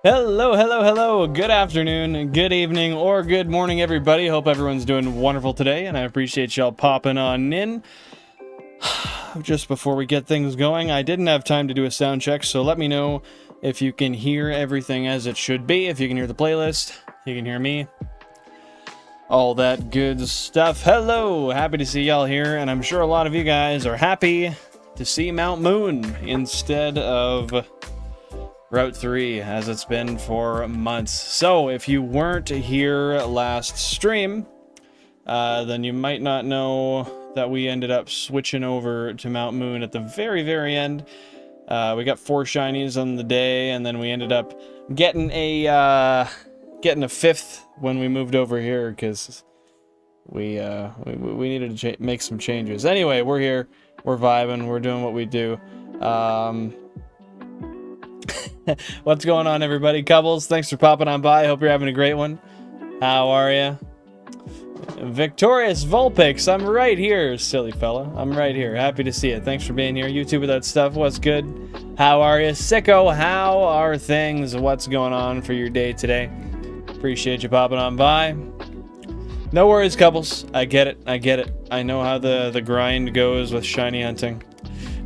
Hello, hello, hello. Good afternoon, good evening, or good morning, everybody. Hope everyone's doing wonderful today, and I appreciate y'all popping on in. Just before we get things going, I didn't have time to do a sound check, so let me know if you can hear everything as it should be. If you can hear the playlist, you can hear me. All that good stuff. Hello, happy to see y'all here, and I'm sure a lot of you guys are happy to see Mt.Moon instead of Route 3, as it's been for months. So, if you weren't here last stream, then you might not know that we ended up switching over to Mt.Moon at the very, very end. We got 4 shinies on the day, and then we ended up getting a 5th when we moved over here, because we needed to make some changes. Anyway, we're here, we're vibing, we're doing what we do. What's going on, everybody? Cubbles, thanks for popping on by. Hope you're having a great one. How are ya? Victorious Vulpix, I'm right here, silly fella. I'm right here. Happy to see you. Thanks for being here. YouTube with that stuff. What's good? How are you? Sicko, how are things? What's going on for your day today? Appreciate you popping on by. No worries, couples. I get it. I get it. I know how the grind goes with shiny hunting,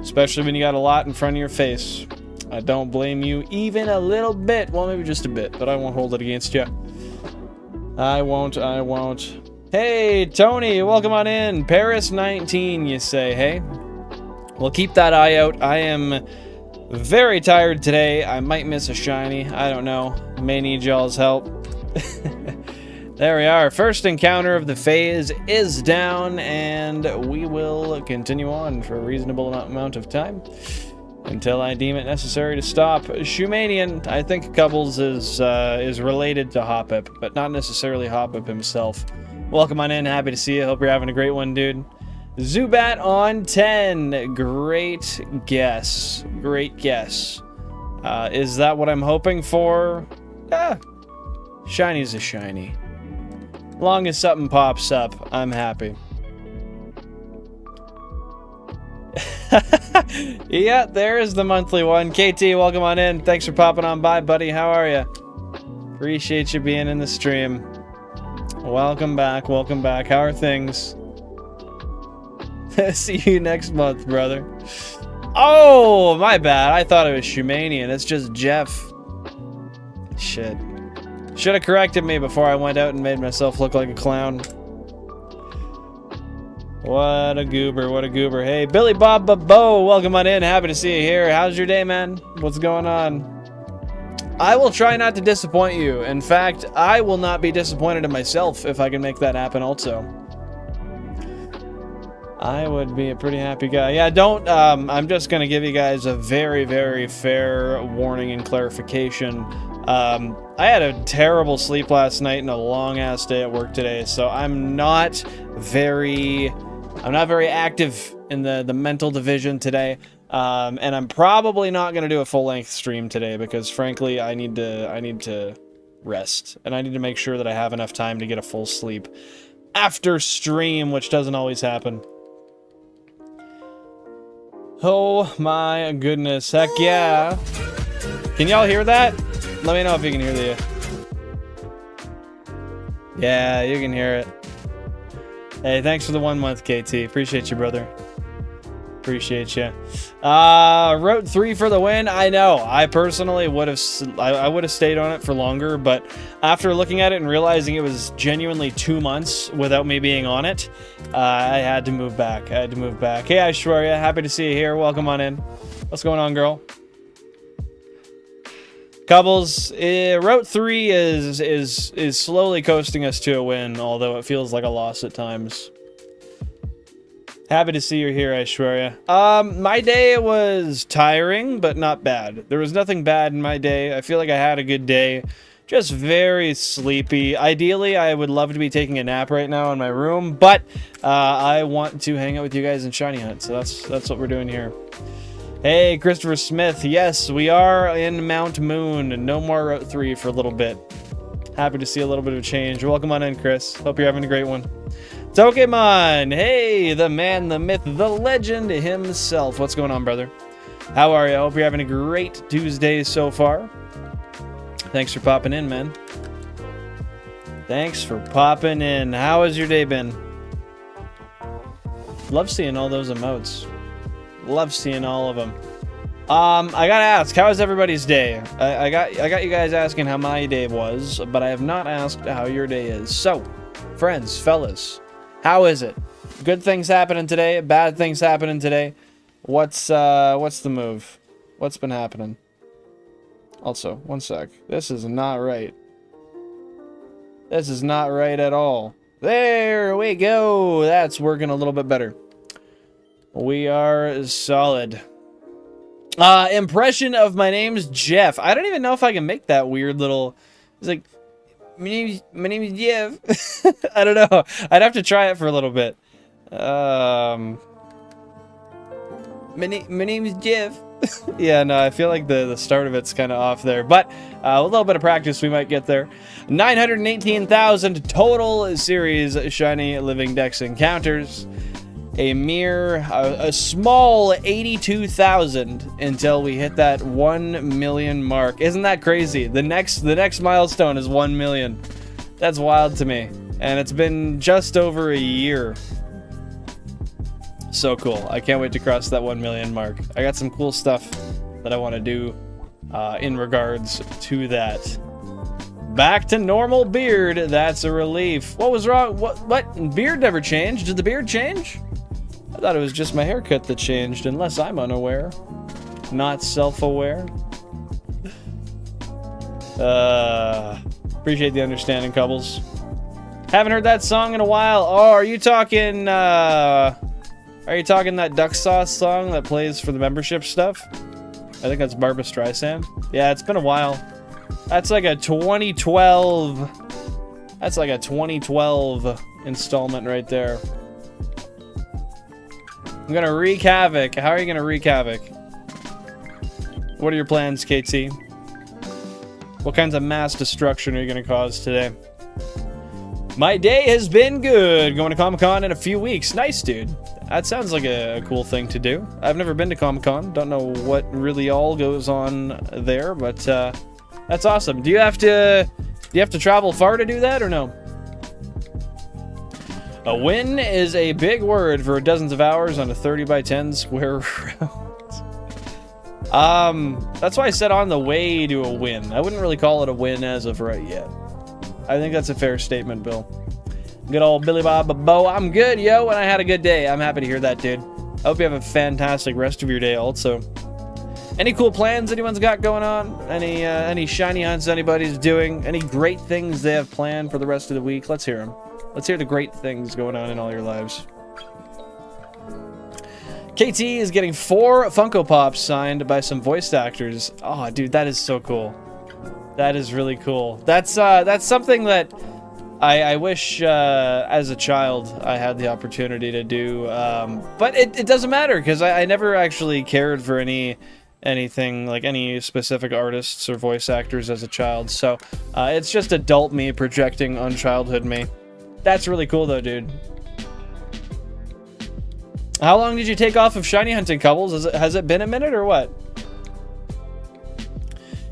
especially when you got a lot in front of your face. I don't blame you even a little bit. Well, maybe just a bit, but I won't hold it against you. I won't. Hey, Tony, welcome on in. Paris 19, you say, hey? Well, keep that eye out. I am very tired today. I might miss a shiny. I don't know. May need y'all's help. There we are. First encounter of the phase is down, and we will continue on for a reasonable amount of time until I deem it necessary to stop. Shumanian, I think Cubbles is related to Hoppip, but not necessarily Hoppip himself. Welcome on in, happy to see you. Hope you're having a great one, dude. Zubat on 10. Great guess. Great guess. Is that what I'm hoping for? Shiny's a shiny. Long as something pops up, I'm happy. Yeah, there's the monthly one. KT, welcome on in. Thanks for popping on by, buddy. How are you? Appreciate you being in the stream. Welcome back. Welcome back. How are things? See you next month, brother. Oh, my bad. I thought it was Shumanian. It's just Jeff. Shit. Should have corrected me before I went out and made myself look like a clown. What a goober, what a goober. Hey, Billy Bob Bo, welcome on in. Happy to see you here. How's your day, man? What's going on? I will try not to disappoint you. In fact, I will not be disappointed in myself if I can make that happen also. I would be a pretty happy guy. Yeah, don't, I'm just going to give you guys a very, very fair warning and clarification. I had a terrible sleep last night and a long-ass day at work today, so I'm not very active in the mental division today, and I'm probably not going to do a full-length stream today because, frankly, I need to rest, and I need to make sure that I have enough time to get a full sleep after stream, which doesn't always happen. Oh my goodness, heck yeah. Can y'all hear that? Let me know if you can hear the... Yeah, you can hear it. Hey, thanks for the 1 month, KT. Appreciate you, brother. Appreciate you. Route 3 for the win. I know. I personally would have... I would have stayed on it for longer, but after looking at it and realizing it was genuinely 2 months without me being on it, I had to move back. Hey, Aishwarya. Happy to see you here. Welcome on in. What's going on, girl? Cubbles, Route 3 is slowly coasting us to a win, although it feels like a loss at times. Happy to see you here, Aishwarya. My day was tiring, but not bad. There was nothing bad in my day. I feel like I had a good day. Just very sleepy. Ideally, I would love to be taking a nap right now in my room, but I want to hang out with you guys in Shiny Hunt, so that's what we're doing here. Hey, Christopher Smith. Yes, we are in Mt.Moon. No more Route 3 for a little bit. Happy to see a little bit of a change. Welcome on in, Chris. Hope you're having a great one. Pokemon. Hey, the man, the myth, the legend himself. What's going on, brother? How are you? I hope you're having a great Tuesday so far. Thanks for popping in, man. Thanks for popping in. How has your day been? Love seeing all those emotes. Love seeing all of them. I gotta ask, how was everybody's day? I got you guys asking how my day was, but I have not asked how your day is. So, friends, fellas, how is it? Good things happening today? Bad things happening today? What's the move? What's been happening? Also, one sec. This is not right. This is not right at all. There we go. That's working a little bit better. We are solid. Impression of my name's Jeff. I don't even know if I can make that weird little... It's like, my name is Jeff. I don't know. I'd have to try it for a little bit. My name is Jeff. Yeah, no, I feel like the start of it's kind of off there. But a little bit of practice, we might get there. 918,000 total series Shiny Living Dex encounters. A small 82,000 until we hit that 1 million mark. Isn't that crazy? The next milestone is 1 million. That's wild to me. And it's been just over a year. So cool. I can't wait to cross that 1 million mark. I got some cool stuff that I want to do in regards to that. Back to normal beard. That's a relief. What was wrong? What? Beard never changed. Did the beard change? I thought it was just my haircut that changed, unless I'm unaware. Not self-aware. Appreciate the understanding, couples. Haven't heard that song in a while. Oh, are you talking that Duck Sauce song that plays for the membership stuff? I think that's Barbra Streisand. Yeah, it's been a while. That's like a 2012... That's like a 2012 installment right there. I'm gonna wreak havoc. How are you gonna wreak havoc? What are your plans, KT? What kinds of mass destruction are you gonna cause today? My day has been good. Going to Comic-Con in a few weeks. Nice, dude. That sounds like a cool thing to do. I've never been to Comic-Con. Don't know what really all goes on there, but that's awesome. Do you have to travel far to do that or no? A win is a big word for dozens of hours on a 30 by 10 square round. That's why I said on the way to a win. I wouldn't really call it a win as of right yet. I think that's a fair statement, Bill. Good old Billy Bob Bo. I'm good, yo, and I had a good day. I'm happy to hear that, dude. I hope you have a fantastic rest of your day also. Any cool plans anyone's got going on? Any shiny hunts anybody's doing? Any great things they have planned for the rest of the week? Let's hear them. Let's hear the great things going on in all your lives. KT is getting 4 Funko Pops signed by some voice actors. Oh, dude, that is so cool. That is really cool. That's something that I wish as a child I had the opportunity to do. But it doesn't matter because I never actually cared for anything like any specific artists or voice actors as a child. So it's just adult me projecting on childhood me. That's really cool, though, dude. How long did you take off of shiny hunting, couples? Has it been a minute or what?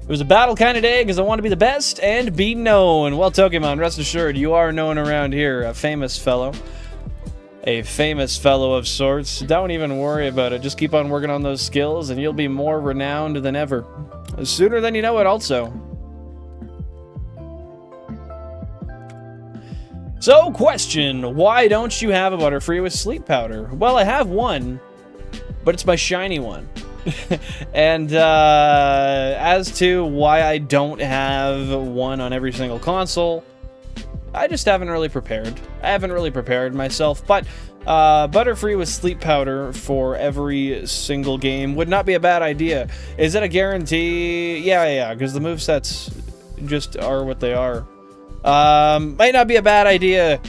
It was a battle kind of day because I want to be the best and be known. Well, Pokemon, rest assured, you are known around here. A famous fellow. A famous fellow of sorts. Don't even worry about it. Just keep on working on those skills and you'll be more renowned than ever. Sooner than you know it, also. So, question, why don't you have a Butterfree with sleep powder? Well, I have one, but it's my shiny one. And as to why I don't have one on every single console, I just haven't really prepared. I haven't really prepared myself, but Butterfree with sleep powder for every single game would not be a bad idea. Is it a guarantee? Yeah, because the movesets just are what they are. Might not be a bad idea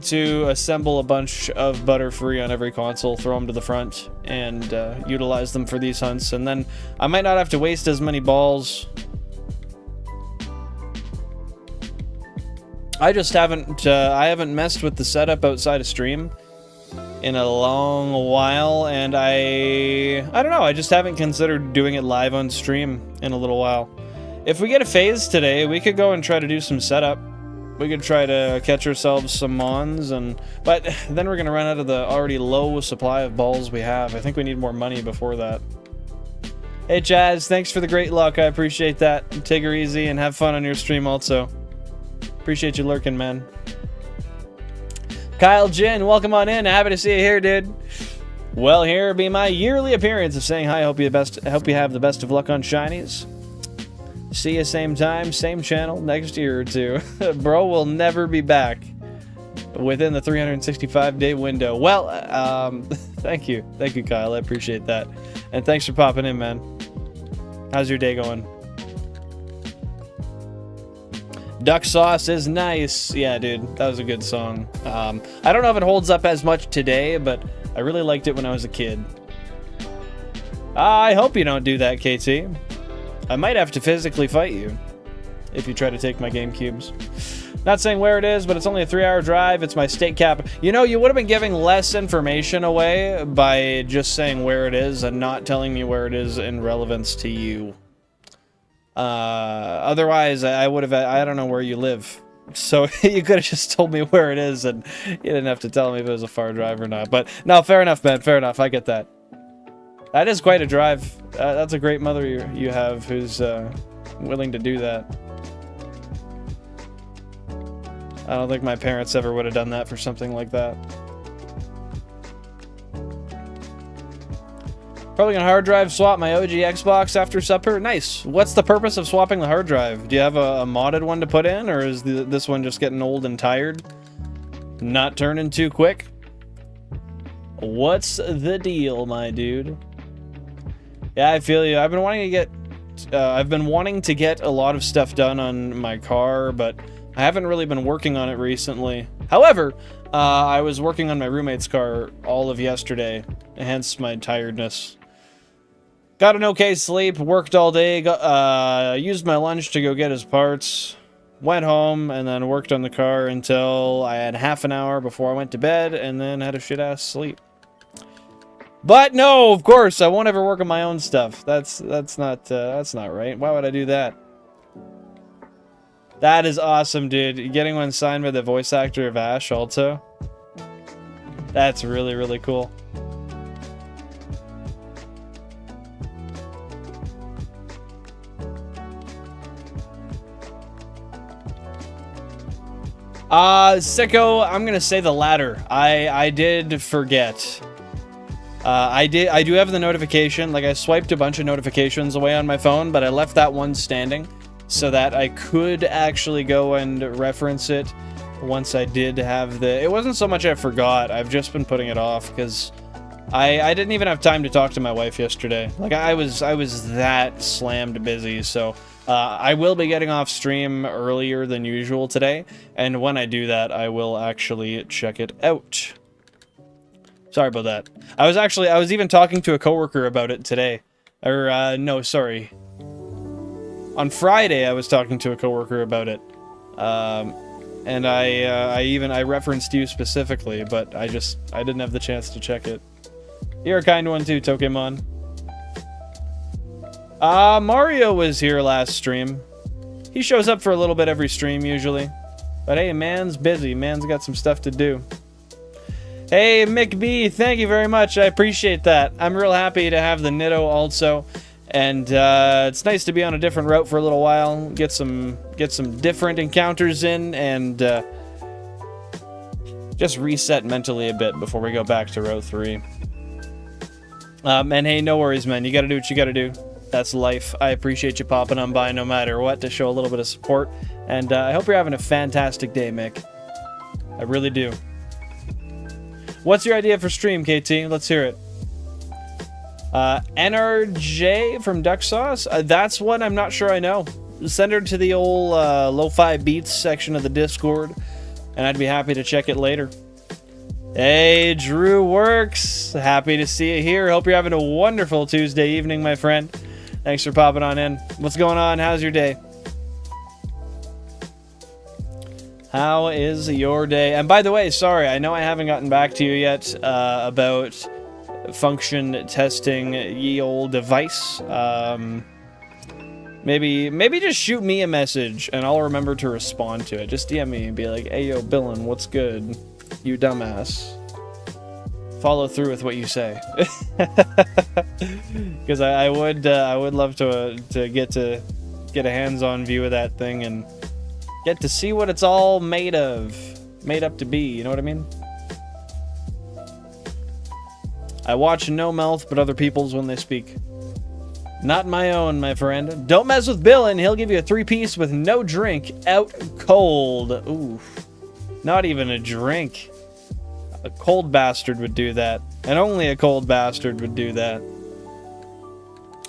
to assemble a bunch of Butterfree on every console, throw them to the front, and utilize them for these hunts. And then I might not have to waste as many balls. I just haven't, I haven't messed with the setup outside of stream in a long while, and I don't know, I just haven't considered doing it live on stream in a little while. If we get a phase today, we could go and try to do some setup. We could try to catch ourselves some mons, but then we're going to run out of the already low supply of balls we have. I think we need more money before that. Hey, Chaz, thanks for the great luck. I appreciate that. Take her easy and have fun on your stream also. Appreciate you lurking, man. Kyle Jin, welcome on in. Happy to see you here, dude. Well, here be my yearly appearance of saying hi. Hope you have the best of luck on shinies. See you same time, same channel, next year or two. Bro will never be back within the 365-day window. Well, thank you. Thank you, Kyle. I appreciate that. And thanks for popping in, man. How's your day going? Duck Sauce is nice. Yeah, dude, that was a good song. I don't know if it holds up as much today, but I really liked it when I was a kid. I hope you don't do that, KT. I might have to physically fight you if you try to take my GameCubes. Not saying where it is, but it's only a 3-hour drive. It's my state cap. You know, you would have been giving less information away by just saying where it is and not telling me where it is in relevance to you. Otherwise, I would have... I don't know where you live. So you could have just told me where it is and you didn't have to tell me if it was a far drive or not. But no, fair enough, man. Fair enough. I get that. That is quite a drive. That's a great mother you have who's willing to do that. I don't think my parents ever would have done that for something like that. Probably gonna hard drive swap my OG Xbox after supper. Nice. What's the purpose of swapping the hard drive? Do you have a modded one to put in, or is this one just getting old and tired? Not turning too quick? What's the deal, my dude? Yeah, I feel you. I've been wanting to get a lot of stuff done on my car, but I haven't really been working on it recently. However, I was working on my roommate's car all of yesterday, hence my tiredness. Got an okay sleep, worked all day, used my lunch to go get his parts, went home, and then worked on the car until I had half an hour before I went to bed, and then had a shit-ass sleep. But no, of course, I won't ever work on my own stuff. That's not right. Why would I do that? That is awesome, dude. Getting one signed by the voice actor of Ash also. That's really, really cool. Sicko, I'm gonna say the latter. I did forget. I do have the notification. Like, I swiped a bunch of notifications away on my phone, but I left that one standing so that I could actually go and reference it once I did have the... It wasn't so much I forgot. I've just been putting it off because I didn't even have time to talk to my wife yesterday. Like, I was that slammed busy, so I will be getting off stream earlier than usual today, and when I do that, I will actually check it out. Sorry about that. I was even talking to a coworker about it today. Or, no, sorry. On Friday, I was talking to a coworker about it. And I referenced you specifically, but I didn't have the chance to check it. You're a kind one too, Pokemon. Mario was here last stream. He shows up for a little bit every stream, usually. But hey, man's busy. Man's got some stuff to do. Hey, Mick B, thank you very much. I appreciate that. I'm real happy to have the Nitto also. And it's nice to be on a different route for a little while. Get some different encounters in and just reset mentally a bit before we go back to Route 3. And hey, no worries, man. You gotta do what you gotta do. That's life. I appreciate you popping on by no matter what to show a little bit of support. And I hope you're having a fantastic day, Mick. I really do. What's your idea for stream, KT? Let's hear it. NRJ from Duck Sauce? That's one I'm not sure I know. Send her to the old Lo-Fi Beats section of the Discord, and I'd be happy to check it later. Hey, Drew Works. Happy to see you here. Hope you're having a wonderful Tuesday evening, my friend. Thanks for popping on in. What's going on? How's your day? How is your day? And by the way, sorry, I know I haven't gotten back to you yet about function testing ye old device. Maybe just shoot me a message and I'll remember to respond to it. Just DM me and be like, hey yo, Billin, what's good? You dumbass. Follow through with what you say. Because I would love to get a hands-on view of that thing and get to see what it's all made up to be, you know what I mean? I watch no mouth but other people's when they speak. Not my own, my friend. Don't mess with Bill and he'll give you a 3-piece with no drink, out cold. Ooh, not even a drink. A cold bastard would do that. And only a cold bastard would do that.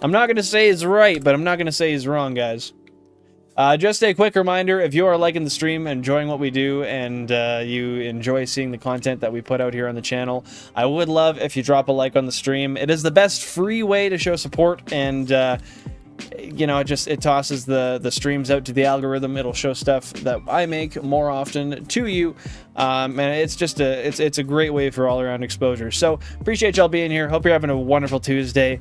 I'm not going to say he's right, but I'm not going to say he's wrong, guys. Just a quick reminder, if you are liking the stream, enjoying what we do, and you enjoy seeing the content that we put out here on the channel, I would love if you drop a like on the stream. It is the best free way to show support, and you know, it tosses the streams out to the algorithm. It'll show stuff that I make more often to you, and it's just it's a great way for all around exposure. So appreciate y'all being here. Hope you're having a wonderful Tuesday.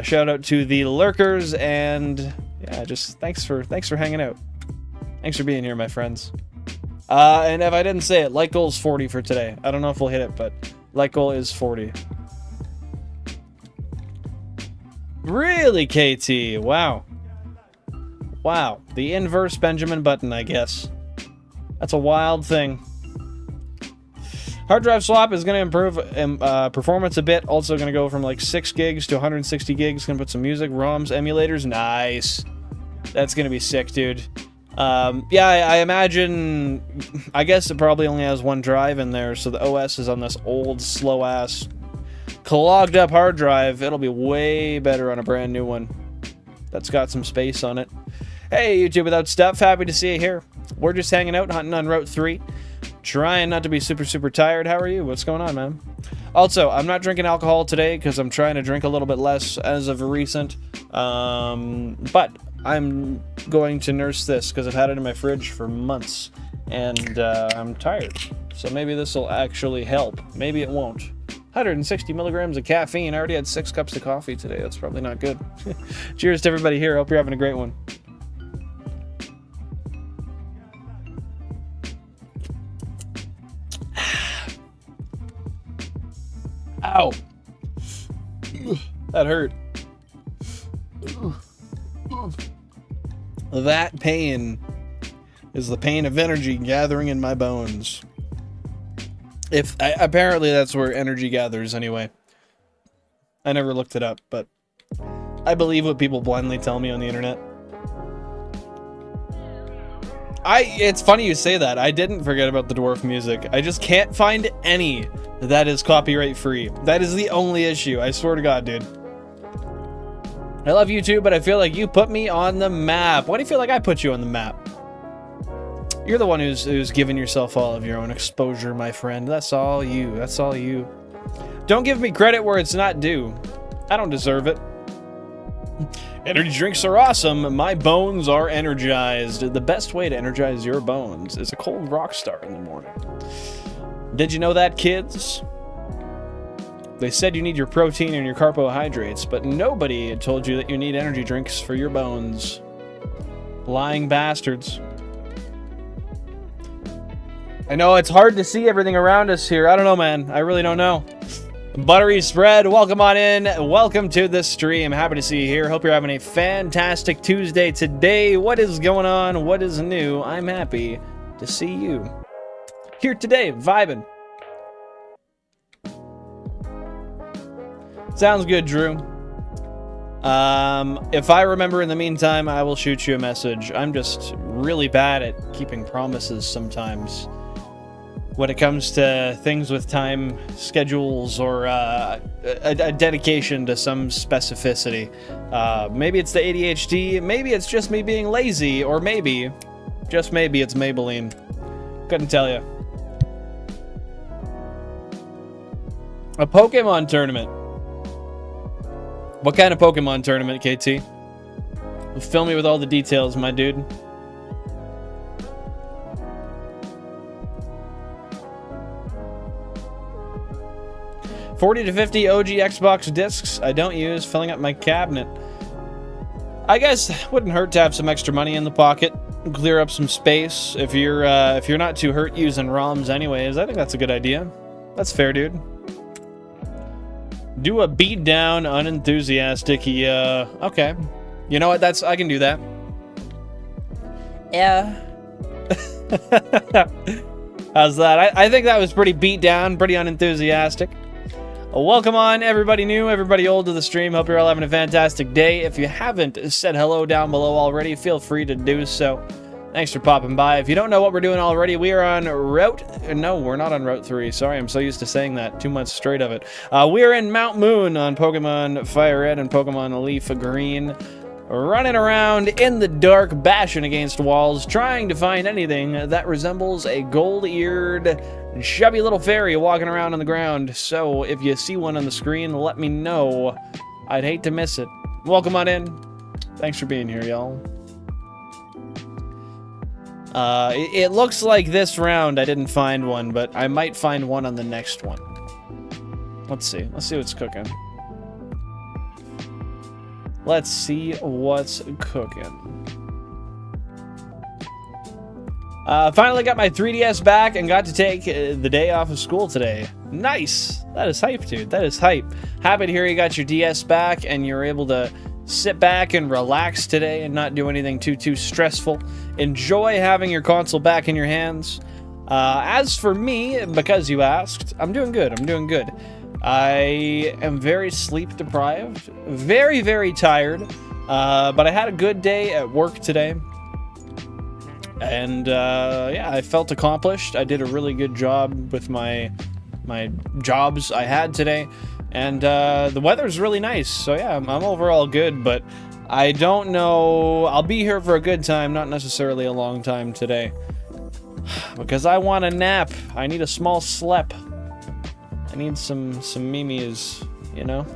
Shout out to the lurkers, and yeah, just thanks for hanging out. Thanks for being here, my friends. And if I didn't say it, like goal is 40 for today. I don't know if we'll hit it, but like goal is 40. Really, KT? Wow. Wow. The inverse Benjamin Button, I guess. That's a wild thing. Hard drive swap is going to improve performance a bit. Also going to go from like 6 gigs to 160 gigs. Going to put some music, ROMs, emulators. Nice. That's going to be sick, dude. Yeah, I imagine... I guess it probably only has 1 drive in there, so the OS is on this old, slow-ass, clogged up hard drive. It'll be way better on a brand new one that's got some space on it. Hey, YouTube Without Stuff. Happy to see you here. We're just hanging out, hunting on Route 3. Trying not to be super tired. How are you? What's going on, man? Also, I'm not drinking alcohol today because I'm trying to drink a little bit less as of recent. But I'm going to nurse this because I've had it in my fridge for months. And I'm tired. So maybe this will actually help. Maybe it won't. 160 milligrams of caffeine. I already had 6 cups of coffee today. That's probably not good. Cheers to everybody here. Hope you're having a great one. Ow. That hurt. That pain is the pain of energy gathering in my bones. Apparently that's where energy gathers anyway. I never looked it up, but I believe what people blindly tell me on the internet. It's funny you say that. I didn't forget about the dwarf music. I just can't find any that is copyright free. That is the only issue. I swear to God, dude. I love you too, but I feel like you put me on the map. Why do you feel like I put you on the map? You're the one who's giving yourself all of your own exposure, my friend. That's all you. That's all you. Don't give me credit where it's not due. I don't deserve it. Energy drinks are awesome. My bones are energized. The best way to energize your bones is a cold rock star in the morning. Did you know that, kids? They said you need your protein and your carbohydrates, but nobody told you that you need energy drinks for your bones. Lying bastards. I know it's hard to see everything around us here. I don't know, man. I really don't know. Buttery Spread, welcome on in. Welcome to the stream. Happy to see you here. Hope you're having a fantastic Tuesday today. What is going on? What is new? I'm happy to see you here today, vibing. Sounds good, Drew. If I remember in the meantime, I will shoot you a message. I'm just really bad at keeping promises sometimes. When it comes to things with time schedules or a dedication to some specificity. Maybe it's the ADHD, maybe it's just me being lazy, or maybe, just maybe, it's Maybelline. Couldn't tell you. A Pokemon tournament. What kind of Pokemon tournament, KT? Fill me with all the details, my dude. $40 to $50 OG Xbox discs I don't use, filling up my cabinet. I guess it wouldn't hurt to have some extra money in the pocket, clear up some space. If you're not too hurt using ROMs anyways, I think that's a good idea. That's fair, dude. Do a beat down, unenthusiastic. Yeah, okay. You know what? I can do that. Yeah. How's that? I think that was pretty beat down, pretty unenthusiastic. Welcome on, everybody new, everybody old to the stream. Hope you're all having a fantastic day. If you haven't said hello down below already, feel free to do so. Thanks for popping by. If you don't know what we're doing already, we are on Route... No, we're not on Route 3. Sorry, I'm so used to saying that. 2 months straight of it. We are in Mt.Moon on Pokémon FireRed and Pokémon LeafGreen. Running around in the dark, bashing against walls, trying to find anything that resembles a gold-eared, chubby little fairy walking around on the ground. So if you see one on the screen, let me know. I'd hate to miss it. Welcome on in. Thanks for being here, y'all. It looks like this round I didn't find one, but I might find one on the next one. Let's see. Let's see what's cooking. Let's see what's cooking. Finally got my 3DS back and got to take the day off of school today. Nice! That is hype, dude. That is hype. Happy to hear you got your DS back and you're able to sit back and relax today and not do anything too stressful. Enjoy having your console back in your hands. As for me, because you asked, I'm doing good. I'm doing good. I am very sleep deprived, very tired, but I had a good day at work today, and yeah, I felt accomplished. I did a really good job with my jobs I had today, and the weather's really nice, so yeah, I'm overall good, but I don't know, I'll be here for a good time, not necessarily a long time today, because I want a nap. I need a small slep. I need some memes, you know?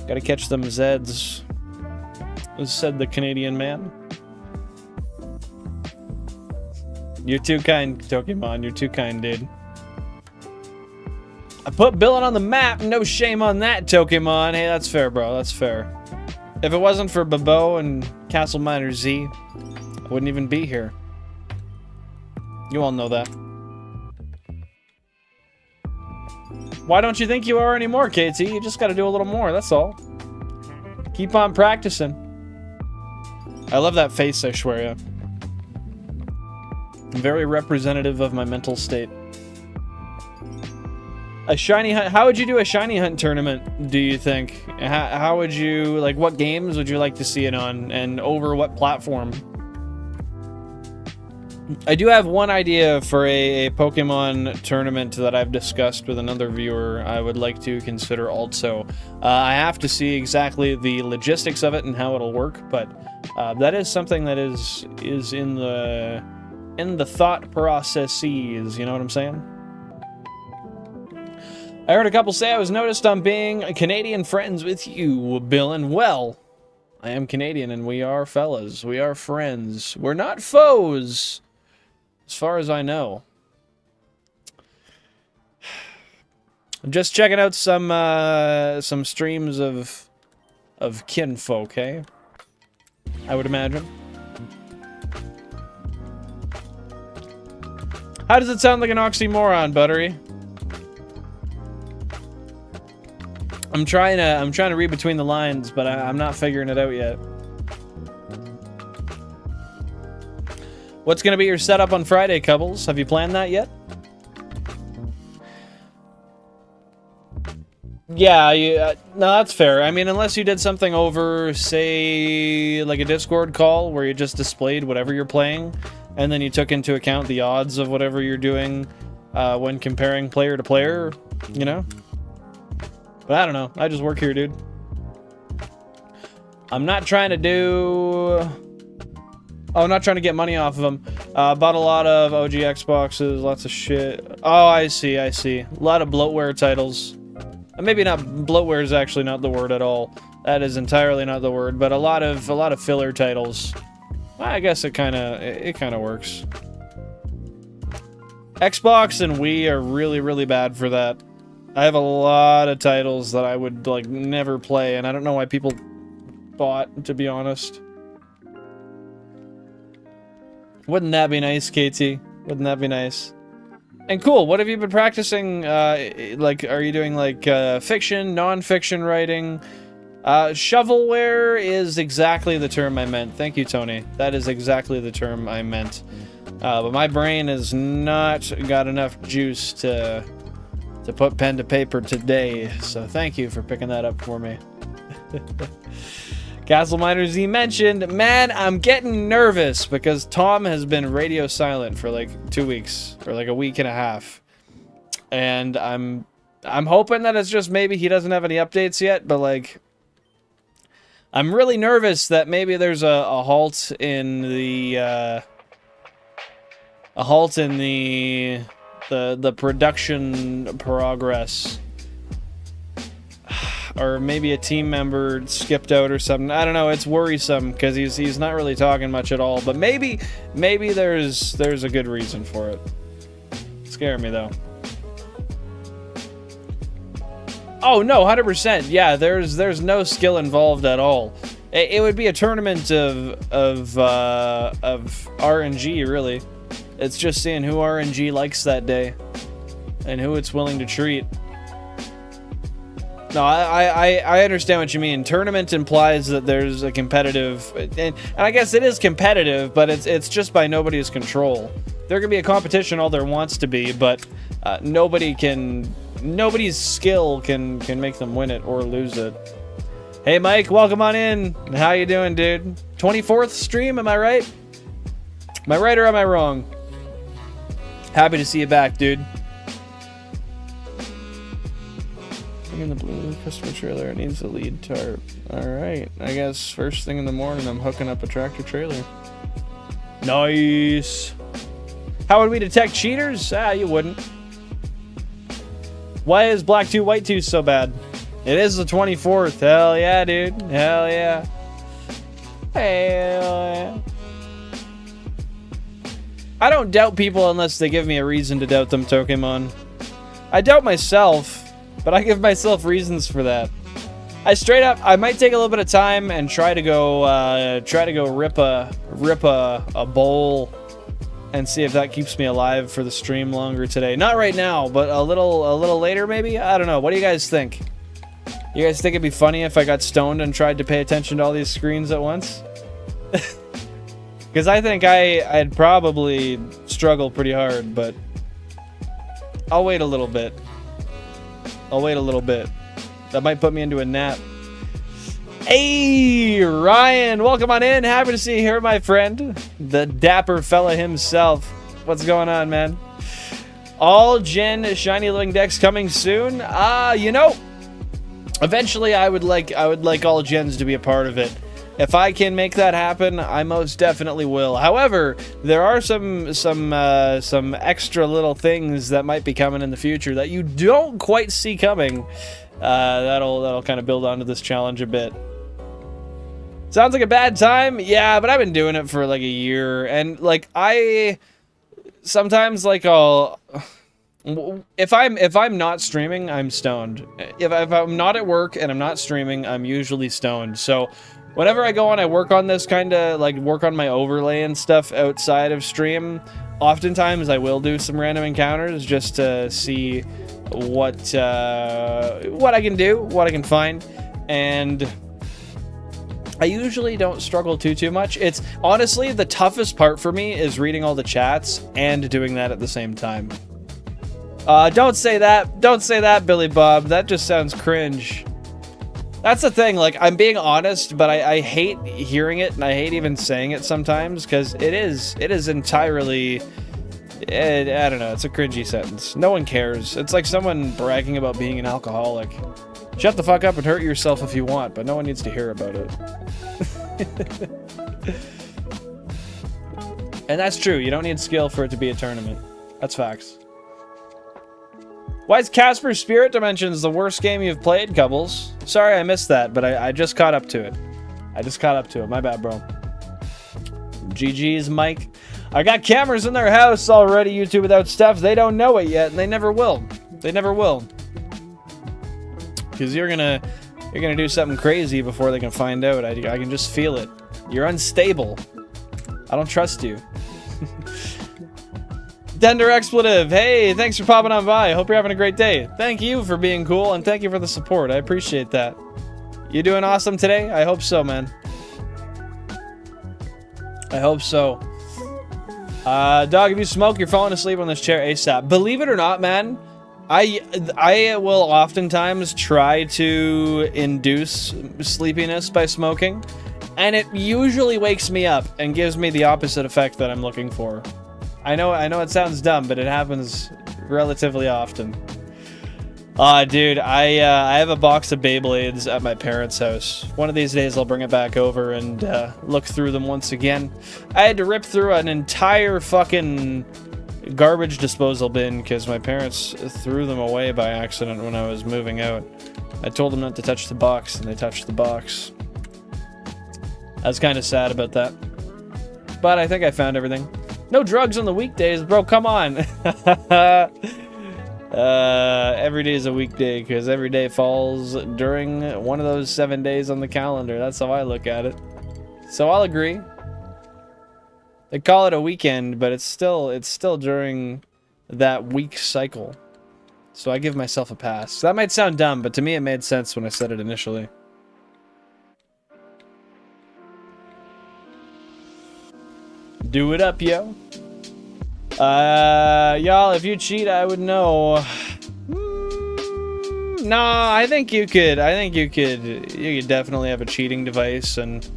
Gotta catch them Zeds, said the Canadian man. You're too kind, Pokemon. You're too kind, dude. I put Billin on the map. No shame on that, Pokemon. Hey, that's fair, bro. That's fair. If it wasn't for Babo and Castle Miner Z, I wouldn't even be here. You all know that. Why don't you think you are anymore, KT? You just gotta do a little more, that's all. Keep on practicing. I love that face, I swear, yeah. Very representative of my mental state. A shiny hunt. How would you do a shiny hunt tournament, do you think? How would you, like, what games would you like to see it on, and over what platform? I do have one idea for a Pokemon tournament that I've discussed with another viewer I would like to consider also. I have to see exactly the logistics of it and how it'll work, but that is something that is in the thought processes, you know what I'm saying? I heard a couple say I was noticed on being Canadian friends with you, Bill, and well, I am Canadian and we are fellas. We are friends. We're not foes. As far as I know. I'm just checking out some streams of kinfolk, hey? I would imagine. How does it sound like an oxymoron, Buttery? I'm trying to read between the lines, but I'm not figuring it out yet. What's going to be your setup on Friday, Cubbles? Have you planned that yet? Yeah, no, that's fair. I mean, unless you did something over, say, like a Discord call where you just displayed whatever you're playing, and then you took into account the odds of whatever you're doing when comparing player to player, you know? But I don't know. I just work here, dude. I'm not trying to do... Oh, I'm not trying to get money off of them. Bought a lot of OG Xboxes, lots of shit. Oh, I see. A lot of bloatware titles. Maybe not, bloatware is actually not the word at all. That is entirely not the word, but a lot of filler titles. I guess it kind of works. Xbox and Wii are really bad for that. I have a lot of titles that I would like never play, and I don't know why people bot, to be honest. Wouldn't that be nice, KT? Wouldn't that be nice? And cool, what have you been practicing? Like, are you doing, like, fiction, non-fiction writing? Shovelware is exactly the term I meant. Thank you, Tony. That is exactly the term I meant. But my brain has not got enough juice to put pen to paper today. So thank you for picking that up for me. Castle Miner Z mentioned, man, I'm getting nervous because Tom has been radio silent for like 2 weeks or like a week and a half. And I'm hoping that it's just maybe he doesn't have any updates yet, but like I'm really nervous that maybe there's a halt in the the production progress. Or maybe a team member skipped out or something. I don't know. It's worrisome because he's not really talking much at all. But maybe there's a good reason for it. Scare me though. Oh no, 100%. Yeah, there's no skill involved at all. It would be a tournament of RNG really. It's just seeing who RNG likes that day and who it's willing to treat. No, I understand what you mean. Tournament implies that there's a competitive, and I guess it is competitive, but it's just by nobody's control. There can be a competition all there wants to be, but nobody's skill can make them win it or lose it. Hey Mike, welcome on in. How you doing, dude? 24th stream, am I right? Am I right or am I wrong? Happy to see you back, dude. In the blue customer trailer, it needs a lead tarp. Alright, I guess first thing in the morning I'm hooking up a tractor trailer. Nice. How would we detect cheaters? Ah, you wouldn't. Why is Black 2 White 2 so bad? It is the 24th. Hell yeah, dude. Hell yeah. Hell yeah. I don't doubt people unless they give me a reason to doubt them, Pokemon. I doubt myself, but I give myself reasons for that. I might take a little bit of time and try to go rip a bowl and see if that keeps me alive for the stream longer today. Not right now, but a little later maybe. I don't know. What do you guys think? You guys think it'd be funny if I got stoned and tried to pay attention to all these screens at once? Because I think I'd probably struggle pretty hard, but I'll wait a little bit. I'll wait a little bit. That might put me into a nap. Hey, Ryan, welcome on in. Happy to see you here, my friend. The dapper fella himself. What's going on, man? All Gen Shiny Living Decks coming soon. You know, eventually I would like all gens to be a part of it. If I can make that happen, I most definitely will. However, there are some extra little things that might be coming in the future that you don't quite see coming. That'll kind of build onto this challenge a bit. Sounds like a bad time? Yeah, but I've been doing it for like a year, and like I sometimes like if I'm not streaming, I'm stoned. If I'm not at work and I'm not streaming, I'm usually stoned. So whenever I go on, I work on this work on my overlay and stuff outside of stream. Oftentimes I will do some random encounters just to see what I can do, what I can find, and I usually don't struggle too much. It's honestly the toughest part for me is reading all the chats and doing that at the same time. Don't say that, Billy Bob. That just sounds cringe. That's the thing, like, I'm being honest, but I hate hearing it, and I hate even saying it sometimes, because it is entirely, I don't know, it's a cringy sentence. No one cares. It's like someone bragging about being an alcoholic. Shut the fuck up and hurt yourself if you want, but no one needs to hear about it. And that's true, you don't need skill for it to be a tournament. That's facts. Why is Casper Spirit Dimensions the worst game you've played, Cubbles? Sorry I missed that, but I just caught up to it. My bad, bro. GG's, Mike. I got cameras in their house already, YouTube Without Stuff. They don't know it yet, and they never will. They never will. Because you're gonna You're gonna do something crazy before they can find out. I can just feel it. You're unstable. I don't trust you. Tender Expletive, hey, thanks for popping on by. Hope you're having a great day. Thank you for being cool, and thank you for the support. I appreciate that. You doing awesome today? I hope so, man. I hope so. Dog, if you smoke, you're falling asleep on this chair ASAP. Believe it or not, man, I will oftentimes try to induce sleepiness by smoking, and it usually wakes me up and gives me the opposite effect that I'm looking for. I know it sounds dumb, but it happens relatively often. Dude, I have a box of Beyblades at my parents' house. One of these days I'll bring it back over and look through them once again. I had to rip through an entire fucking garbage disposal bin because my parents threw them away by accident when I was moving out. I told them not to touch the box, and they touched the box. I was kind of sad about that. But I think I found everything. No drugs on the weekdays, bro, come on! Every day is a weekday because every day falls during one of those 7 days on the calendar. That's how I look at it. So I'll agree. They call it a weekend, but it's still during that week cycle. So I give myself a pass. That might sound dumb, but to me it made sense when I said it initially. Do it up, yo. Y'all, if you cheat, I would know. Nah, I think you could. You could definitely have a cheating device and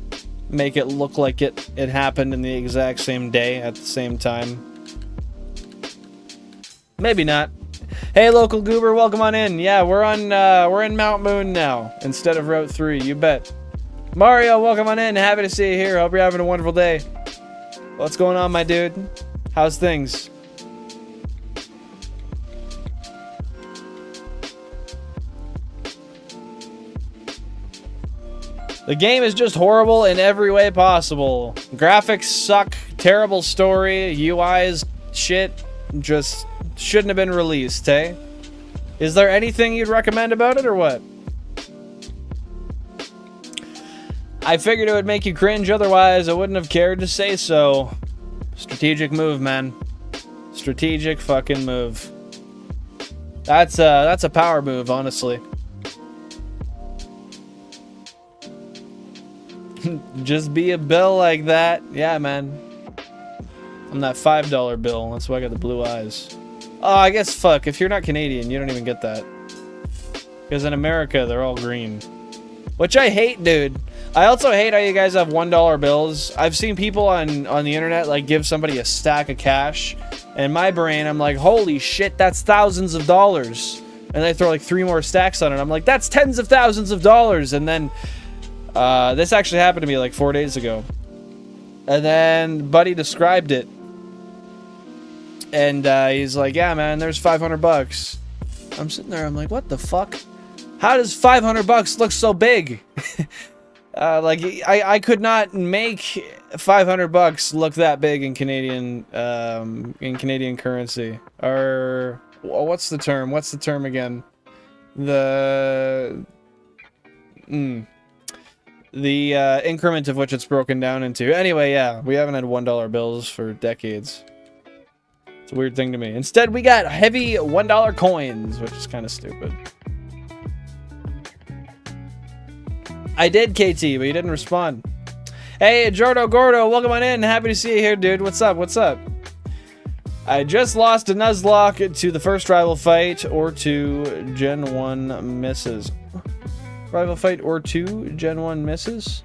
make it look like it happened in the exact same day at the same time. Maybe not. Hey, local goober, welcome on in. Yeah, we're in Mt.Moon now instead of Route 3. You bet. Mario, welcome on in. Happy to see you here. Hope you're having a wonderful day. What's going on, my dude? How's things? The game is just horrible in every way possible. Graphics suck, terrible story, UI is shit, just shouldn't have been released, eh? Is there anything you'd recommend about it or what? I figured it would make you cringe, otherwise I wouldn't have cared to say so. Strategic move, man. Strategic fucking move. That's a power move, honestly. Just be a bill like that. Yeah, man. I'm that $5 bill. That's why I got the blue eyes. Oh, I guess fuck. If you're not Canadian, you don't even get that. Because in America, they're all green. Which I hate, dude. I also hate how you guys have $1 bills. I've seen people on the internet like give somebody a stack of cash. And in my brain, I'm like, holy shit, that's thousands of dollars. And they throw like 3 more stacks on it. I'm like, that's tens of thousands of dollars. And then this actually happened to me like 4 days ago. And then Buddy described it. And he's like, yeah, man, there's 500 bucks. I'm sitting there, I'm like, what the fuck? How does 500 bucks look so big? Like, I could not make 500 bucks look that big in Canadian currency. Or, what's the term? What's the term again? The increment of which it's broken down into. Anyway, yeah, we haven't had $1 bills for decades. It's a weird thing to me. Instead, we got heavy $1 coins, which is kind of stupid. I did, KT, but you didn't respond. Hey, Jordo Gordo, welcome on in. Happy to see you here, dude. What's up? What's up? I just lost a Nuzlocke to the first rival fight or to Gen 1 misses. Rival fight or 2 Gen 1 misses?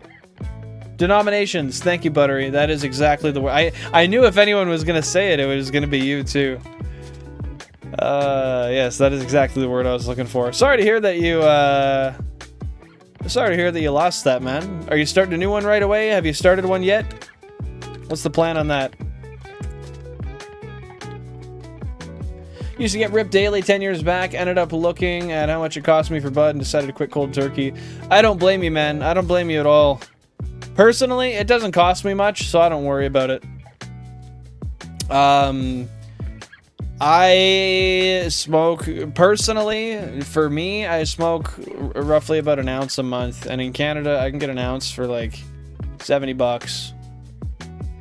Denominations. Thank you, Buttery. That is exactly the word. I knew if anyone was going to say it, it was going to be you, too. Yes, that is exactly the word I was looking for. Sorry to hear that you, Sorry to hear that you lost that, man. Are you starting a new one right away? Have you started one yet? What's the plan on that? Used to get ripped daily 10 years back. Ended up looking at how much it cost me for Bud and decided to quit cold turkey. I don't blame you, man. I don't blame you at all. Personally, it doesn't cost me much, so I don't worry about it. I smoke, personally, for me, I smoke roughly about an ounce a month. And in Canada, I can get an ounce for like 70 bucks.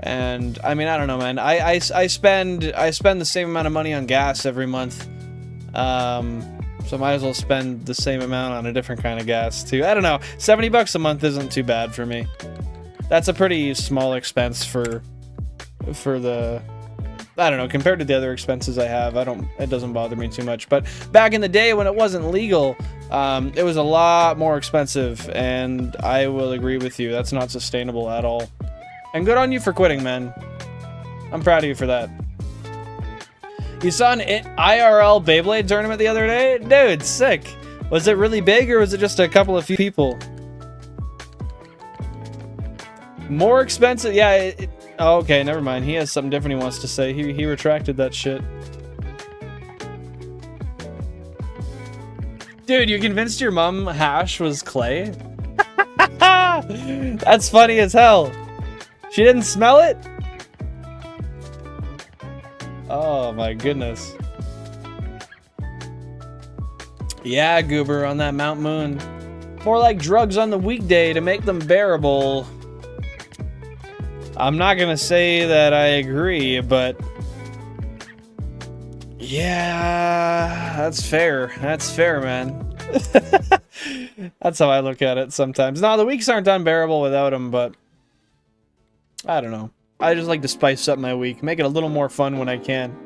And I mean, I don't know, man. I spend the same amount of money on gas every month. So I might as well spend the same amount on a different kind of gas too. I don't know. 70 bucks a month isn't too bad for me. That's a pretty small expense for the, I don't know, compared to the other expenses I have. It doesn't bother me too much. But back in the day when it wasn't legal, it was a lot more expensive, and I will agree with you. That's not sustainable at all. And good on you for quitting, man. I'm proud of you for that. You saw an IRL Beyblade tournament the other day? Dude, sick. Was it really big, or was it just a couple of few people? More expensive? Yeah, oh, okay, never mind. He has something different he wants to say. He retracted that shit. Dude, you convinced your mom hash was clay? That's funny as hell. She didn't smell it? Oh my goodness. Yeah, Goober, on that Mt.Moon. More like drugs on the weekday to make them bearable. I'm not gonna say that I agree, but yeah, that's fair. That's fair, man. That's how I look at it sometimes. No, the weeks aren't unbearable without them, but I don't know. I just like to spice up my week, make it a little more fun when I can.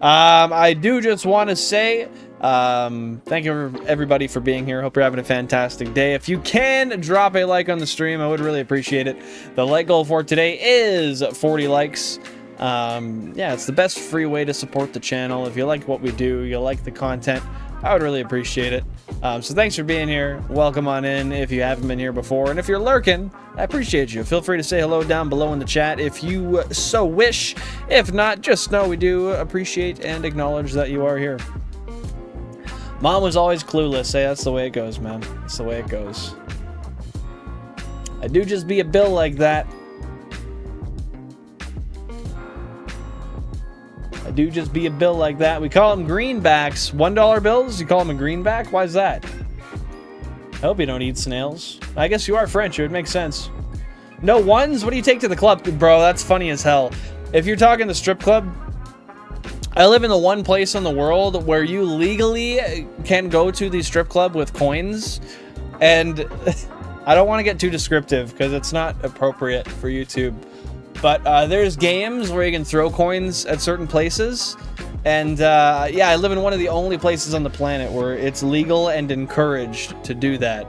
I do just want to say thank you everybody for being here. Hope you're having a fantastic day. If you can drop a like on the stream, I would really appreciate it. The like goal for today is 40 likes. Yeah, it's the best free way to support the channel. If you like what we do, you like the content, I would really appreciate it. So thanks for being here. Welcome on in if you haven't been here before. And if you're lurking, I appreciate you. Feel free to say hello down below in the chat if you so wish. If not, just know we do appreciate and acknowledge that you are here. Mom was always clueless. Hey, that's the way it goes, man. That's the way it goes. I do just be a bill like that. I do just be a bill like that. We call them greenbacks. $1 bills? You call them a greenback? Why is that? I hope you don't eat snails. I guess you are French. It would make sense. No ones? What do you take to the club? Bro, that's funny as hell. If you're talking the strip club, I live in the one place in the world where you legally can go to the strip club with coins. And I don't want to get too descriptive because it's not appropriate for YouTube. But there's games where you can throw coins at certain places. And yeah, I live in one of the only places on the planet where it's legal and encouraged to do that.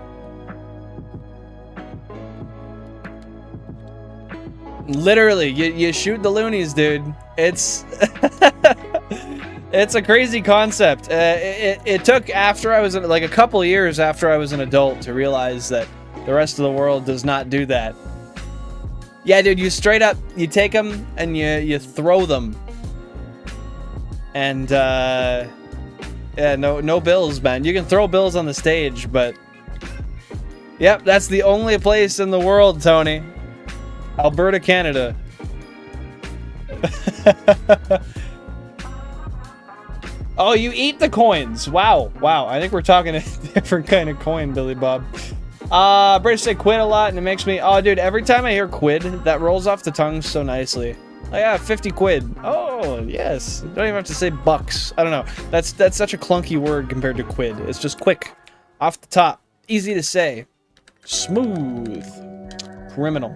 Literally, you shoot the loonies, dude. It's it's a crazy concept. It took after I was like a couple years after I was an adult to realize that the rest of the world does not do that. Yeah, dude, you straight up, you take them and you throw them. And, yeah, no bills, man. You can throw bills on the stage, but... Yep, that's the only place in the world, Tony. Alberta, Canada. Oh, you eat the coins. Wow, wow. I think we're talking a different kind of coin, Billy Bob. British say quid a lot, and it makes me... Oh, dude, every time I hear quid, that rolls off the tongue so nicely. Oh, yeah, 50 quid. Oh, yes. Don't even have to say bucks. I don't know. That's such a clunky word compared to quid. It's just quick. Off the top. Easy to say. Smooth. Criminal.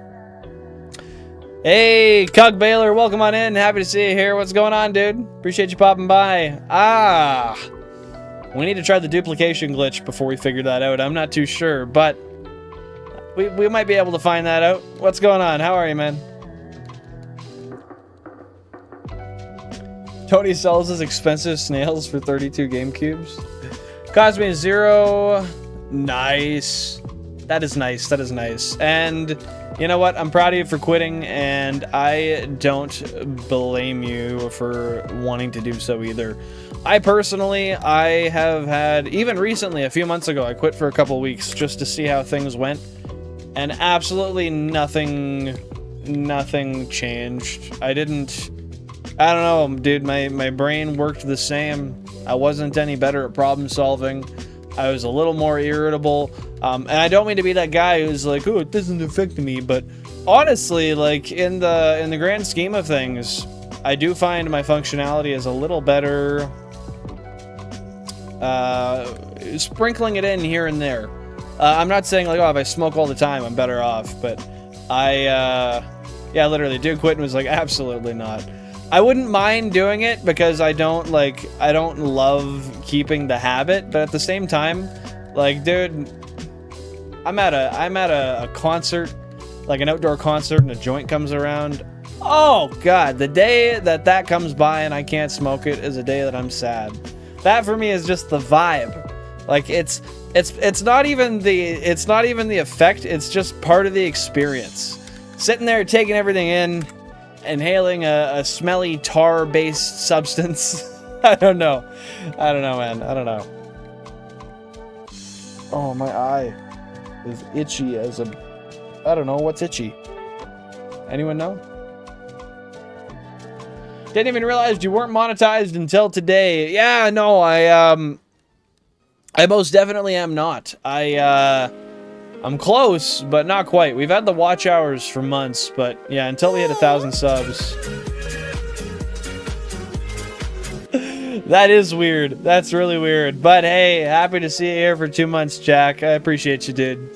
Hey, Cug Baylor, welcome on in. Happy to see you here. What's going on, dude? Appreciate you popping by. Ah... We need to try the duplication glitch before we figure that out. I'm not too sure, but we might be able to find that out. What's going on? How are you, man? Tony sells his expensive snails for 32 GameCubes. Cost me 0. Nice. That is nice. That is nice. And you know what? I'm proud of you for quitting, and I don't blame you for wanting to do so either. I personally, I have had, even recently, a few months ago, I quit for a couple weeks just to see how things went, and absolutely nothing changed. I didn't I don't know, dude. My brain worked the same. I wasn't any better at problem solving. I was a little more irritable. And I don't mean to be that guy who's like, oh, it doesn't affect me. But honestly, like in the grand scheme of things, I do find my functionality is a little better. Sprinkling it in here and there. I'm not saying like, oh, if I smoke all the time, I'm better off. But yeah, literally, dude quit and was like, absolutely not. I wouldn't mind doing it because I don't love keeping the habit, but at the same time, like, dude, I'm at a concert, like an outdoor concert, and a joint comes around. Oh god, the day that comes by and I can't smoke it is a day that I'm sad. That for me is just the vibe. Like it's not even the effect, it's just part of the experience. Sitting there taking everything in, inhaling a smelly tar-based substance. I don't know, man. I don't know. Oh, my eye is itchy as a... I don't know. What's itchy? Anyone know? Didn't even realize you weren't monetized until today. Yeah, no, I most definitely am not. I'm close, but not quite. We've had the watch hours for months, but yeah, until we hit 1,000 subs. That is weird. That's really weird. But hey, happy to see you here for 2 months, Jack. I appreciate you, dude.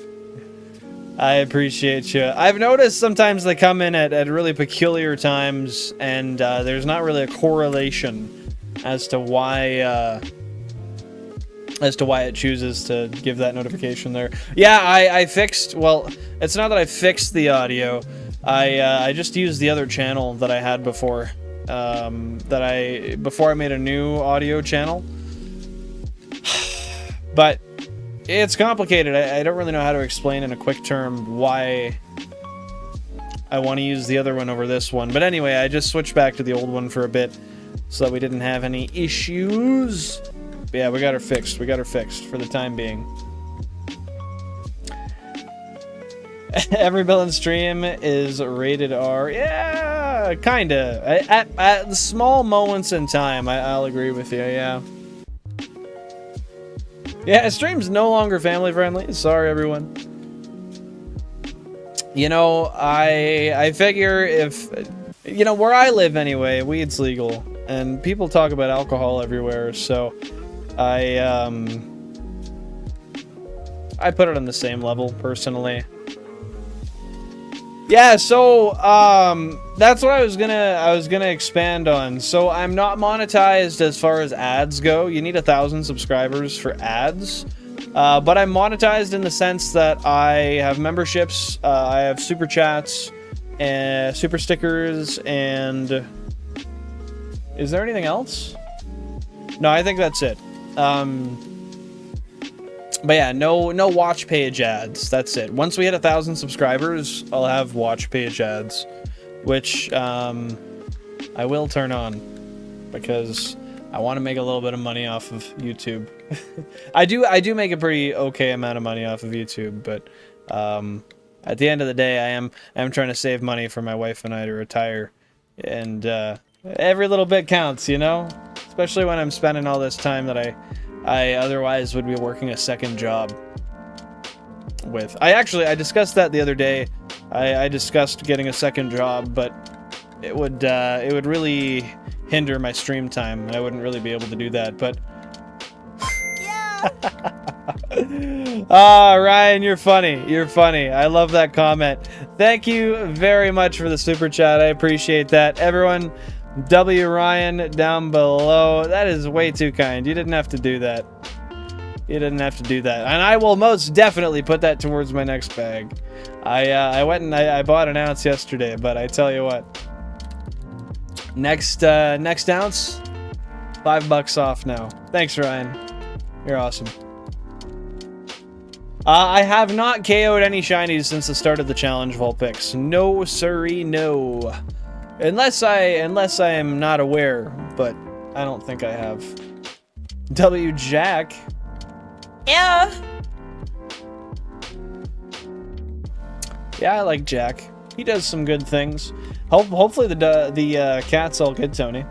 I appreciate you. I've noticed sometimes they come in at really peculiar times, and there's not really a correlation as to why it chooses to give that notification there. Yeah, I fixed, well, it's not that I fixed the audio. I just used the other channel that I had before. Before I made a new audio channel. But it's complicated. I don't really know how to explain in a quick term why I want to use the other one over this one. But anyway, I just switched back to the old one for a bit so that we didn't have any issues. But yeah, we got her fixed. We got her fixed for the time being. Every villain stream is rated R. Yeah, kinda. At small moments in time, I'll agree with you, yeah. Yeah, stream's no longer family friendly. Sorry, everyone. You know, I figure if... You know, where I live anyway, weed's legal. And people talk about alcohol everywhere, so... I put it on the same level, personally. Yeah, so, that's what I was gonna expand on. So, I'm not monetized as far as ads go. You need 1,000 subscribers for ads. But I'm monetized in the sense that I have memberships, I have super chats, and super stickers, and... Is there anything else? No, I think that's it. But yeah, no watch page ads. That's it. Once we hit 1,000 subscribers, I'll have watch page ads, which I will turn on because I want to make a little bit of money off of YouTube. I do make a pretty okay amount of money off of YouTube, but at the end of the day, I am trying to save money for my wife and I to retire, and every little bit counts, you know. Especially when I'm spending all this time that I otherwise would be working a second job with. I discussed that the other day. I discussed getting a second job, but it would really hinder my stream time, and I wouldn't really be able to do that. But yeah. Ryan, you're funny. You're funny. I love that comment. Thank you very much for the super chat. I appreciate that, everyone. W Ryan down below. That is way too kind. You didn't have to do that. You didn't have to do that. And I will most definitely put that towards my next bag. I went and I bought an ounce yesterday, but I tell you what. Next ounce, $5 off now. Thanks, Ryan. You're awesome. I have not KO'd any shinies since the start of the challenge, Vulpix. No siree, no. Unless I am not aware, but I don't think I have. W Jack. Yeah. Yeah, I like Jack. he does some good things. Hopefully the cat's all good, Tony.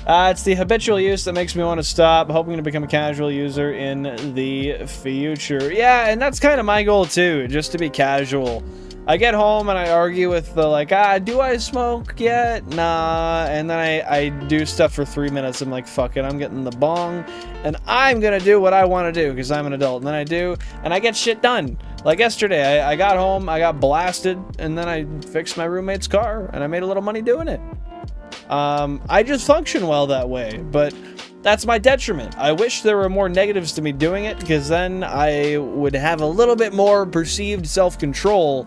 It's the habitual use that makes me want to stop, hoping to become a casual user in the future. Yeah, and that's kind of my goal too, just to be casual. I get home and I argue with the like, do I smoke yet? Nah. And then I do stuff for 3 minutes. I'm like, fuck it, I'm getting the bong and I'm gonna do what I want to do because I'm an adult. And then I do, and I get shit done. Like yesterday, I got home, I got blasted, and then I fixed my roommate's car and I made a little money doing it. I just function well that way, but that's my detriment. I wish there were more negatives to me doing it, because then I would have a little bit more perceived self-control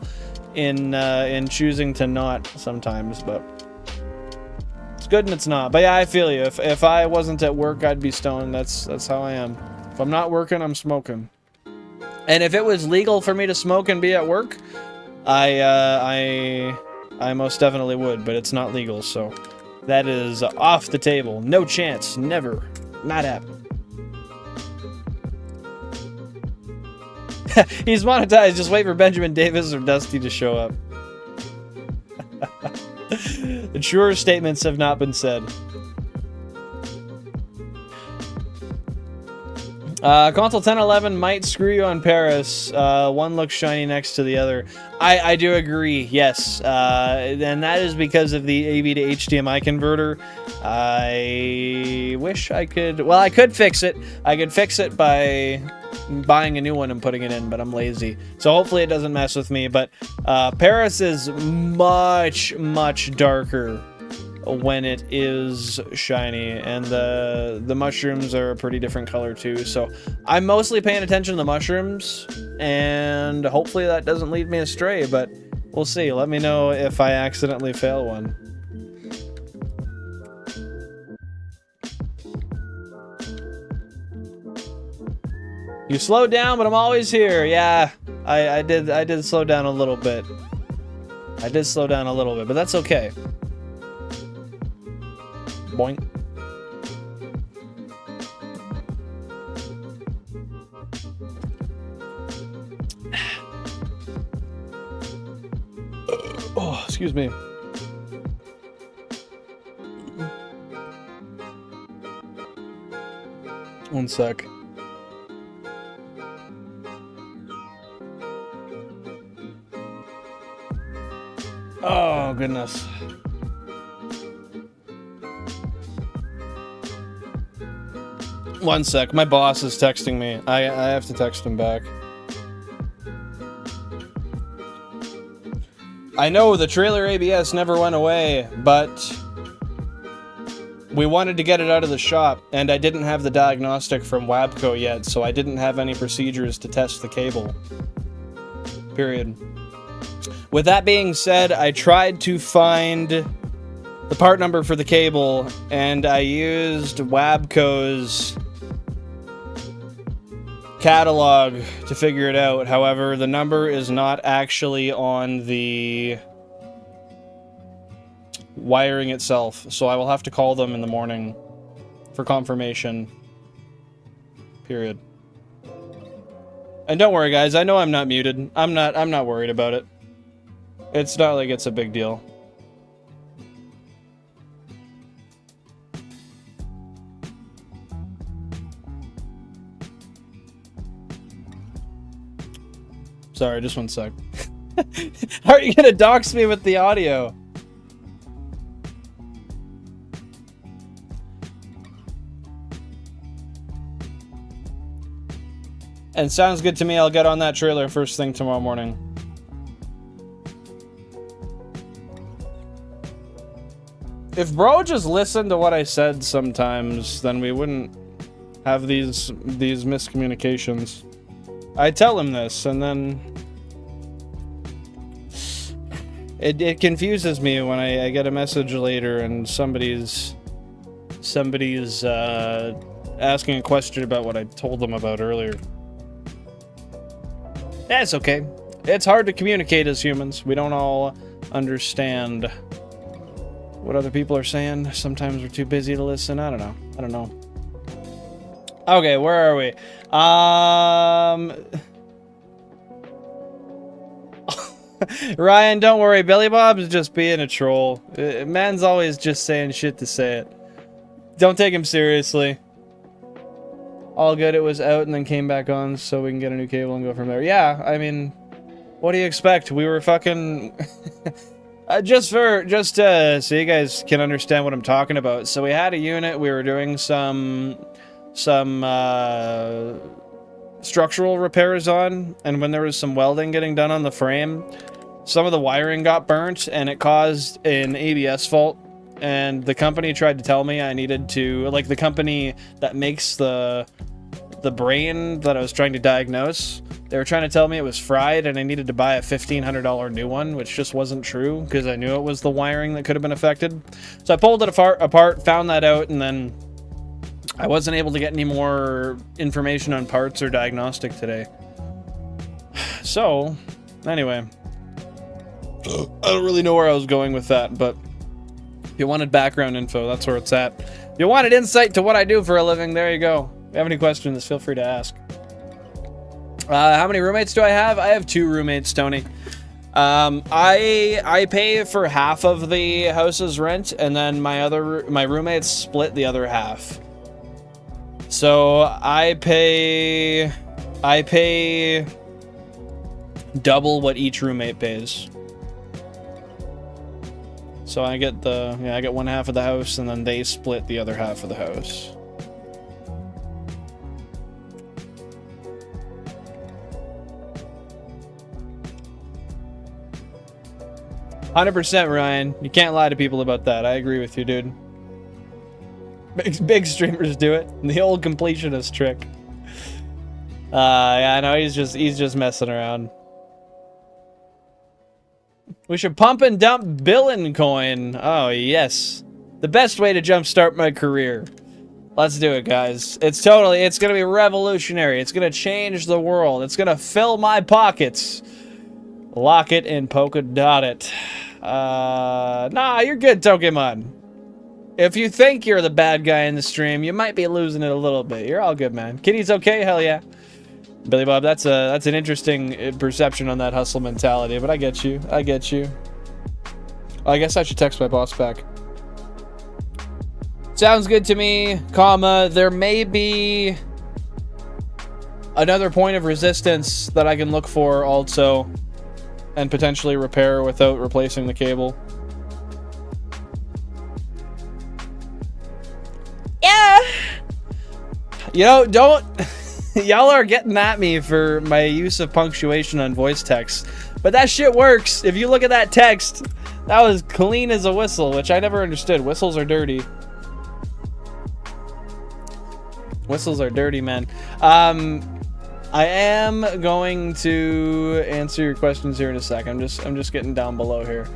in choosing to not sometimes, but it's good and it's not. But yeah, I feel you. If I wasn't at work, I'd be stoned. That's how I am. If I'm not working, I'm smoking. And if it was legal for me to smoke and be at work, I most definitely would, but it's not legal, so that is off the table. No chance. Never. Not happening. He's monetized. Just wait for Benjamin Davis or Dusty to show up. The truer statements have not been said. Console 1011 might screw you on Paris. One looks shiny next to the other. I do agree, yes. And that is because of the AV to HDMI converter. I wish I could... Well, I could fix it. I could fix it by buying a new one and putting it in, but I'm lazy. So hopefully it doesn't mess with me. But Paris is much, much darker when it is shiny, and the mushrooms are a pretty different color too, so I'm mostly paying attention to the mushrooms, and hopefully that doesn't lead me astray, but we'll see. Let me know if I accidentally fail one. You slowed down, but I'm always here. Yeah, I did slow down a little bit. I did slow down a little bit, but that's okay. Boink. Oh, excuse me. One sec. Oh, goodness. One sec, my boss is texting me. I have to text him back. I know the trailer ABS never went away, but we wanted to get it out of the shop, and I didn't have the diagnostic from Wabco yet, so I didn't have any procedures to test the cable. Period. With that being said, I tried to find the part number for the cable, and I used Wabco's catalog to figure it out. However, the number is not actually on the wiring itself, so I will have to call them in the morning for confirmation. Period. And don't worry, guys, I know I'm not muted. I'm not worried about it. It's not like it's a big deal. Sorry, just one sec. How are you gonna dox me with the audio? And sounds good to me. I'll get on that trailer first thing tomorrow morning. If bro just listened to what I said sometimes, then we wouldn't have these miscommunications. I tell him this, and then it confuses me when I get a message later and somebody's asking a question about what I told them about earlier. That's okay. It's hard to communicate as humans. We don't all understand what other people are saying. Sometimes we're too busy to listen. I don't know. Okay, where are we? Ryan, don't worry. Billy Bob's just being a troll. Man's always just saying shit to say it. Don't take him seriously. All good. It was out and then came back on so we can get a new cable and go from there. Yeah, I mean, what do you expect? We were fucking... just so you guys can understand what I'm talking about. So we had a unit. We were doing some structural repairs on, and when there was some welding getting done on the frame, some of the wiring got burnt and it caused an ABS fault. And the company tried to tell me I needed to, like, the company that makes the brain that I was trying to diagnose, they were trying to tell me it was fried and I needed to buy a $1,500 new one, which just wasn't true because I knew it was the wiring that could have been affected. So I pulled it apart, found that out, and then I wasn't able to get any more information on parts or diagnostic today. So, anyway, I don't really know where I was going with that, but if you wanted background info, that's where it's at. If you wanted insight to what I do for a living, there you go. If you have any questions, feel free to ask. How many roommates do I have? I have 2 roommates, Tony. I pay for half of the house's rent, and then my roommates split the other half. So I pay double what each roommate pays. So I get I get one half of the house, and then they split the other half of the house. "100%, Ryan. You can't lie to people about that. I agree with you, dude. Big streamers do it. The old completionist trick." Yeah, I know he's just messing around. "We should pump and dump Billin coin." Oh yes, the best way to jumpstart my career. Let's do it, guys. It's gonna be revolutionary. It's gonna change the world. It's gonna fill my pockets. Lock it and polka dot it. Nah, you're good, Pokemon. If you think you're the bad guy in the stream, you might be losing it a little bit. You're all good, man. Kitty's okay? Hell yeah. Billy Bob, that's an interesting perception on that hustle mentality, but I get you. I get you. I guess I should text my boss back. "Sounds good to me, comma, there may be another point of resistance that I can look for also, and potentially repair without replacing the cable." Yeah. You know, don't... Y'all are getting at me for my use of punctuation on voice text, but that shit works. If you look at that text, that was clean as a whistle, which I never understood. Whistles are dirty. Whistles are dirty, man. I am going to answer your questions here in a sec. I'm just getting down below here.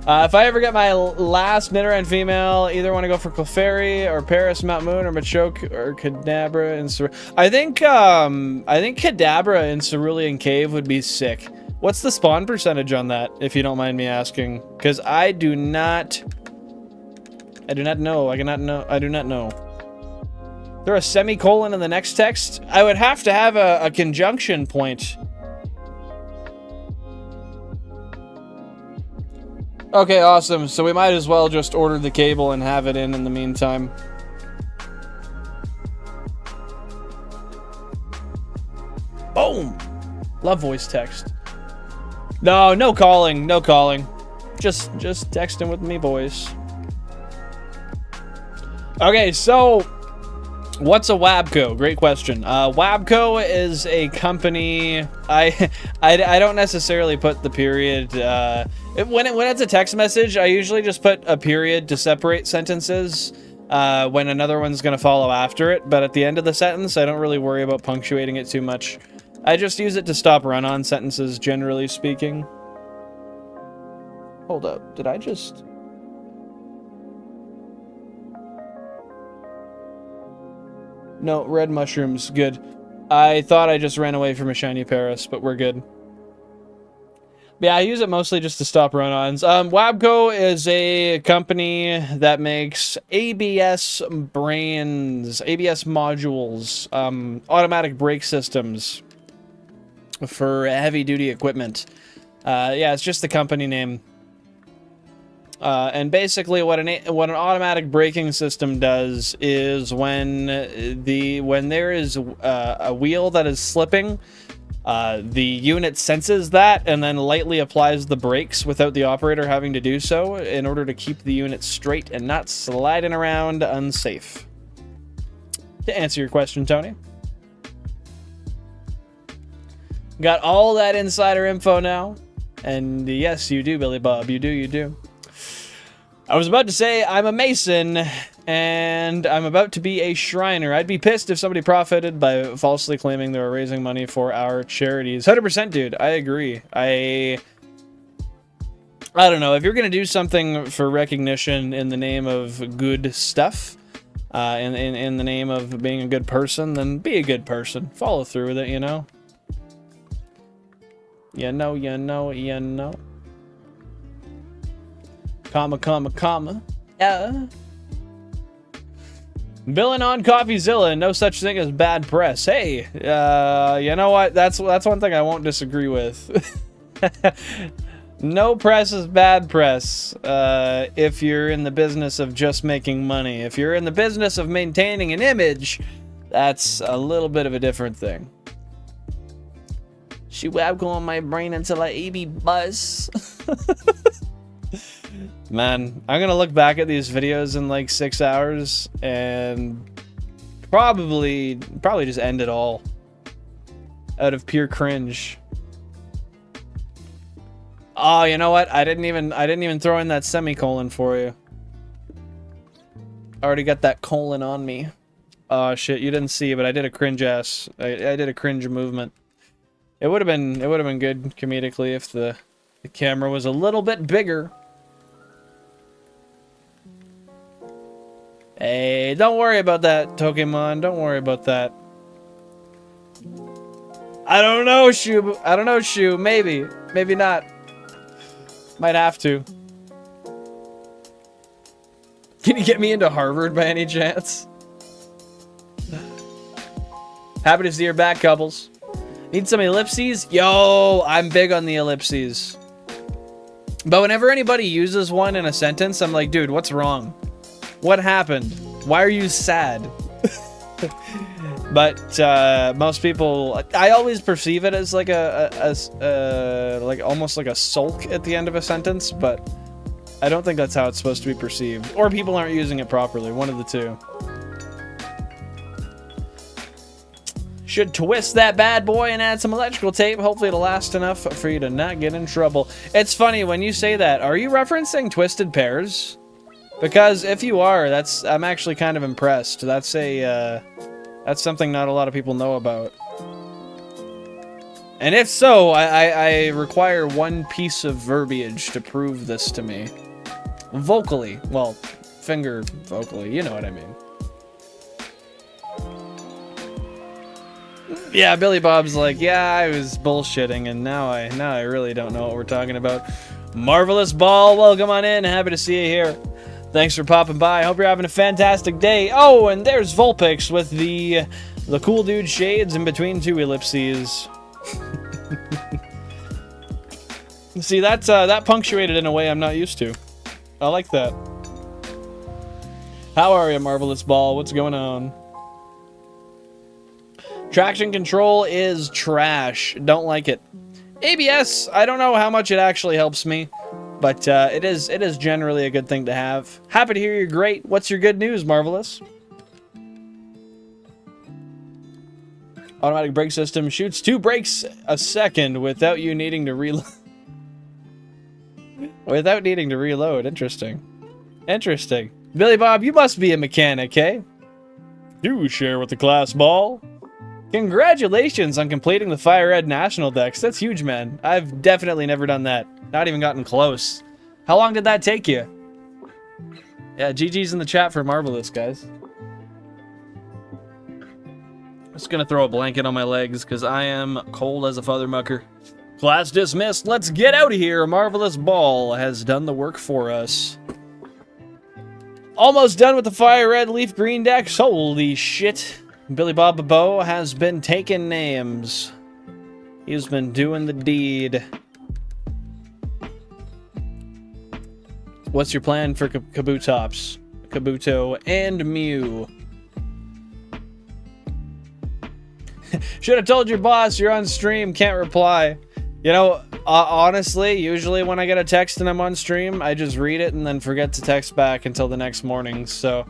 If I ever get my last Nidoran female, either want to go for Clefairy or Paris, Mt.Moon, or Machoke or Kadabra and I think Kadabra in Cerulean Cave would be sick. What's the spawn percentage on that, if you don't mind me asking? Because I do not know. I do not know. There a semicolon in the next text? I would have to have a conjunction point. Okay, awesome. So we might as well just order the cable and have it in the meantime. Boom! Love voice text. No calling. No calling. Just texting with me, boys. Okay, so... what's a Wabco? Great question. Wabco is a company. I don't necessarily put the period. When it's a text message, I usually just put a period to separate sentences when another one's gonna follow after it. But at the end of the sentence, I don't really worry about punctuating it too much. I just use it to stop run-on sentences, generally speaking. Hold up. Did I just... No, red mushrooms. Good. I thought I just ran away from a shiny Paris, but we're good. But yeah, I use it mostly just to stop run-ons. Wabco is a company that makes ABS brains, ABS modules, automatic brake systems for heavy-duty equipment. Yeah, it's just the company name. And basically, what an automatic braking system does is when there is a wheel that is slipping, the unit senses that and then lightly applies the brakes without the operator having to do so in order to keep the unit straight and not sliding around unsafe. To answer your question, Tony. Got all that insider info now. And yes, you do, Billy Bob. You do. I was about to say I'm a Mason, and I'm about to be a Shriner. I'd be pissed if somebody profited by falsely claiming they were raising money for our charities. 100%, dude. I agree. I don't know. If you're going to do something for recognition in the name of good stuff, in the name of being a good person, then be a good person. Follow through with it, you know? You know. Comma. Yeah. Villain on CoffeeZilla, no such thing as bad press. Hey, you know what? That's one thing I won't disagree with. No press is bad press if you're in the business of just making money. If you're in the business of maintaining an image, that's a little bit of a different thing. She wab on my brain until I AB buzz. Man, I'm gonna look back at these videos in like 6 hours and probably just end it all out of pure cringe. Oh, you know what? I didn't even throw in that semicolon for you. I already got that colon on me. Oh shit, you didn't see, but I did a cringe ass. I did a cringe movement. It would have been good comedically if the camera was a little bit bigger. Hey, don't worry about that, Pokemon. Don't worry about that. I don't know, Shu. Maybe. Maybe not. Might have to. Can you get me into Harvard by any chance? Happy to see you're back, couples. Need some ellipses? Yo, I'm big on the ellipses. But whenever anybody uses one in a sentence, I'm like, dude, what's wrong? What happened? Why are you sad? But most people, I always perceive it as like like almost like a sulk at the end of a sentence, but I don't think that's how it's supposed to be perceived. Or people aren't using it properly, one of the two. Should twist that bad boy and add some electrical tape. Hopefully it'll last enough for you to not get in trouble. It's funny when you say that. Are you referencing Twisted Pairs? Because if you are, I'm actually kind of impressed. That's something not a lot of people know about. And if so, I require one piece of verbiage to prove this to me. Vocally. Well, finger vocally. You know what I mean. Yeah, Billy Bob's like, yeah, I was bullshitting, and now I really don't know what we're talking about. Marvelous Ball, welcome on in. Happy to see you here. Thanks for popping by. Hope you're having a fantastic day. Oh, and there's Vulpix with the cool dude shades in between two ellipses. See, that punctuated in a way I'm not used to. I like that. How are you, Marvelous Ball? What's going on? Traction control is trash. Don't like it. ABS, I don't know how much it actually helps me, but it is generally a good thing to have. Happy to hear you're great. What's your good news, Marvelous? Automatic brake system shoots 2 brakes a second without you needing to reload. Without needing to reload. Interesting. Interesting. Billy Bob, you must be a mechanic, eh? Do share with the class, Ball. Congratulations on completing the FireRed National Dex. That's huge, man. I've definitely never done that. Not even gotten close. How long did that take you? Yeah, GG's in the chat for Marvelous, guys. Just gonna throw a blanket on my legs because I am cold as a father mucker. Class dismissed. Let's get out of here. Marvelous Ball has done the work for us. Almost done with the FireRed LeafGreen Dex. Holy shit. Billy Bob Bo has been taking names. He's been doing the deed. What's your plan for Kabutops? Kabuto and Mew. Should have told your boss you're on stream, can't reply. You know, honestly, usually when I get a text and I'm on stream, I just read it and then forget to text back until the next morning. So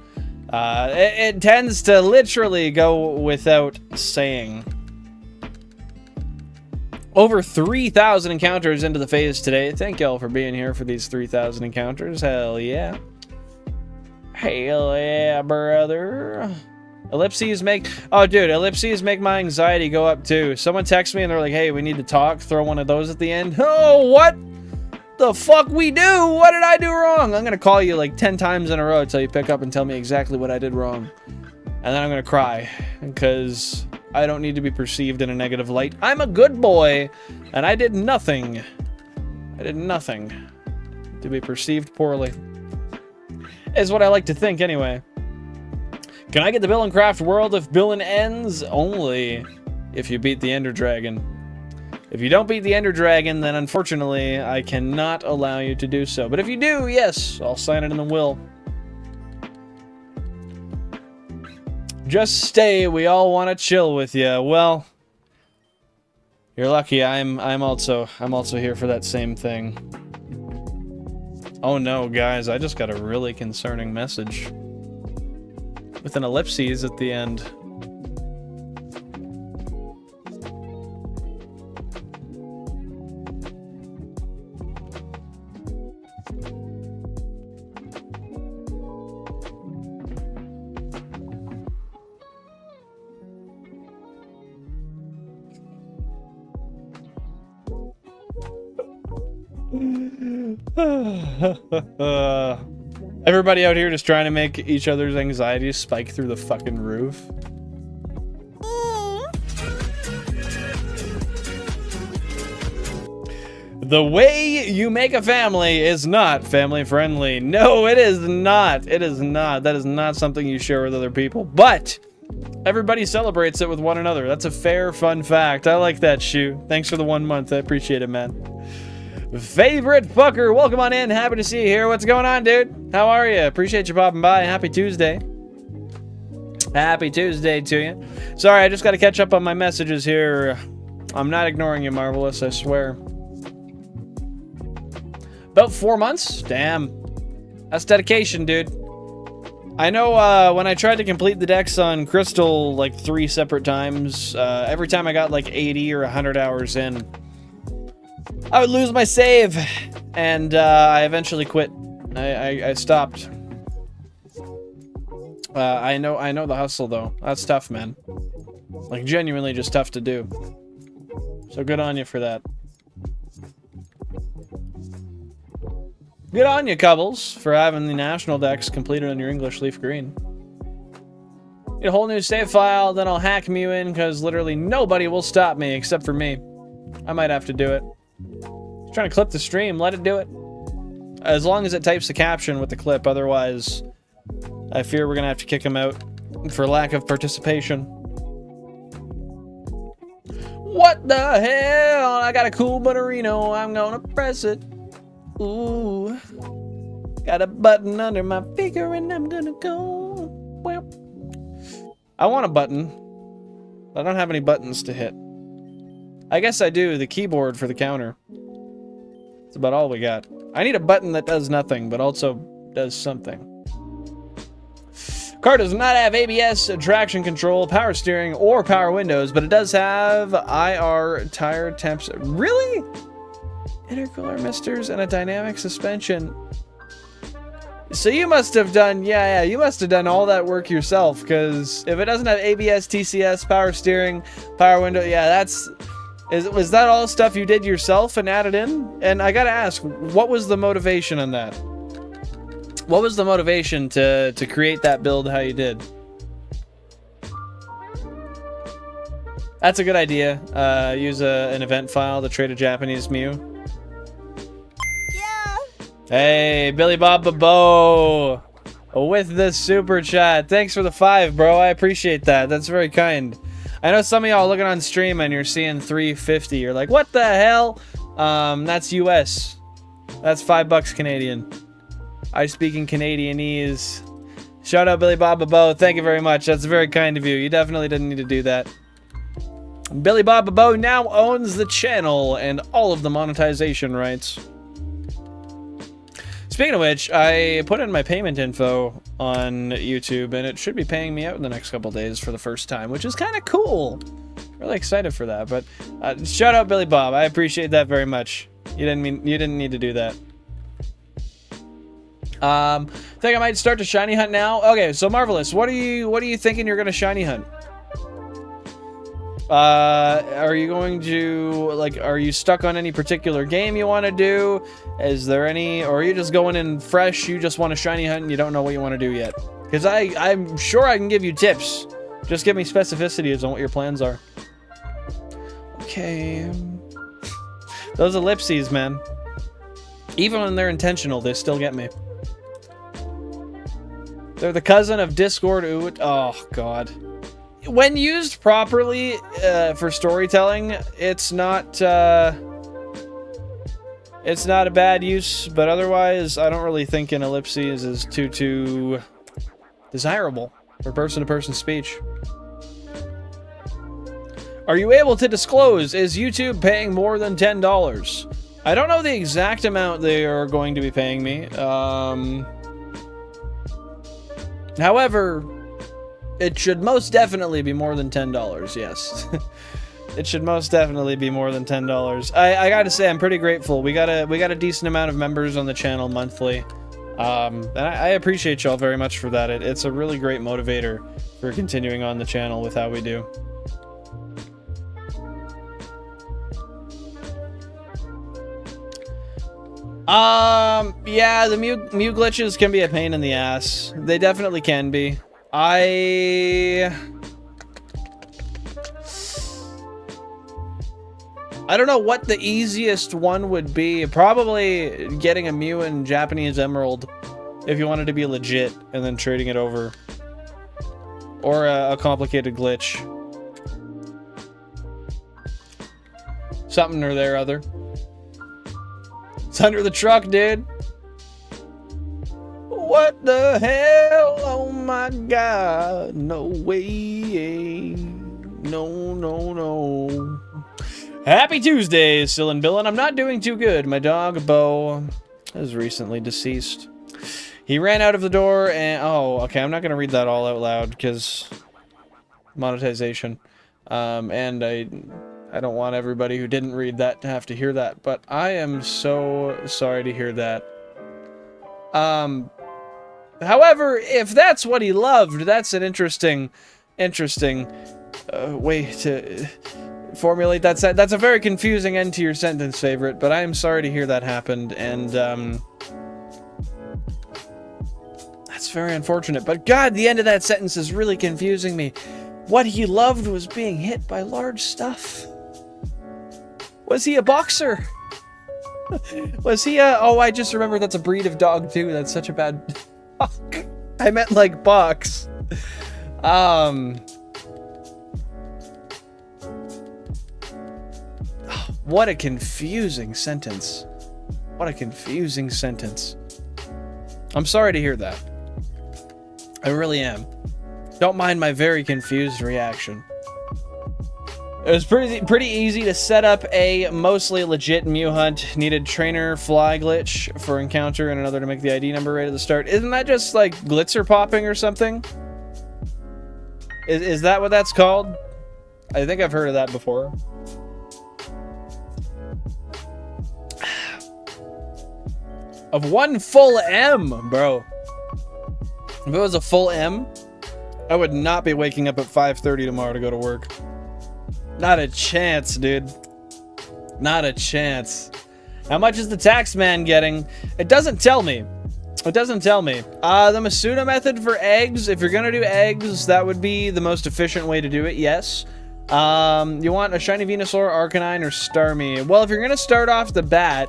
it tends to literally go without saying. Over 3,000 encounters into the phase today. Thank y'all for being here for these 3,000 encounters. Hell yeah. Hell yeah, brother. Ellipses make... Oh, dude, ellipses make my anxiety go up, too. Someone texts me and they're like, hey, we need to talk. Throw one of those at the end. Oh, what the fuck we do? What did I do wrong? I'm going to call you like 10 times in a row until you pick up and tell me exactly what I did wrong. And then I'm going to cry because I don't need to be perceived in a negative light. I'm a good boy and I did nothing. I did nothing to be perceived poorly. Is what I like to think anyway. Can I get the Bill & Craft World if Billin ends? Only if you beat the Ender Dragon. If you don't beat the Ender Dragon, then unfortunately, I cannot allow you to do so. But if you do, yes, I'll sign it in the will. Just stay, we all want to chill with you. Well, you're lucky. I'm also here for that same thing. Oh no, guys, I just got a really concerning message. With an ellipses at the end. Everybody out here just trying to make each other's anxieties spike through the fucking roof. The way you make a family is not family friendly. No, it is not. It is not. That is not something you share with other people. But everybody celebrates it with one another. That's a fair, fun fact. I like that, Shu. Thanks for the 1 month. I appreciate it, man. Favorite fucker, welcome on in. Happy to see you here. What's going on, dude? How are you? Appreciate you popping by. Happy Tuesday. Happy Tuesday to you. Sorry, I just got to catch up on my messages here. I'm not ignoring you, Marvelous, I swear. About 4 months? Damn. That's dedication, dude. I know when I tried to complete the decks on Crystal like 3 separate times, every time I got like 80 or 100 hours in, I would lose my save, and I eventually quit. I stopped. I know the hustle though. That's tough, man. Like genuinely just tough to do. So good on you for that. Good on you, Cubbles, for having the national decks completed on your English Leaf Green. Get a whole new save file, then I'll hack Mew in, because literally nobody will stop me except for me. I might have to do it. Trying to clip the stream, let it do it. As long as it types the caption with the clip, otherwise I fear we're gonna have to kick him out for lack of participation. What the hell? I got a cool butterino, I'm gonna press it. Ooh. Got a button under my finger and I'm gonna go. Well, I want a button. I don't have any buttons to hit. I guess I do, the keyboard for the counter. That's about all we got. I need a button that does nothing, but also does something. Car does not have ABS, traction control, power steering, or power windows, but it does have IR tire temps. Really? Intercooler misters and a dynamic suspension. So you must have done, yeah, you must have done all that work yourself, because if it doesn't have ABS, TCS, power steering, power window, yeah, was that all stuff you did yourself and added in? And I gotta ask, what was the motivation on that? What was the motivation to create that build how you did? That's a good idea. Use an event file to trade a Japanese Mew. Yeah. Hey, Billy Bob Babo with the super chat. Thanks for the 5, bro. I appreciate that. That's very kind. I know some of y'all looking on stream and you're seeing 350. You're like, what the hell? That's US. That's $5 Canadian. I speak in Canadianese. Shout out Billy Bob Bo. Thank you very much. That's very kind of you. You definitely didn't need to do that. Billy Bob Bo now owns the channel and all of the monetization rights. Speaking of which, I put in my payment info on YouTube, and it should be paying me out in the next couple days for the first time, which is kind of cool. Really excited for that. But shout out Billy Bob. I appreciate that very much. You didn't need to do that. Think I might start to shiny hunt now. Okay, so Marvelous, what are you thinking you're gonna shiny hunt? Are you going to, like, are you stuck on any particular game you want to do? Is there any, or are you just going in fresh, you just want to shiny hunt and you don't know what you want to do yet? Because I'm sure I can give you tips. Just give me specificities on what your plans are. Okay. Those ellipses, man. Even when they're intentional, they still get me. They're the cousin of Discord. Ooh, oh, God. When used properly for storytelling, it's not a bad use, but otherwise, I don't really think an ellipses is too desirable for person-to-person speech. Are you able to disclose, is YouTube paying more than $10? I don't know the exact amount they are going to be paying me. However, it should most definitely be more than $10, yes. It should most definitely be more than $10. I gotta say, I'm pretty grateful. We got a decent amount of members on the channel monthly. And I appreciate y'all very much for that. It's a really great motivator for continuing on the channel with how we do. Yeah, the Mew glitches can be a pain in the ass. They definitely can be. I don't know what the easiest one would be. Probably getting a Mew in Japanese Emerald if you wanted to be legit and then trading it over. Or a complicated glitch. Something or there other. It's under the truck, dude. What the hell? Oh my God. No way. No. Happy Tuesday, Still and Billin'. I'm not doing too good. My dog, Bo, is recently deceased. He ran out of the door and... Oh, okay. I'm not going to read that all out loud because monetization. And I don't want everybody who didn't read that to have to hear that. But I am so sorry to hear that. However, if that's what he loved, that's an interesting way to formulate that. That's a very confusing end to your sentence, favorite, but I am sorry to hear that happened, and that's very unfortunate. But God, the end of that sentence is really confusing me. What he loved was being hit by large stuff. Was he a boxer? Was he a... Oh, I just remembered that's a breed of dog, too. That's such a bad... I meant, like, box. What a confusing sentence. What a confusing sentence. I'm sorry to hear that. I really am. Don't mind my very confused reaction. It was pretty easy to set up a mostly legit Mew hunt. Needed trainer fly glitch for encounter and another to make the ID number right at the start. Isn't that just like glitzer popping or something? Is that what that's called? I think I've heard of that before. Of one full M, bro. If it was a full M, I would not be waking up at 5:30 tomorrow to go to work. Not a chance, dude. Not a chance. How much is the tax man getting? It doesn't tell me. It doesn't tell me. The Masuda method for eggs, if you're gonna do eggs, that would be the most efficient way to do it, yes. You want a Shiny Venusaur, Arcanine, or Starmie? Well, if you're gonna start off the bat,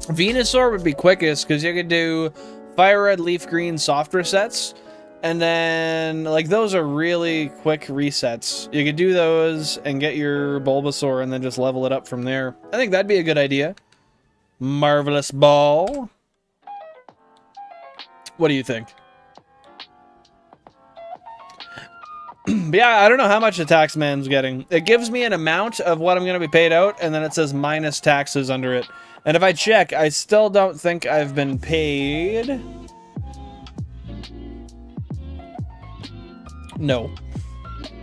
Venusaur would be quickest, because you could do FireRed, LeafGreen, soft resets. And then, like, those are really quick resets. You could do those and get your Bulbasaur and then just level it up from there. I think that'd be a good idea. Marvelous ball. What do you think? But yeah, I don't know how much the tax man's getting. It gives me an amount of what I'm going to be paid out, and then it says minus taxes under it. And if I check, I still don't think I've been paid. No.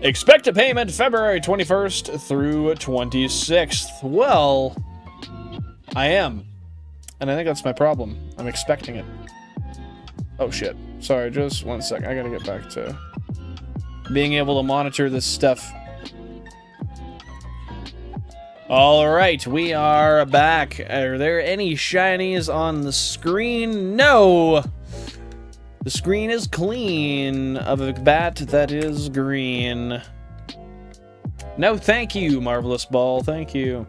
Expect a payment February 21st through 26th. Well, I am. And I think that's my problem. I'm expecting it. Oh shit. Sorry, just one sec. I gotta get back to being able to monitor this stuff. Alright, we are back. Are there any shinies on the screen? No! The screen is clean of a bat that is green. No, thank you, Marvelous Ball. Thank you.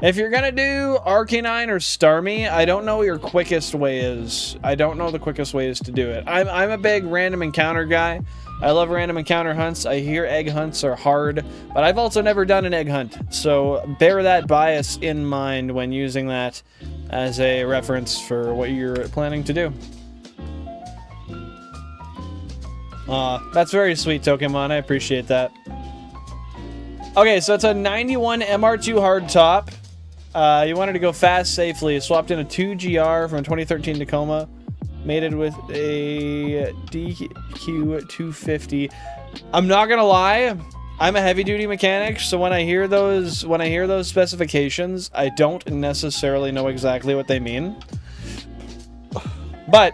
If you're gonna do Arcanine or Starmie, I don't know what your quickest way is. I don't know the quickest ways to do it. I'm a big random encounter guy. I love random encounter hunts. I hear egg hunts are hard, but I've also never done an egg hunt. So bear that bias in mind when using that as a reference for what you're planning to do. That's very sweet, Pokemon. I appreciate that. Okay, so it's a 91 MR2 hard top. You wanted to go fast, safely. Swapped in a 2GR from a 2013 Tacoma. Mated with a DQ250. I'm not gonna lie, I'm a heavy-duty mechanic, so when I hear those specifications, I don't necessarily know exactly what they mean. But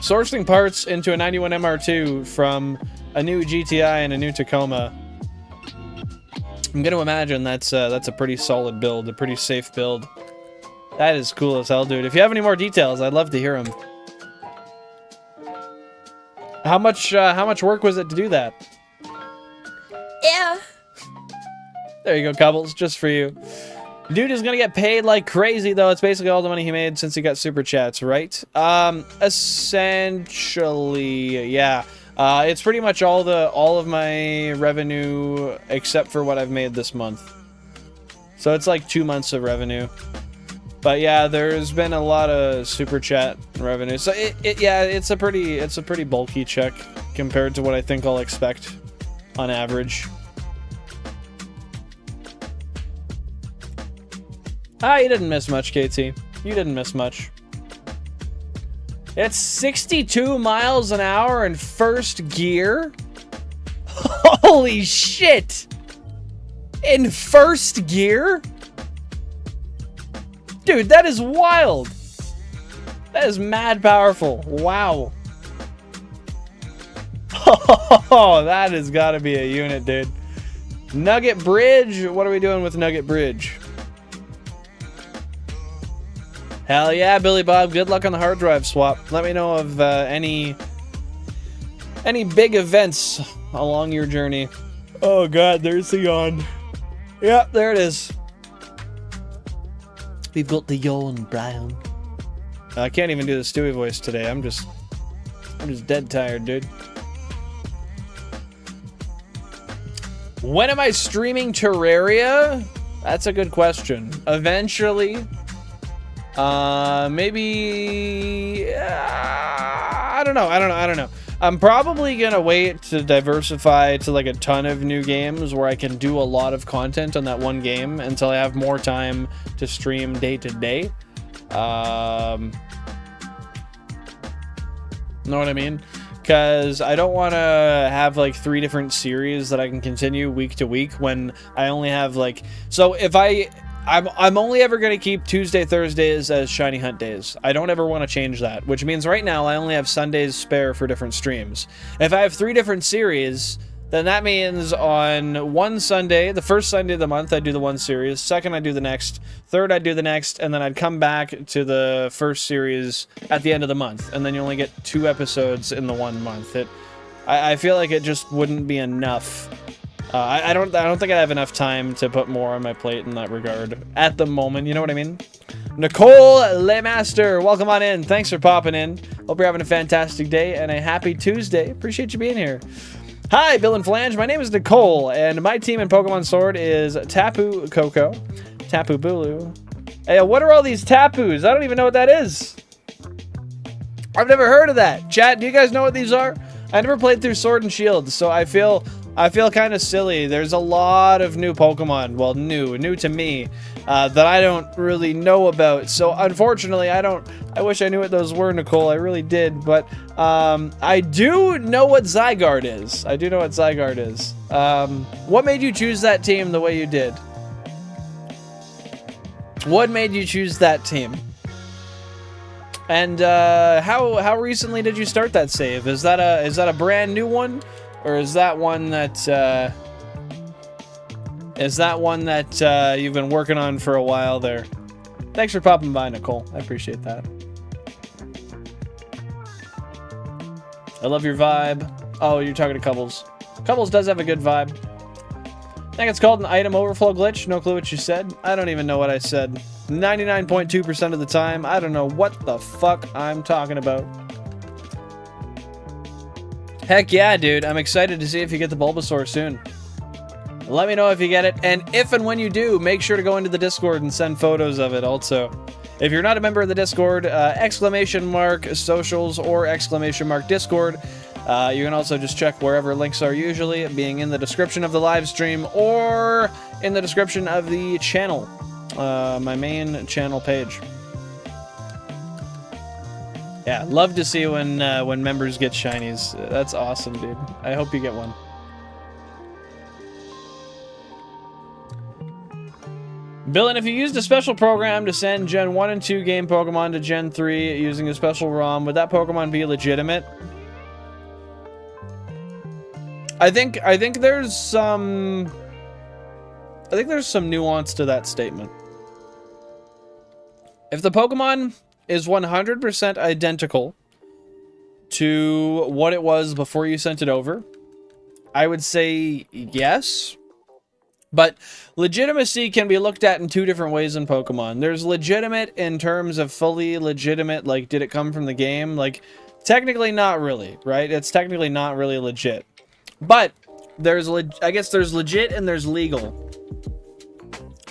sourcing parts into a 91 MR2 from a new GTI and a new Tacoma, I'm gonna imagine that's a pretty solid build, a pretty safe build. That is cool as hell, dude. If you have any more details, I'd love to hear them. How much work was it to do that? Yeah. There you go, Cobbles, just for you. Dude is gonna get paid like crazy, though. It's basically all the money he made since he got super chats, right? Essentially, yeah. It's pretty much all of my revenue except for what I've made this month. So it's like 2 months of revenue. But yeah, there's been a lot of super chat revenue. So it's a pretty bulky check compared to what I think I'll expect on average. You didn't miss much, KT. You didn't miss much. It's 62 miles an hour in first gear. Holy shit! In first gear? Dude, that is wild. That is mad powerful. Wow. Oh, that has got to be a unit, dude. Nugget Bridge? What are we doing with Nugget Bridge? Hell yeah, Billy Bob. Good luck on the hard drive swap. Let me know of any big events along your journey. Oh god, there's the yawn. Yeah, there it is. We've got the yawn, Brian. I can't even do the Stewie voice today. I'm just dead tired, dude. When am I streaming Terraria? That's a good question. Eventually. Maybe I don't know. I'm probably gonna wait to diversify to like a ton of new games where I can do a lot of content on that one game until I have more time to stream day to day. Know what I mean? Because I don't want to have like 3 different series that I can continue week to week when I only have like, so if I'm only ever going to keep Tuesday, Thursdays as Shiny Hunt days. I don't ever want to change that, which means right now I only have Sundays spare for different streams. If I have 3 different series, then that means on one Sunday, the first Sunday of the month, I do the one series. Second, I do the next. Third, I do the next. And then I'd come back to the first series at the end of the month. And then you only get 2 episodes in the 1 month. I feel like it just wouldn't be enough. I don't think I have enough time to put more on my plate in that regard at the moment. You know what I mean? Nicole Lemaster, welcome on in. Thanks for popping in. Hope you're having a fantastic day and a happy Tuesday. Appreciate you being here. Hi, Bill and Flange. My name is Nicole, and my team in Pokemon Sword is Tapu Koko, Tapu Bulu. Hey, what are all these Tapus? I don't even know what that is. I've never heard of that. Chat, do you guys know what these are? I never played through Sword and Shield, so I feel kind of silly. There's a lot of new Pokemon, well, new to me, that I don't really know about. So unfortunately, I wish I knew what those were, Nicole. I really did, but I do know what Zygarde is. I do know what Zygarde is. What made you choose that team the way you did? What made you choose that team? And how recently did you start that save? Is that a brand new one, or is that one that you've been working on for a while there? Thanks for popping by, Nicole. I appreciate that. I love your vibe. Oh, you're talking to Cubbles. Cubbles does have a good vibe. I think it's called an item overflow glitch. No clue what you said. I don't even know what I said. 99.2% of the time, I don't know what the fuck I'm talking about. Heck yeah, dude. I'm excited to see if you get the Bulbasaur soon. Let me know if you get it. And if and when you do, make sure to go into the Discord and send photos of it also. If you're not a member of the Discord, ! Socials or ! Discord. You can also just check wherever links are usually, being in the description of the live stream or in the description of the channel, my main channel page. Yeah, love to see when members get shinies. That's awesome, dude. I hope you get one. Billin, if you used a special program to send Gen 1 and 2 game Pokemon to Gen 3 using a special ROM, would that Pokemon be legitimate? I think there's some nuance to that statement. If the Pokemon is 100% identical to what it was before you sent it over, I would say yes. But legitimacy can be looked at in two different ways in Pokemon. There's legitimate in terms of fully legitimate, like, did it come from the game? Like, technically not really, right? It's technically not really legit. But I guess there's legit and there's legal.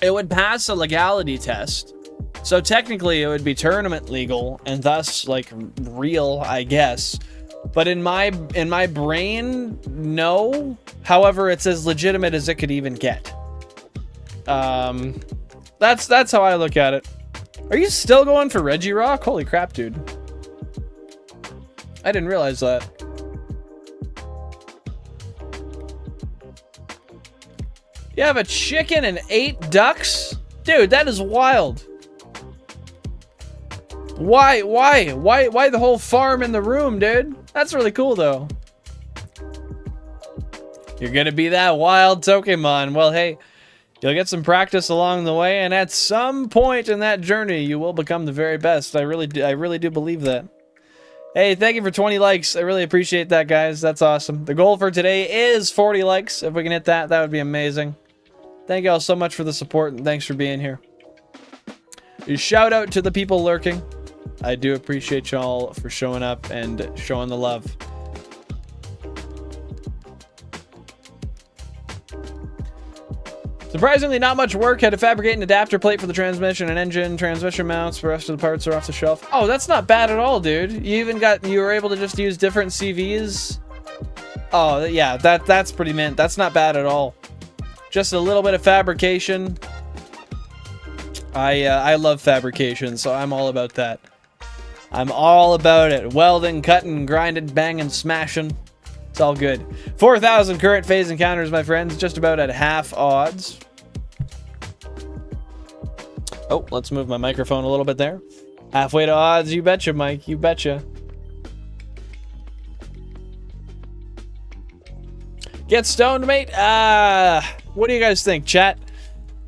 It would pass a legality test. So technically it would be tournament legal and thus like real, I guess. But in my brain, no. However, it's as legitimate as it could even get. That's how I look at it. Are you still going for Regirock? Holy crap, dude. I didn't realize that. You have a chicken and 8 ducks? Dude, that is wild. Why the whole farm in the room, dude? That's really cool, though. You're gonna be that wild Pokemon. Well, hey, you'll get some practice along the way, and at some point in that journey, you will become the very best. I really do believe that. Hey, thank you for 20 likes. I really appreciate that, guys. That's awesome. The goal for today is 40 likes. If we can hit that, that would be amazing. Thank you all so much for the support, and thanks for being here. Shout out to the people lurking. I do appreciate y'all for showing up and showing the love. Surprisingly, not much work. Had to fabricate an adapter plate for the transmission and engine. Transmission mounts. The rest of the parts are off the shelf. Oh, that's not bad at all, dude. You were able to just use different CVs. Oh, yeah, that's pretty mint. That's not bad at all. Just a little bit of fabrication. I love fabrication, so I'm all about that. I'm all about it. Welding, cutting, grinding, banging, smashing. It's all good. 4,000 current phase encounters, my friends. Just about at half odds. Oh, let's move my microphone a little bit there. Halfway to odds. You betcha, Mike. You betcha. Get stoned, mate? What do you guys think, chat?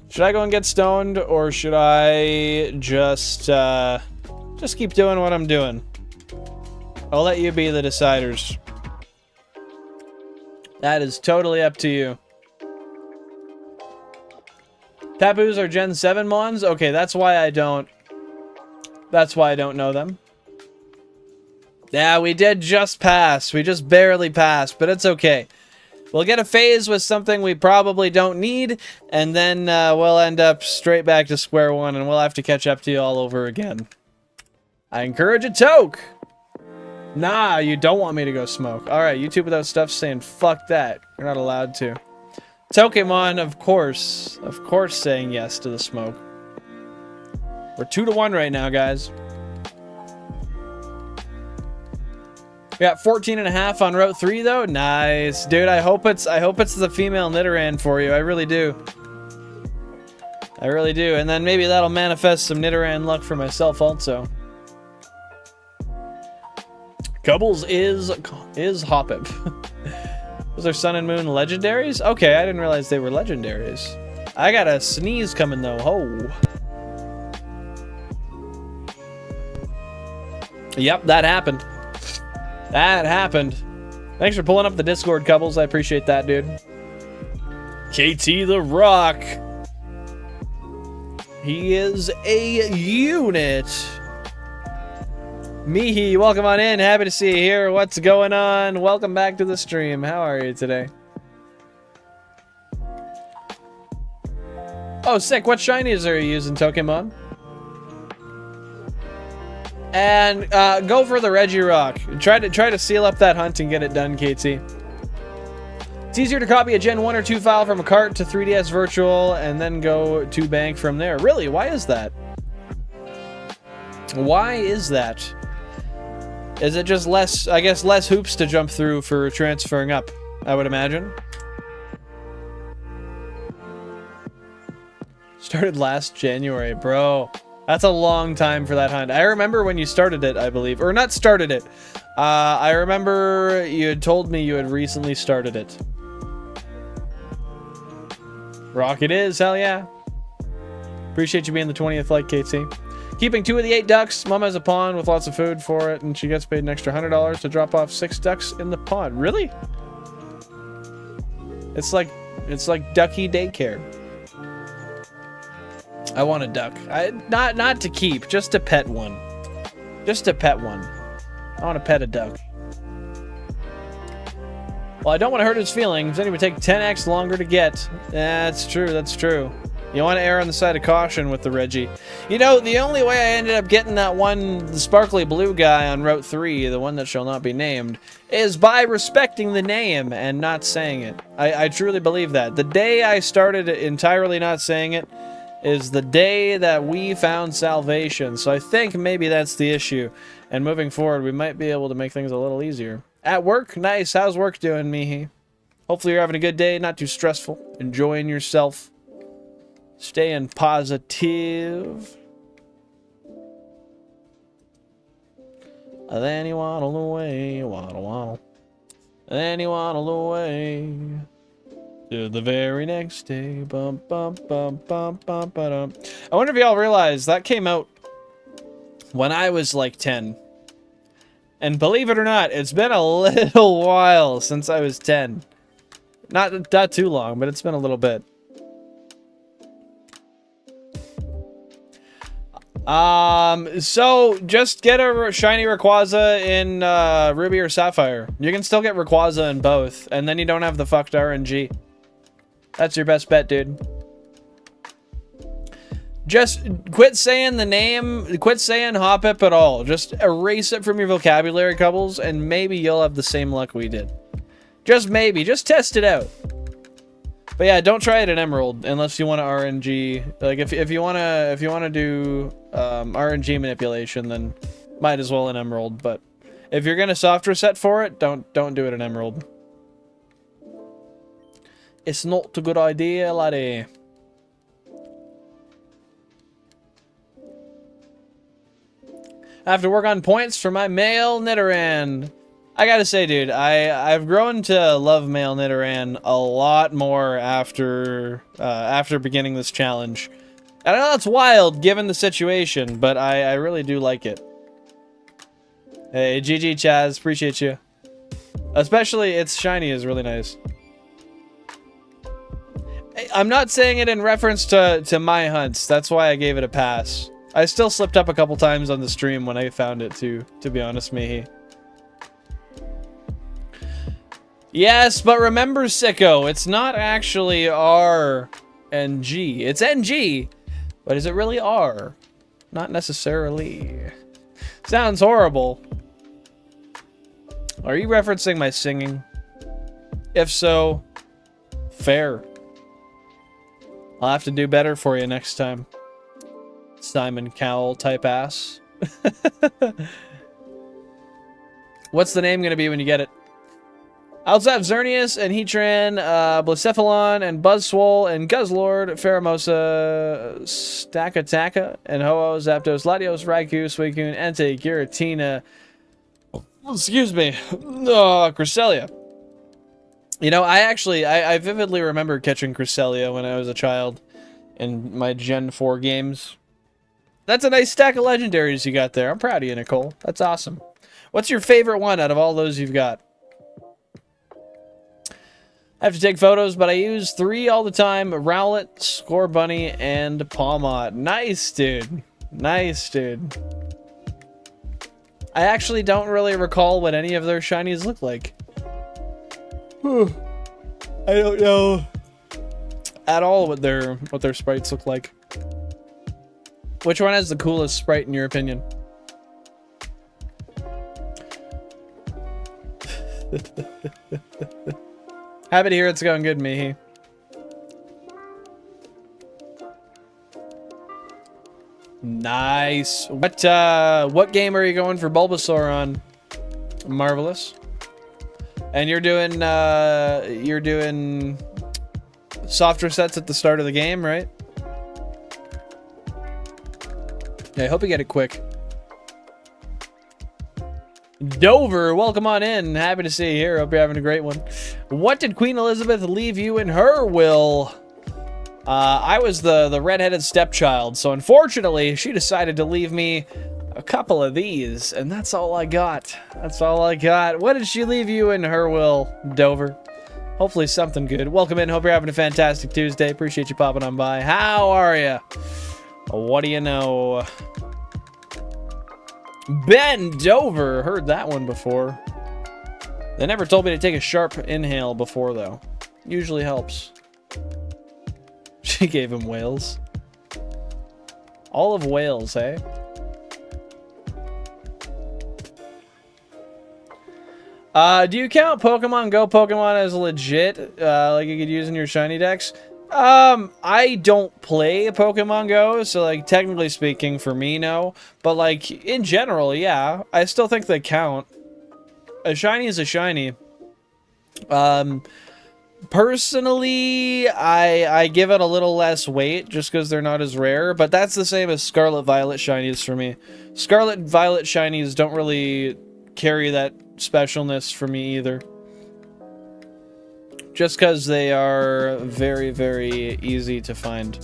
Should I go and get stoned, or should I just keep doing what I'm doing? I'll let you be the deciders. That is totally up to you. Tapus are Gen 7 Mons? Okay, that's why I don't know them. Yeah, we did just pass. We just barely passed, but it's okay. We'll get a phase with something we probably don't need, and then we'll end up straight back to square one, and we'll have to catch up to you all over again. I encourage a toke! Nah, you don't want me to go smoke. Alright, YouTube Without Stuff saying fuck that. You're not allowed to. Pokemon, of course saying yes to the smoke. We're 2-1 right now, guys. We got 14.5 on Route 3 though. Nice. Dude, I hope it's the female Nidoran for you. I really do. I really do. And then maybe that'll manifest some Nidoran luck for myself also. Cubbles is Hoppip. Those are Sun and Moon legendaries? Okay, I didn't realize they were legendaries. I got a sneeze coming though. Ho. Yep, that happened. That happened. Thanks for pulling up the Discord, Cubbles. I appreciate that, dude. KT the Rock. He is a unit. Mihi, welcome on in. Happy to see you here. What's going on? Welcome back to the stream. How are you today? Oh, sick. What shinies are you using, Pokemon? And go for the Regirock. Try to seal up that hunt and get it done, KT. It's easier to copy a Gen 1 or 2 file from a cart to 3DS Virtual and then go to bank from there. Really? Why is that? Why is that? Is it just less, I guess, less hoops to jump through for transferring up, I would imagine? Started last January, bro. That's a long time for that hunt. I remember when you started it, I believe. Or not started it. I remember you had told me you had recently started it. Rock it is, hell yeah. Appreciate you being the 20th like, KT. Keeping 2 of the 8 ducks. Mom has a pond with lots of food for it, and she gets paid an extra $100 to drop off 6 ducks in the pond. Really? It's like ducky daycare. I want a duck. Not to keep, just to pet one. Just to pet one. I want to pet a duck. Well, I don't want to hurt his feelings. Then it would take 10x longer to get. That's true, that's true. You want to err on the side of caution with the Reggie. You know, the only way I ended up getting that one, the sparkly blue guy on Route 3, the one that shall not be named, is by respecting the name and not saying it. I truly believe that. The day I started entirely not saying it is the day that we found salvation. So I think maybe that's the issue. And moving forward, we might be able to make things a little easier. At work? Nice. How's work doing, Mihi? Hopefully you're having a good day, not too stressful. Enjoying yourself. Staying positive. And then he waddled away, waddle, waddle. And then he waddled away. To the very next day. Bum, bum, bum, bum, bum, ba-dum. I wonder if y'all realize that came out when I was like 10. And believe it or not, it's been a little while since I was 10. Not too long, but it's been a little bit. So just get a shiny Rayquaza in Ruby or Sapphire. You can still get Rayquaza in both, and then you don't have the fucked RNG. That's your best bet, dude. Just quit saying the name, quit saying Hoppip at all. Just erase it from your vocabulary, Cubbles, and maybe you'll have the same luck we did. Just maybe. Just test it out. But yeah, don't try it in Emerald unless you want to RNG. Like if you wanna do RNG manipulation, then might as well in Emerald. But if you're gonna soft reset for it, don't do it in Emerald. It's not a good idea, laddie. I have to work on points for my male Nidoran. I gotta say, dude, I've grown to love male Nidoran a lot more after beginning this challenge. And I know that's wild given the situation, but I really do like it. Hey, GG Chaz, appreciate you. Especially its shiny is really nice. I'm not saying it in reference to my hunts. That's why I gave it a pass. I still slipped up a couple times on the stream when I found it too, to be honest, Mihi. Yes, but remember, Sicko, it's not actually R and G. It's NG, but is it really R? Not necessarily. Sounds horrible. Are you referencing my singing? If so, fair. I'll have to do better for you next time. Simon Cowell type ass. What's the name going to be when you get it? I also have Xerneas and Heatran, Blacephalon and Buzzswole and Guzzlord, Pheromosa, Stakataka, and Ho-Oh, Zapdos, Latios, Raikou, Suicune, Entei, Giratina. Excuse me. Cresselia. You know, I vividly remember catching Cresselia when I was a child in my Gen 4 games. That's a nice stack of legendaries you got there. I'm proud of you, Nicole. That's awesome. What's your favorite one out of all those you've got? I have to take photos, but I use 3 all the time. Rowlet, Scorbunny, and Pawmot. Nice, dude. Nice, dude. I actually don't really recall what any of their shinies look like. I don't know at all what their sprites look like. Which one has the coolest sprite in your opinion? Happy to hear it's going good, Mihi. Nice. What game are you going for Bulbasaur on? Marvelous. And you're doing soft resets at the start of the game, right? Yeah, I hope you get it quick. Dover, welcome on in. Happy to see you here. Hope you're having a great one. What did Queen Elizabeth leave you in her will? I was the redheaded stepchild, so unfortunately, she decided to leave me a couple of these, and that's all I got. That's all I got. What did she leave you in her will, Dover? Hopefully something good. Welcome in. Hope you're having a fantastic Tuesday. Appreciate you popping on by. How are you? What do you know? Ben Dover. Heard that one before. They never told me to take a sharp inhale before, though. Usually helps. She gave him whales. All of Wales, eh? Do you count Pokemon Go Pokemon as legit? Like you could use in your shiny decks? I don't play Pokemon Go, so like technically speaking for me, no. But like in general, yeah. I still think they count. A shiny is a shiny. Personally, I give it a little less weight just because they're not as rare, but that's the same as Scarlet Violet shinies for me. Scarlet Violet shinies don't really carry that specialness for me either. Just because they are very, very easy to find.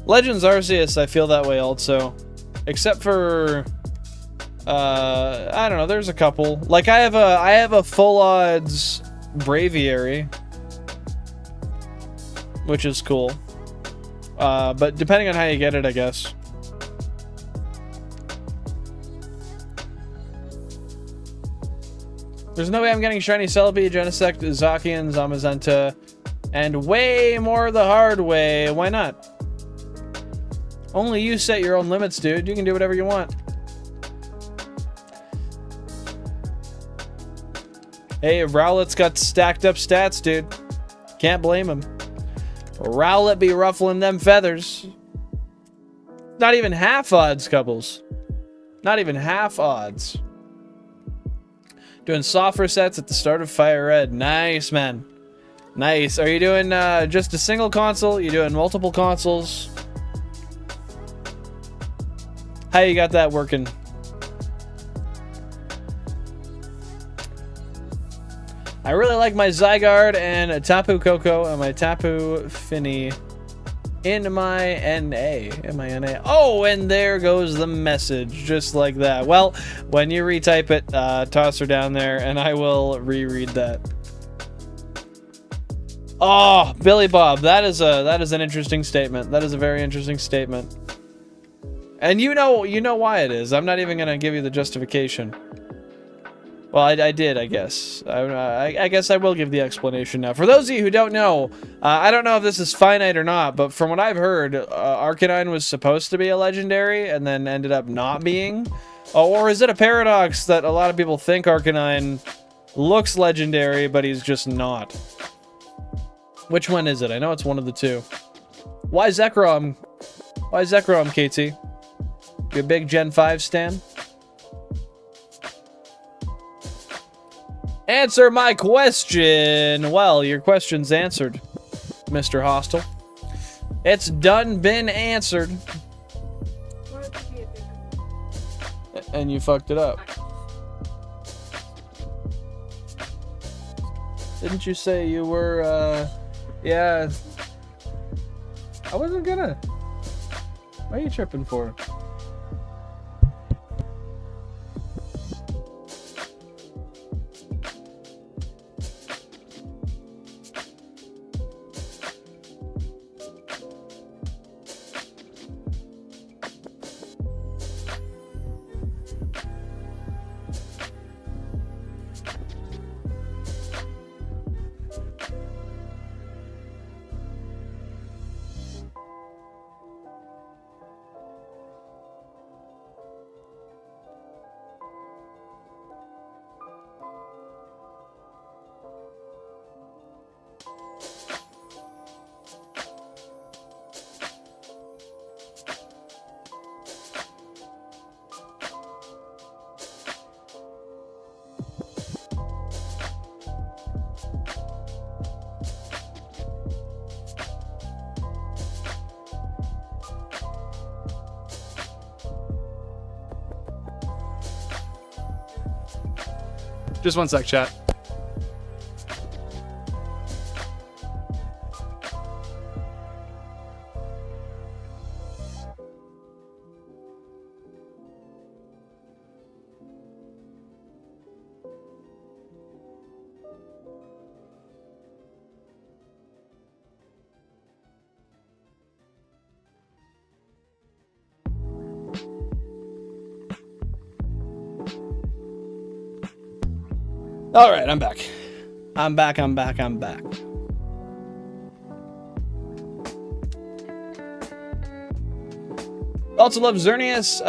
Legends Arceus, I feel that way also. Except for... I don't know, there's a couple. Like, I have a full odds Braviary, which is cool. But depending on how you get it, I guess. There's no way I'm getting Shiny Celebi, Genesect, Zacian, Zamazenta, and way more the hard way. Why not? Only you set your own limits, dude. You can do whatever you want. Hey, Rowlet's got stacked up stats, dude. Can't blame him. Rowlet be ruffling them feathers. Not even half odds, couples. Not even half odds. Doing soft resets at the start of FireRed. Nice, man. Nice. Are you doing just a single console? You doing multiple consoles? How you got that working? I really like my Zygarde and a Tapu Koko and my Tapu Fini in my NA. In my NA. Oh, and there goes the message. Just like that. Well, when you retype it, toss her down there and I will reread that. Oh, Billy Bob. That is an interesting statement. That is a very interesting statement. And you know why it is. I'm not even going to give you the justification. Well, I did, I guess. I guess I will give the explanation now. For those of you who don't know, I don't know if this is finite or not, but from what I've heard, Arcanine was supposed to be a legendary and then ended up not being. Oh, or is it a paradox that a lot of people think Arcanine looks legendary, but he's just not? Which one is it? I know it's one of the two. Why Zekrom? Why Zekrom, KT? You a big Gen 5 stan? Answer my question! Well, your question's answered, Mr. Hostile. It's done been answered. And you fucked it up. Didn't you say you were, yeah. I wasn't gonna. What are you tripping for? Just one sec, chat. All right, I'm back. I'm back. Also love Xerneas,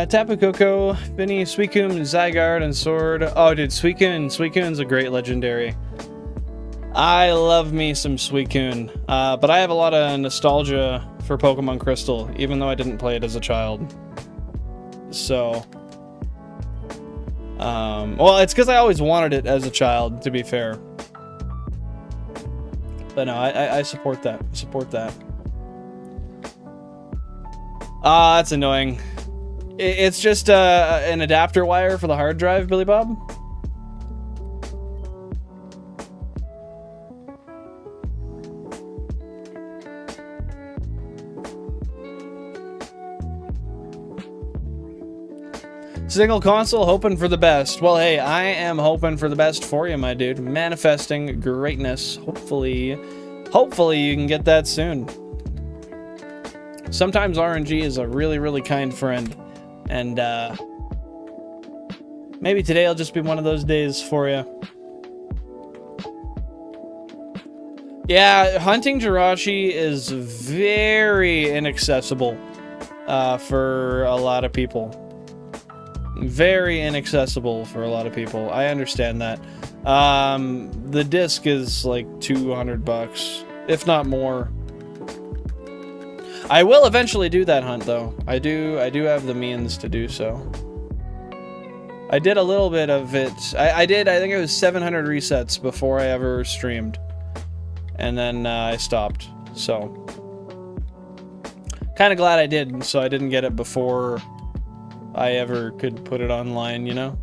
Tapu Koko, Finny, Suicune, Zygarde, and Sword. Oh, dude, Suicune's a great legendary. I love me some Suicune, but I have a lot of nostalgia for Pokemon Crystal, even though I didn't play it as a child. So... well, it's because I always wanted it as a child, to be fair. But no, I support that. Ah, that's annoying. It's just an adapter wire for the hard drive, Billy Bob. Single console, hoping for the best. Well, hey, I am hoping for the best for you, my dude. Manifesting greatness. Hopefully you can get that soon. Sometimes RNG is a really, really kind friend. And, maybe today will just be one of those days for you. Yeah, hunting Jirachi is very inaccessible, for a lot of people. Very inaccessible for a lot of people. I understand that. The disc is like $200, if not more. I will eventually do that hunt, though. I do have the means to do so. I did a little bit of it. I think it was 700 resets before I ever streamed. And then I stopped. So, kind of glad I did, so I didn't get it before I ever could put it online, you know?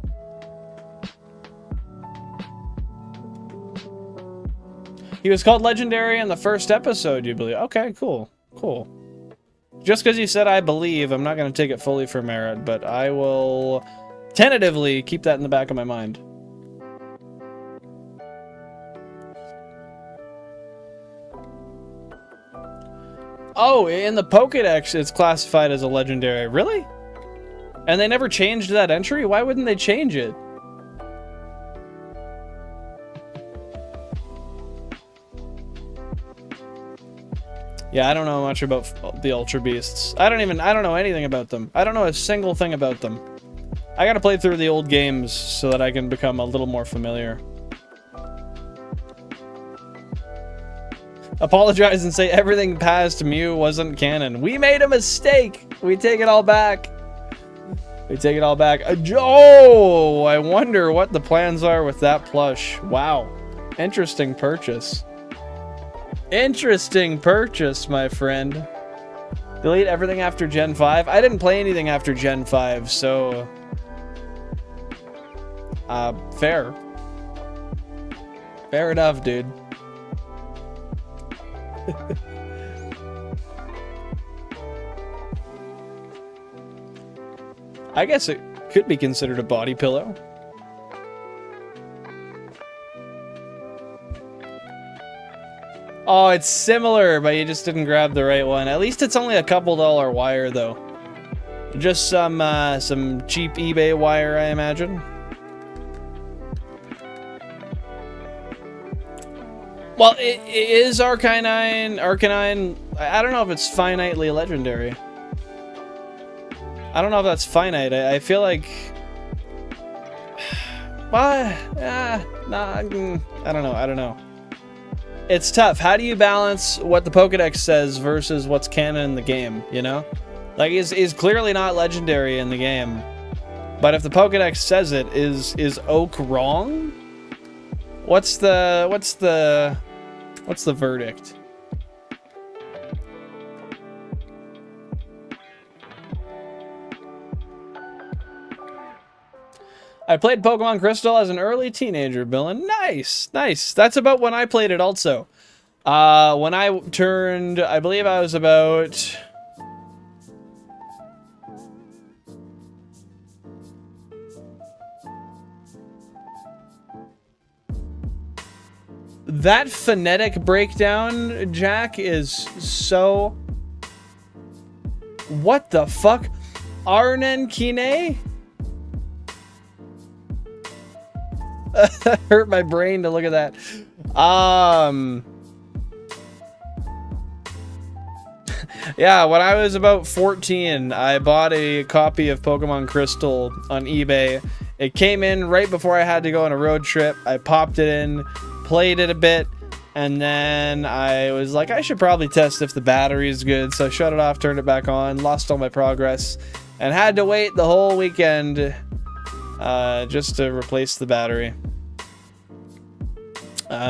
He was called Legendary in the first episode, you believe? Okay, cool. Cool. Just because you said I believe, I'm not going to take it fully for merit, but I will tentatively keep that in the back of my mind. Oh, in the Pokédex, it's classified as a Legendary. Really? And they never changed that entry? Why wouldn't they change it? Yeah, I don't know much about the Ultra Beasts. I don't know anything about them. I don't know a single thing about them. I gotta play through the old games so that I can become a little more familiar. Apologize and say everything past Mew wasn't canon. We made a mistake. We take it all back. We take it all back. Oh, I wonder what the plans are with that plush. Wow. Interesting purchase. Interesting purchase, my friend. Delete everything after Gen 5. I didn't play anything after Gen 5, so... fair. Fair enough, dude. I guess it could be considered a body pillow. Oh, it's similar, but you just didn't grab the right one. At least it's only a couple $1 wire, though. Just some cheap eBay wire, I imagine. Well, it is Arcanine. I don't know if it's finitely legendary. I don't know if that's finite. I feel like... I don't know. It's tough. How do you balance what the Pokédex says versus what's canon in the game, you know? Like, is clearly not legendary in the game. But if the Pokédex says it, is Oak wrong? What's the verdict? I played Pokemon Crystal as an early teenager, Billin. Nice, nice. That's about when I played it also. When I turned, I believe I was about... That phonetic breakdown, Jack, is so... What the fuck? Arnenkine? Hurt my brain to look at that. Yeah, when I was about 14, I bought a copy of Pokemon Crystal on eBay. It came in right before I had to go on a road trip. I popped it in, played it a bit, and then I was like, I should probably test if the battery is good. So I shut it off, turned it back on, lost all my progress, and had to wait the whole weekend just to replace the battery.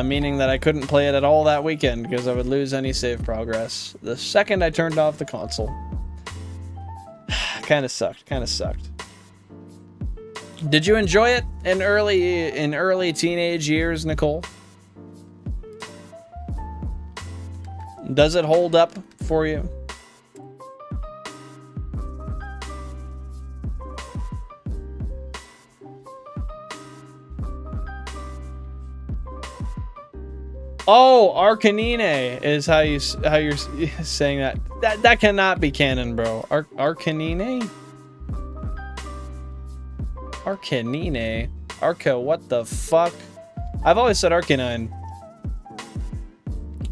Meaning that I couldn't play it at all that weekend because I would lose any save progress the second I turned off the console. Kind of sucked. Did you enjoy it in early teenage years, Nicole? Does it hold up for you? Oh, Arcanine is how you're saying that. That cannot be canon, bro. Arcanine? Arcanine? Arca, what the fuck? I've always said Arcanine.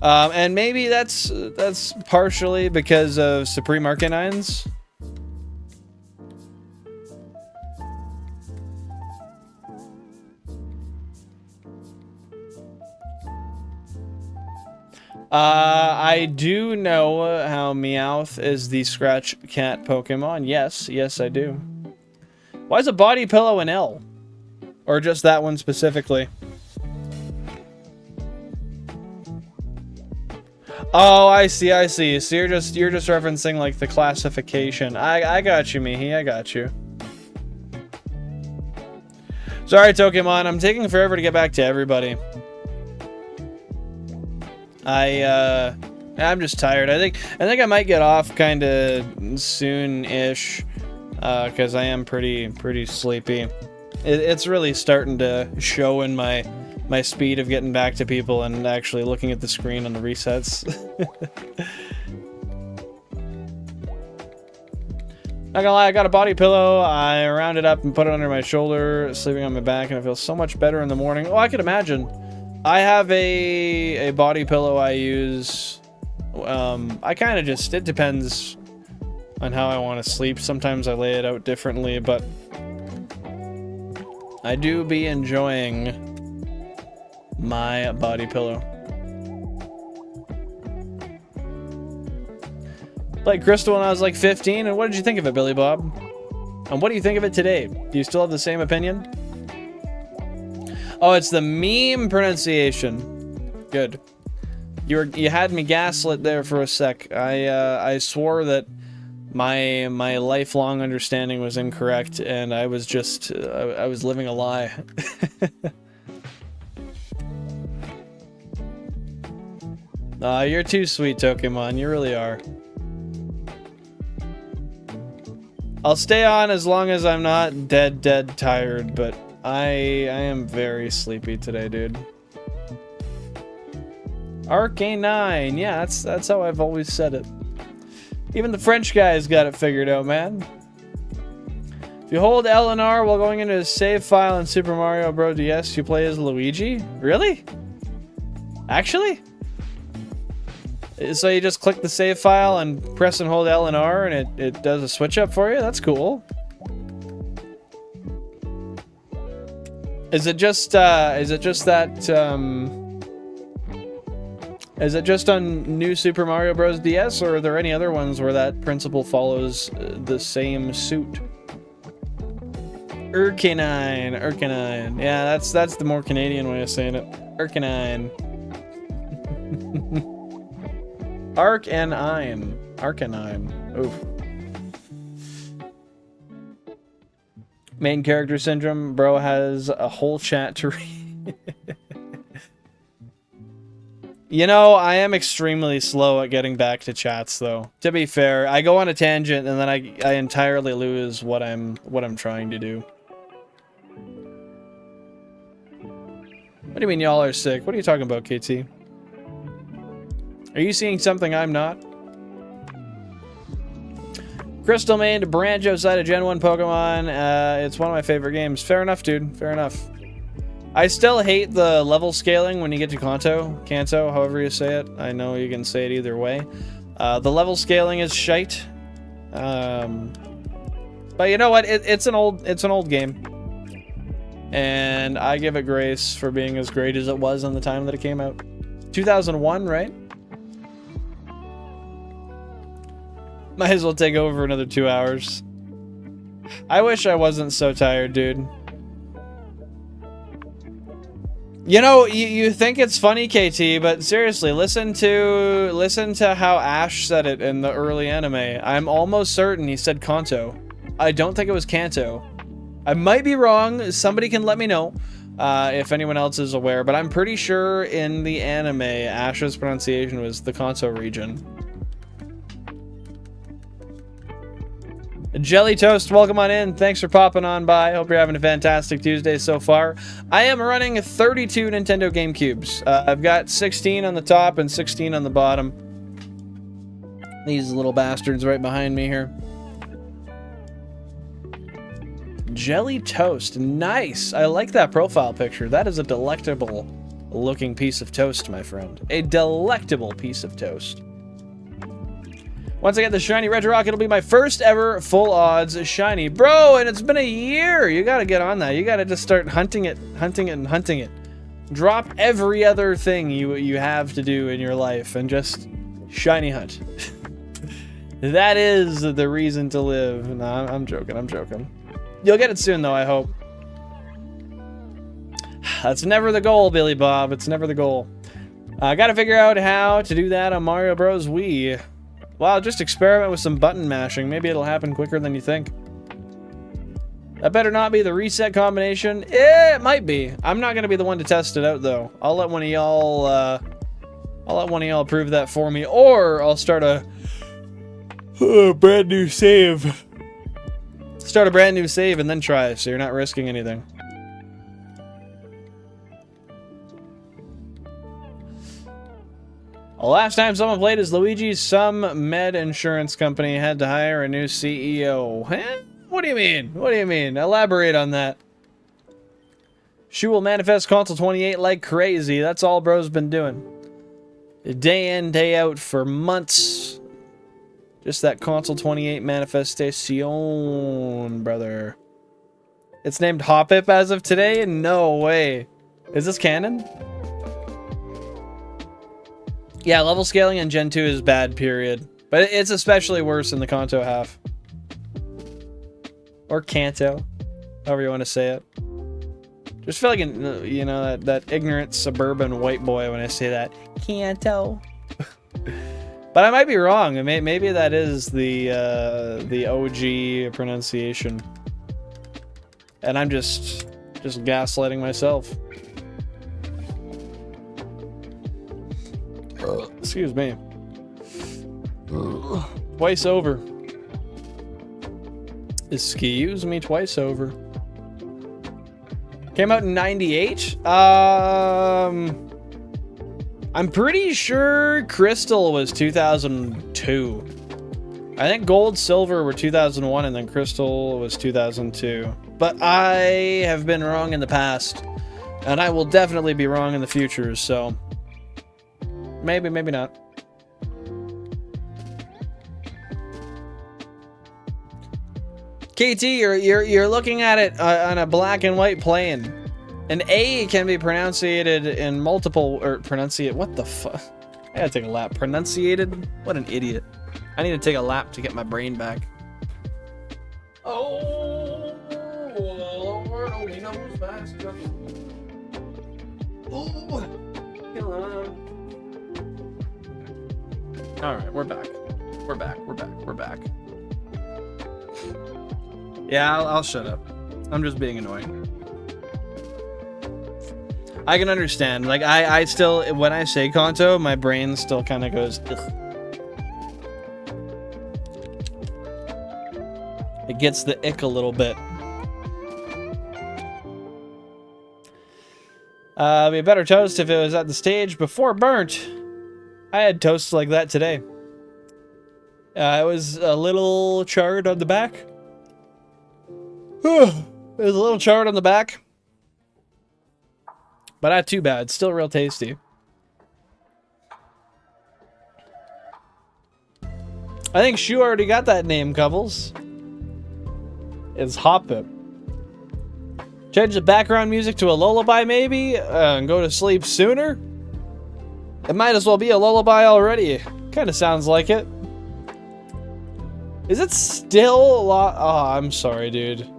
And maybe that's partially because of Supreme Arcanines. I do know how Meowth is the Scratch Cat Pokemon. Yes, I do. Why is a body pillow an L? Or just that one specifically? Oh, I see. So you're just referencing like the classification. I got you, Mihi. I got you. Sorry, Pokemon. I'm taking forever to get back to everybody. I'm just tired. I think I might get off kind of soon-ish, because I am pretty sleepy. It's really starting to show in my speed of getting back to people and actually looking at the screen on the resets. Not gonna lie, I got a body pillow. I round it up and put it under my shoulder, sleeping on my back, and I feel so much better in the morning. Oh, I could imagine. I have a body pillow I use. I kind of just, it depends on how I want to sleep. Sometimes I lay it out differently, but I do be enjoying my body pillow. Played Crystal when I was like 15, and what did you think of it, Billy Bob? And what do you think of it today? Do you still have the same opinion? Oh, it's the meme pronunciation. Good. You had me gaslit there for a sec. I swore that my lifelong understanding was incorrect, and I was just I was living a lie. You're too sweet, Pokemon. You really are. I'll stay on as long as I'm not dead tired, but I am very sleepy today, dude. Arcanine, yeah, that's how I've always said it. Even the French guys got it figured out, man. If you hold L and R while going into a save file in Super Mario Bros. DS, you play as Luigi? Really? Actually? So you just click the save file and press and hold L and R and it does a switch up for you? That's cool. Is it just that is it just on New Super Mario Bros. DS, or are there any other ones where that principle follows the same suit? Arcanine. Yeah, that's the more Canadian way of saying it. Arcanine. Arcanine. Oof. Main character syndrome. Bro has a whole chat to read. You know, I am extremely slow at getting back to chats, though. To be fair, I go on a tangent and then I entirely lose what I'm trying to do. What do you mean y'all are sick? What are you talking about, KT? Are you seeing something I'm not? Crystal Main to branch outside of Gen 1 Pokemon. It's one of my favorite games. Fair enough, dude. Fair enough. I still hate the level scaling when you get to Kanto, however you say it. I know you can say it either way. The level scaling is shite. But you know what? It's an old game. And I give it grace for being as great as it was on the time that it came out. 2001, right? Might as well take over another 2 hours. I wish I wasn't so tired, dude. You know, you think it's funny, KT, but seriously, listen to how Ash said it in the early anime. I'm almost certain he said Kanto. I don't think it was Kanto. I might be wrong. Somebody can let me know if anyone else is aware, but I'm pretty sure in the anime, Ash's pronunciation was the Kanto region. Jelly Toast, welcome on in. Thanks for popping on by. Hope you're having a fantastic Tuesday so far. I am running 32 Nintendo GameCubes. I've got 16 on the top and 16 on the bottom. These little bastards right behind me here. Jelly Toast, nice. I like that profile picture. That is a delectable looking piece of toast, my friend. A delectable piece of toast. Once I get the shiny Regirock, it'll be my first ever full odds shiny. Bro, and it's been a year. You gotta get on that. You gotta just start hunting it. Drop every other thing you have to do in your life and just shiny hunt. That is the reason to live. No, I'm joking. You'll get it soon, though, I hope. That's never the goal, Billy Bob. It's never the goal. I gotta figure out how to do that on Mario Bros. Wii. Wow, just experiment with some button mashing. Maybe it'll happen quicker than you think. That better not be the reset combination. It might be. I'm not gonna be the one to test it out, though. I'll let one of y'all. Prove that for me, or I'll start a brand new save. Start a brand new save and then try, so you're not risking anything. Last time someone played as Luigi, some med insurance company had to hire a new CEO. Huh? What do you mean? What do you mean? Elaborate on that. She will manifest console 28 like crazy. That's all bro's been doing. Day in, day out for months. Just that console 28 manifestation, brother. It's named Hoppip as of today? No way. Is this canon? Yeah, level scaling in Gen 2 is bad, period. But it's especially worse in the Kanto half. Or Kanto. However you want to say it. Just feel like, you know, that ignorant suburban white boy when I say that. Kanto. But I might be wrong. Maybe that is the OG pronunciation. And I'm just gaslighting myself. Excuse me. Twice over. Excuse me, twice over. Came out in 98? I'm pretty sure Crystal was 2002. I think Gold, Silver were 2001, and then Crystal was 2002. But I have been wrong in the past, and I will definitely be wrong in the future, so maybe, maybe not. KT, you're looking at it on a black and white plane. An A can be pronunciated in multiple, or pronunciate, what the fuck? I gotta take a lap. Pronunciated? What an idiot. I need to take a lap to get my brain back. Oh, Lord only knows faster. Oh, come on. Alright, we're back. We're back, we're back, we're back. Yeah, I'll shut up. I'm just being annoying. I can understand. Like, I still, when I say Kanto, my brain still kind of goes, ugh. It gets the ick a little bit. It'd be a better toast if it was at the stage before burnt. I had toasts like that today. It was a little charred on the back. It was a little charred on the back. But not too bad. Still real tasty. I think Shu already got that name, Cubbles. It's Hoppip. Change the background music to a lullaby, maybe? And go to sleep sooner? It might as well be a lullaby already. Kind of sounds like it. Is it still oh, I'm sorry, dude.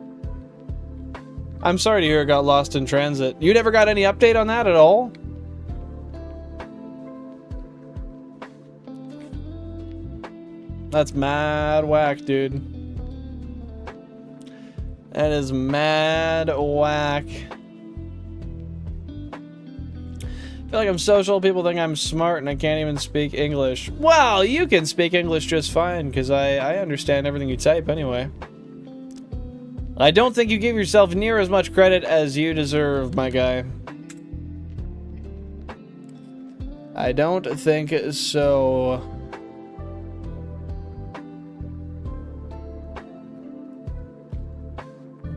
I'm sorry to hear it got lost in transit. You never got any update on that at all? That's mad whack, dude. That is mad whack. I feel like I'm social. People think I'm smart and I can't even speak English. Well, you can speak English just fine because I understand everything you type anyway. I don't think you give yourself near as much credit as you deserve, my guy. I don't think so.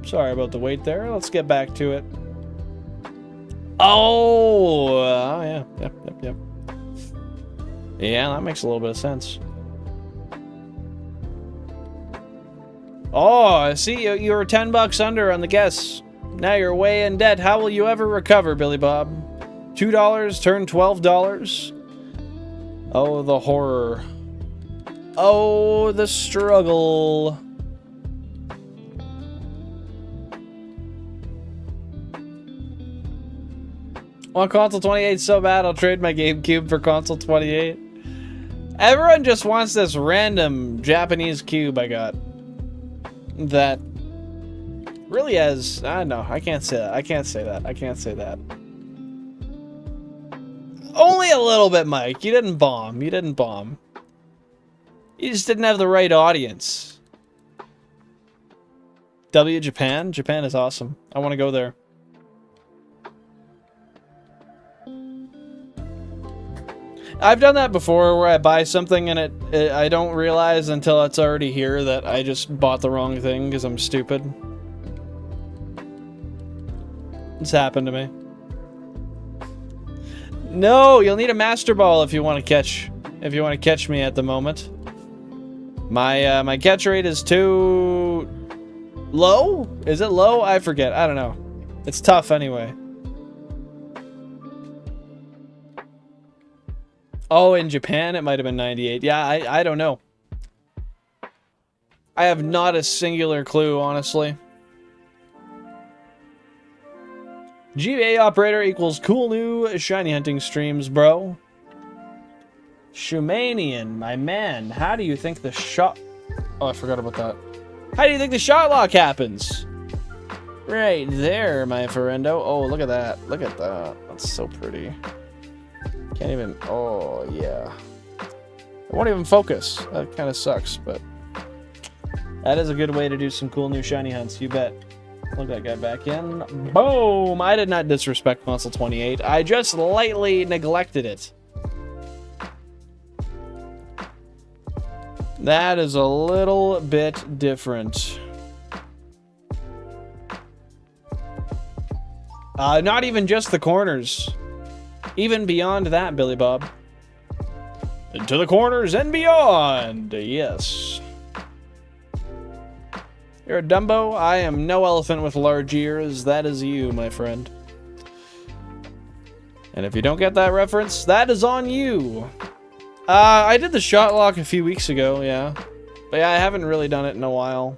Sorry about the wait there. Let's get back to it. Oh, yeah. Yep. Yeah, that makes a little bit of sense. Oh, see, you were $10 under on the guess. Now you're way in debt. How will you ever recover, Billy Bob? $2 turned $12. Oh, the horror. Oh, the struggle. Want console 28 so bad I'll trade my GameCube for console 28. Everyone just wants this random Japanese cube I got. That really has, I don't know, I can't say that. I can't say that. Only a little bit, Mike. You didn't bomb. You just didn't have the right audience. Japan? Japan is awesome. I want to go there. I've done that before where I buy something and I don't realize until it's already here that I just bought the wrong thing because I'm stupid. It's happened to me. No, you'll need a Master Ball if you want to catch me at the moment. My catch rate is 2 Low? Is it low? I forget. I don't know. It's tough anyway. Oh, in Japan it might have been 98. Yeah, I don't know. I have not a singular clue, honestly. GBA operator equals cool new shiny hunting streams, bro. Shumanian, my man, how do you think the shot... Oh, I forgot about that. How do you think the shot lock happens? Right there, my friendo. Oh, look at that. Look at that. That's so pretty. Can't even... Oh, yeah. It won't even focus. That kind of sucks, but... That is a good way to do some cool new shiny hunts, you bet. Plug that guy back in. Boom! I did not disrespect console 28. I just lightly neglected it. That is a little bit different. Not even just the corners. Even beyond that, Billy Bob. Into the corners and beyond. Yes. You're a Dumbo? I am no elephant with large ears. That is you, my friend. And if you don't get that reference, that is on you. I did the shot lock a few weeks ago, yeah. But yeah, I haven't really done it in a while.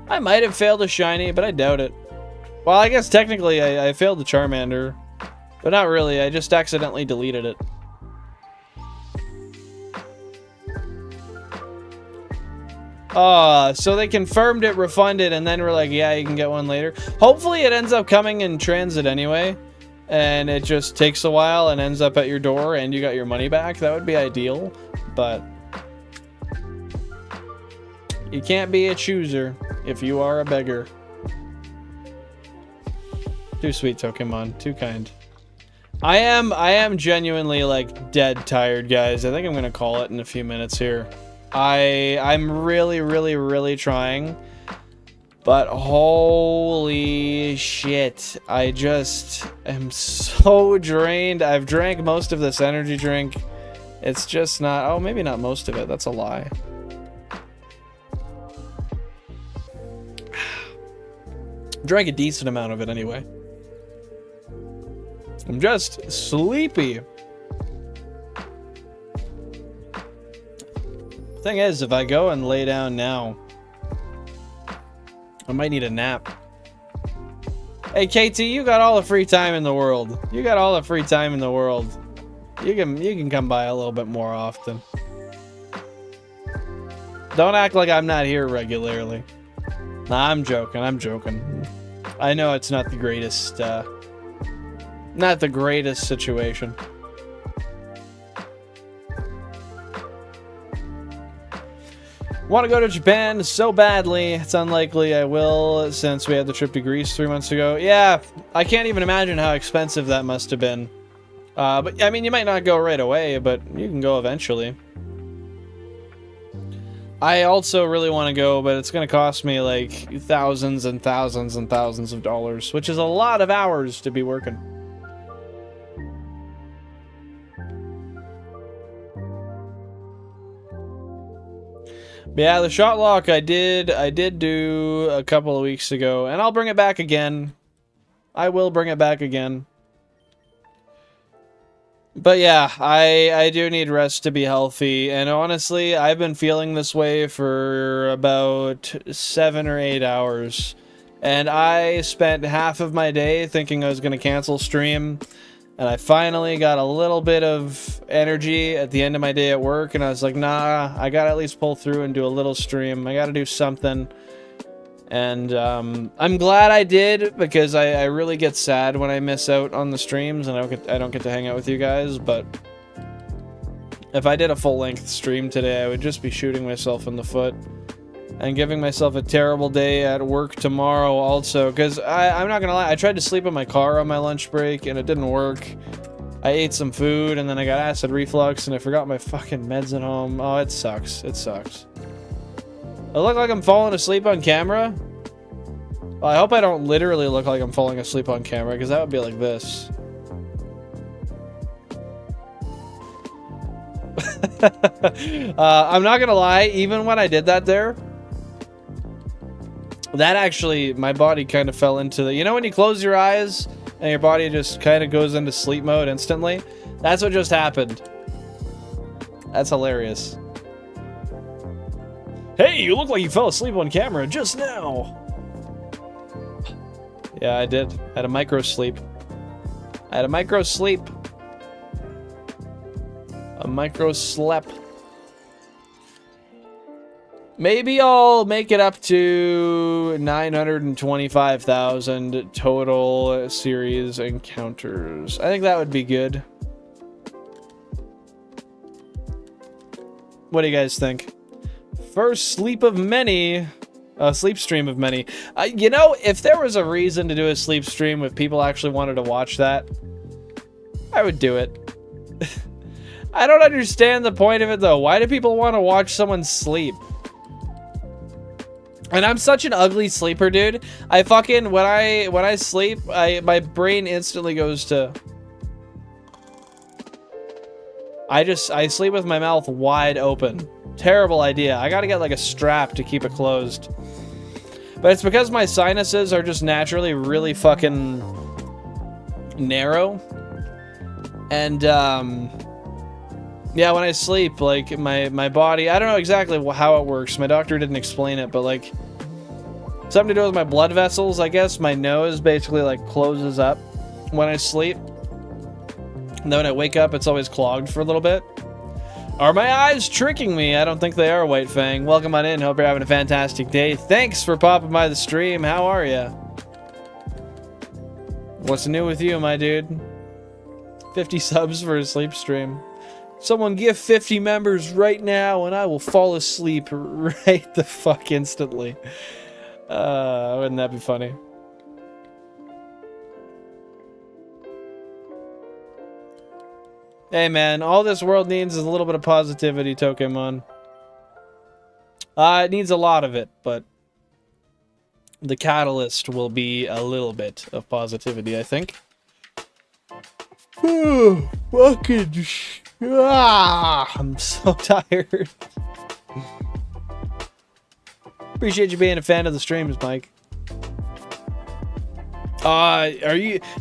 I might have failed a shiny, but I doubt it. Well, I guess technically I failed the Charmander. But not really, I just accidentally deleted it. So they confirmed it, refunded, and then we're like, yeah, you can get one later. Hopefully it ends up coming in transit anyway. And it just takes a while and ends up at your door and you got your money back. That would be ideal. But you can't be a chooser if you are a beggar. Too sweet, Pokemon. Too kind. I am genuinely, like, dead tired, guys. I think I'm gonna call it in a few minutes here. I'm really trying, but holy shit, I just am so drained. I've drank most of this energy drink. It's just not, oh, maybe not most of it, that's a lie. Drank a decent amount of it anyway. I'm just sleepy. Thing is, if I go and lay down now, I might need a nap. Hey KT, you got all the free time in the world. You got all the free time in the world. You can come by a little bit more often. Don't act like I'm not here regularly. Nah, I'm joking. I'm joking. I know it's not the greatest situation. Want to go to Japan so badly. It's unlikely I will since we had the trip to Greece 3 months ago. Yeah, I can't even imagine how expensive that must have been. But I mean, you might not go right away, but you can go eventually. I also really want to go, but it's going to cost me like thousands and thousands and thousands of dollars, which is a lot of hours to be working. But yeah, the shot lock I did do a couple of weeks ago, and I'll bring it back again. I will bring it back again. But yeah, I do need rest to be healthy, and honestly, I've been feeling this way for about 7 or 8 hours. And I spent half of my day thinking I was going to cancel stream, and I finally got a little bit of energy at the end of my day at work, and I was like, nah, I gotta at least pull through and do a little stream. I gotta do something. And I'm glad I did, because I really get sad when I miss out on the streams and I don't get to hang out with you guys. But if I did a full-length stream today, I would just be shooting myself in the foot and giving myself a terrible day at work tomorrow also, because I'm not gonna lie, I tried to sleep in my car on my lunch break and it didn't work. I ate some food and then I got acid reflux and I forgot my fucking meds at home. Oh, it sucks. It sucks. I look like I'm falling asleep on camera. Well, I hope I don't literally look like I'm falling asleep on camera, because that would be like this. I'm not gonna lie, even when I did that there, that actually, my body kind of fell into the... You know when you close your eyes and your body just kind of goes into sleep mode instantly? That's what just happened. That's hilarious. Hey, you look like you fell asleep on camera just now. Yeah, I did. I had a micro sleep. I had a micro sleep. A micro slep. Maybe I'll make it up to 925,000 total series encounters. I think that would be good. What do you guys think? First sleep of many. Sleep stream of many. You know, if there was a reason to do a sleep stream if people actually wanted to watch that, I would do it. I don't understand the point of it though. Why do people want to watch someone sleep? And I'm such an ugly sleeper, dude. I fucking when I sleep, my brain instantly goes to... I sleep with my mouth wide open. Terrible idea. I gotta get like a strap to keep it closed. But it's because my sinuses are just naturally really fucking narrow. And yeah, when I sleep, like my body, I don't know exactly how it works. My doctor didn't explain it, but like something to do with my blood vessels, I guess. My nose basically like closes up when I sleep. And then when I wake up, it's always clogged for a little bit. Are my eyes tricking me? I don't think they are, White Fang. Welcome on in. Hope you're having a fantastic day. Thanks for popping by the stream. How are you? What's new with you, my dude? 50 subs for a sleep stream. Someone give 50 members right now and I will fall asleep right the fuck instantly. Wouldn't that be funny? Hey man, all this world needs is a little bit of positivity, Pokémon. It needs a lot of it, but the catalyst will be a little bit of positivity, I think. Fucking I'm so tired. Appreciate you being a fan of the streams, Mike.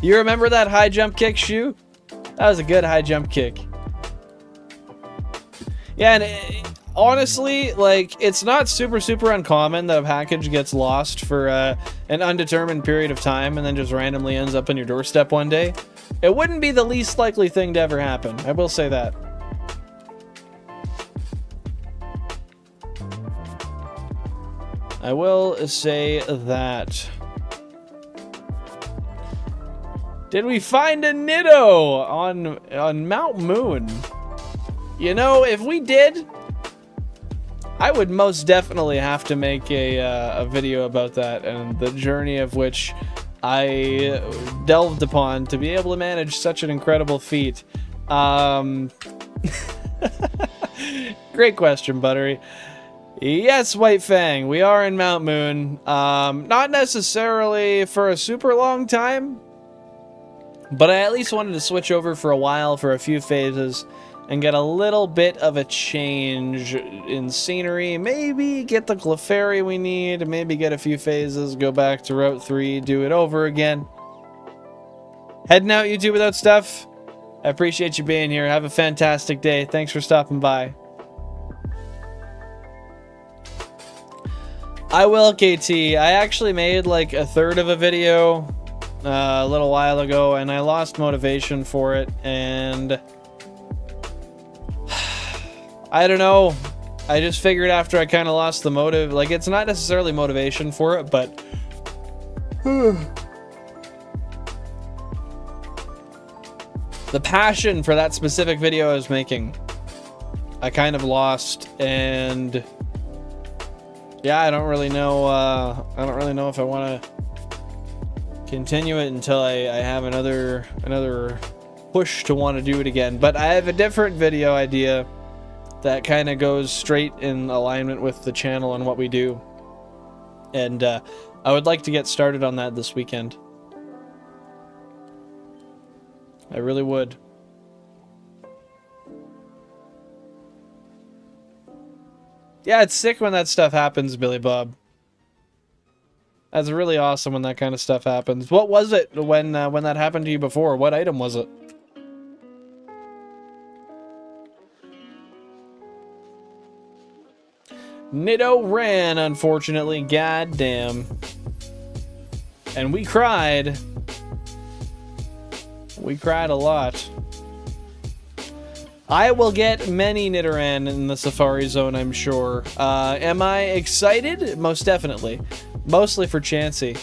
You remember that high jump kick, Shu? That was a good high jump kick. Yeah, and honestly, like, it's not super uncommon that a package gets lost for an undetermined period of time and then just randomly ends up on your doorstep one day. It wouldn't be the least likely thing to ever happen. I will say that. I will say that. Did we find a Nitto on Mt.Moon? You know, if we did, I would most definitely have to make a video about that and the journey of which I delved upon to be able to manage such an incredible feat. Great question, Buttery. Yes, White Fang, we are in Mt.Moon. Not necessarily for a super long time, but I at least wanted to switch over for a while for a few phases and get a little bit of a change in scenery. Maybe get the Clefairy we need, maybe get a few phases, go back to Route 3, do it over again. Heading out, YouTube Without Stuff. I appreciate you being here. Have a fantastic day. Thanks for stopping by. I will, KT. I actually made like a third of a video a little while ago, and I lost motivation for it, and I don't know. I just figured after I kind of lost the motive, like, it's not necessarily motivation for it, but the passion for that specific video I was making, I kind of lost, and yeah, I don't really know. I don't really know if I want to continue it until I have another push to want to do it again. But I have a different video idea that kind of goes straight in alignment with the channel and what we do, and I would like to get started on that this weekend. I really would. Yeah, it's sick when that stuff happens, Billy Bob. That's really awesome when that kind of stuff happens. What was it when that happened to you before? What item was it? Nitto ran, unfortunately. God damn. And we cried. We cried a lot. I will get many Nidoran in the Safari Zone, I'm sure. Am I excited? Most definitely. Mostly for Chansey.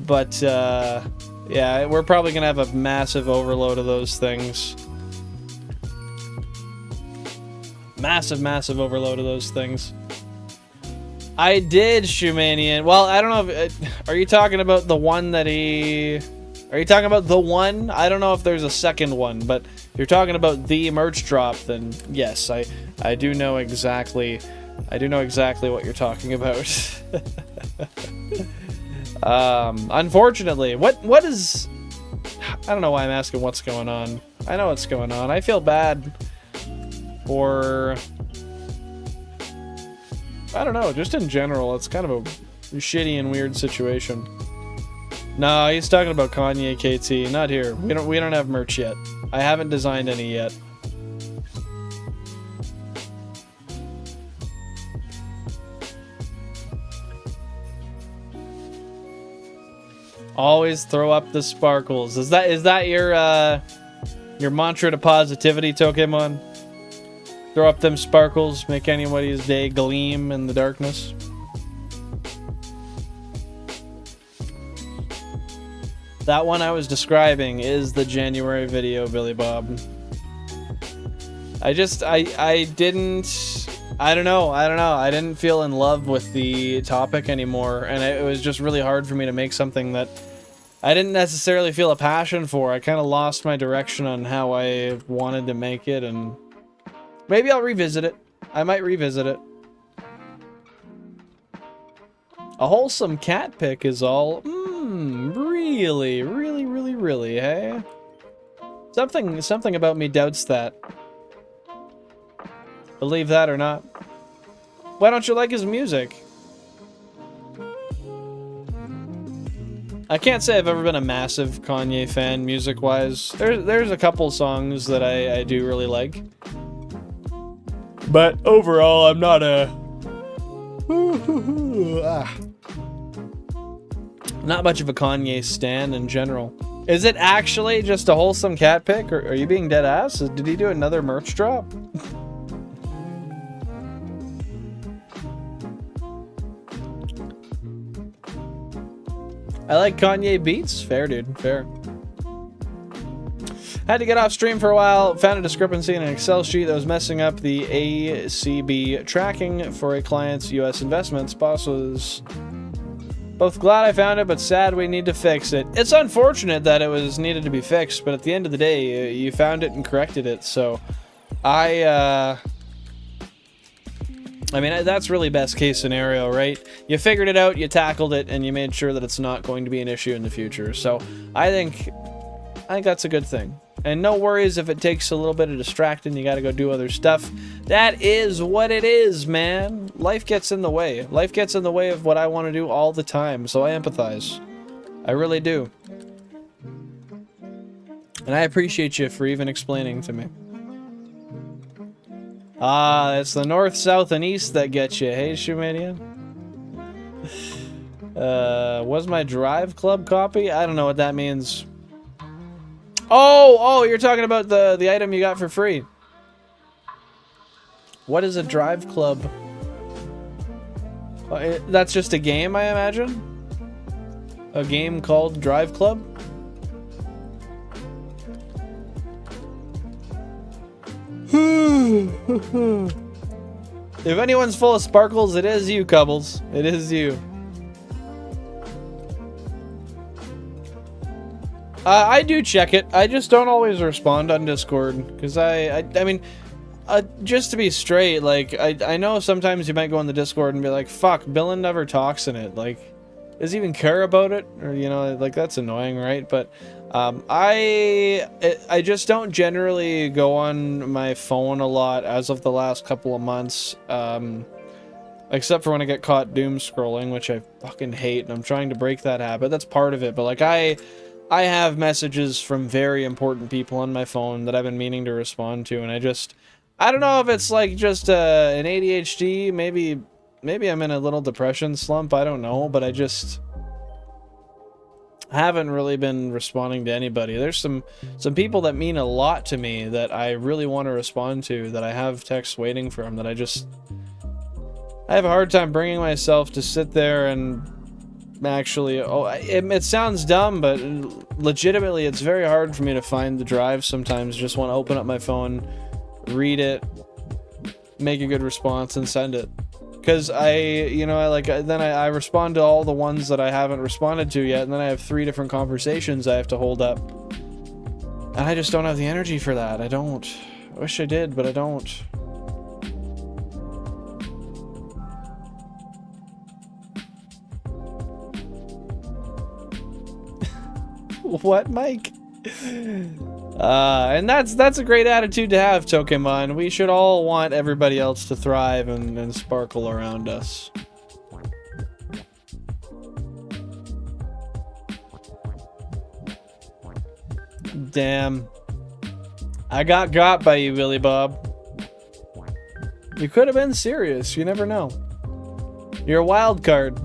But, yeah, we're probably going to have a massive overload of those things. Massive overload of those things. I did, Shumanian. Well, I don't know if... are you talking about the one that he... Are you talking about the one? I don't know if there's a second one, but if you're talking about the merch drop, then yes, I do know exactly... I do know exactly what you're talking about. Unfortunately, what is... I don't know why I'm asking what's going on. I know what's going on. I feel bad for... I don't know, just in general, it's kind of a shitty and weird situation. No, he's talking about Kanye KT, not here. We don't have merch yet. I haven't designed any yet. Always throw up the sparkles. Is that your mantra to positivity, Pokemon? Throw up them sparkles, make anybody's day gleam in the darkness. That one I was describing is the January video, Billy Bob. I didn't... I don't know. I didn't feel in love with the topic anymore, and it was just really hard for me to make something that I didn't necessarily feel a passion for. I kind of lost my direction on how I wanted to make it, and maybe I'll revisit it. I might revisit it. A wholesome cat pic is all. Really, hey? Something about me doubts that. Believe that or not. Why don't you like his music? I can't say I've ever been a massive Kanye fan music-wise. There's a couple songs that I do really like. But overall, I'm not a... Not much of a Kanye stan in general. Is it actually just a wholesome cat pic, or are you being dead ass? Did he do another merch drop? I like Kanye beats. Fair, dude. Fair. Had to get off stream for a while. Found a discrepancy in an Excel sheet that was messing up the ACB tracking for a client's U.S. investments. Boss was both glad I found it, but sad we need to fix it. It's unfortunate that it was needed to be fixed, but at the end of the day, you found it and corrected it. So, I mean, that's really best case scenario, right? You figured it out, you tackled it, and you made sure that it's not going to be an issue in the future. So, I think that's a good thing. And no worries if it takes a little bit of distracting, you gotta go do other stuff. That is what it is, man. Life gets in the way. Life gets in the way of what I want to do all the time, so I empathize. I really do. And I appreciate you for even explaining to me. Ah, it's the north, south, and east that get you. Hey, Shumanian. Was my Drive Club copy? I don't know what that means. Oh, you're talking about the item you got for free. What is a Drive Club? That's just a game, I imagine? A game called Drive Club? If anyone's full of sparkles, it is you, Cubbles. It is you. I do check it. I just don't always respond on Discord. Because I mean, just to be straight, like, I know sometimes you might go on the Discord and be like, fuck, Billin never talks in it. Like, does he even care about it? Or, you know, like, that's annoying, right? But I just don't generally go on my phone a lot as of the last couple of months. Except for when I get caught doom scrolling, which I fucking hate, and I'm trying to break that habit. That's part of it, but like I have messages from very important people on my phone that I've been meaning to respond to, and I don't know if it's like just an ADHD, maybe I'm in a little depression slump, I don't know, but I haven't really been responding to anybody. There's some people that mean a lot to me that I really want to respond to, that I have texts waiting from, that I have a hard time bringing myself to sit there and actually, it sounds dumb, but legitimately it's very hard for me to find the drive sometimes. Just want to open up my phone, read it, make a good response, and send it. Because I respond to all the ones that I haven't responded to yet, and then I have 3 different conversations I have to hold up. And I just don't have the energy for that. I wish I did, but I don't. What, Mike? And that's a great attitude to have, Pokemon. We should all want everybody else to thrive and sparkle around us. Damn. I got by you, Billy Bob. You could have been serious. You never know. You're a wild card.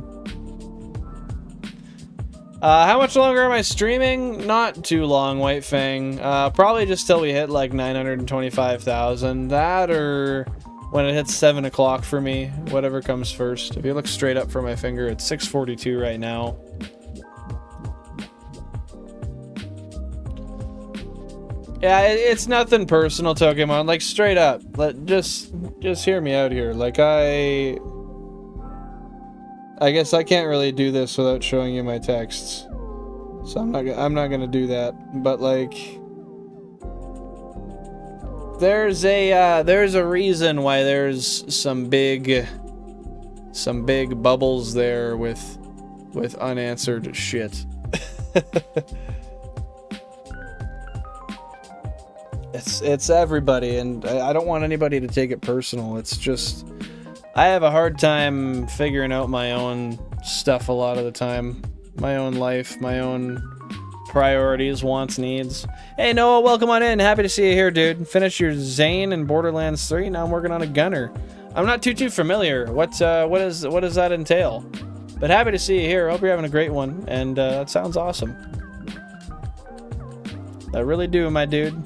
How much longer am I streaming? Not too long, White Fang. Probably just till we hit like 925,000. That or when it hits 7 o'clock for me. Whatever comes first. If you look straight up for my finger, it's 6:42 right now. Yeah, it's nothing personal, Pokemon. Like, straight up. Just hear me out here. Like, I guess I can't really do this without showing you my texts, so I'm not gonna do that. But like, there's a reason why there's some big bubbles there with unanswered shit. It's everybody, and I don't want anybody to take it personal. It's just, I have a hard time figuring out my own stuff a lot of the time. My own life, my own priorities, wants, needs. Hey Noah, welcome on in. Happy to see you here, dude. Finished your Zane in Borderlands 3. Now I'm working on a Gunner. I'm not too familiar. What does that entail? But happy to see you here. Hope you're having a great one. And that sounds awesome. I really do, my dude.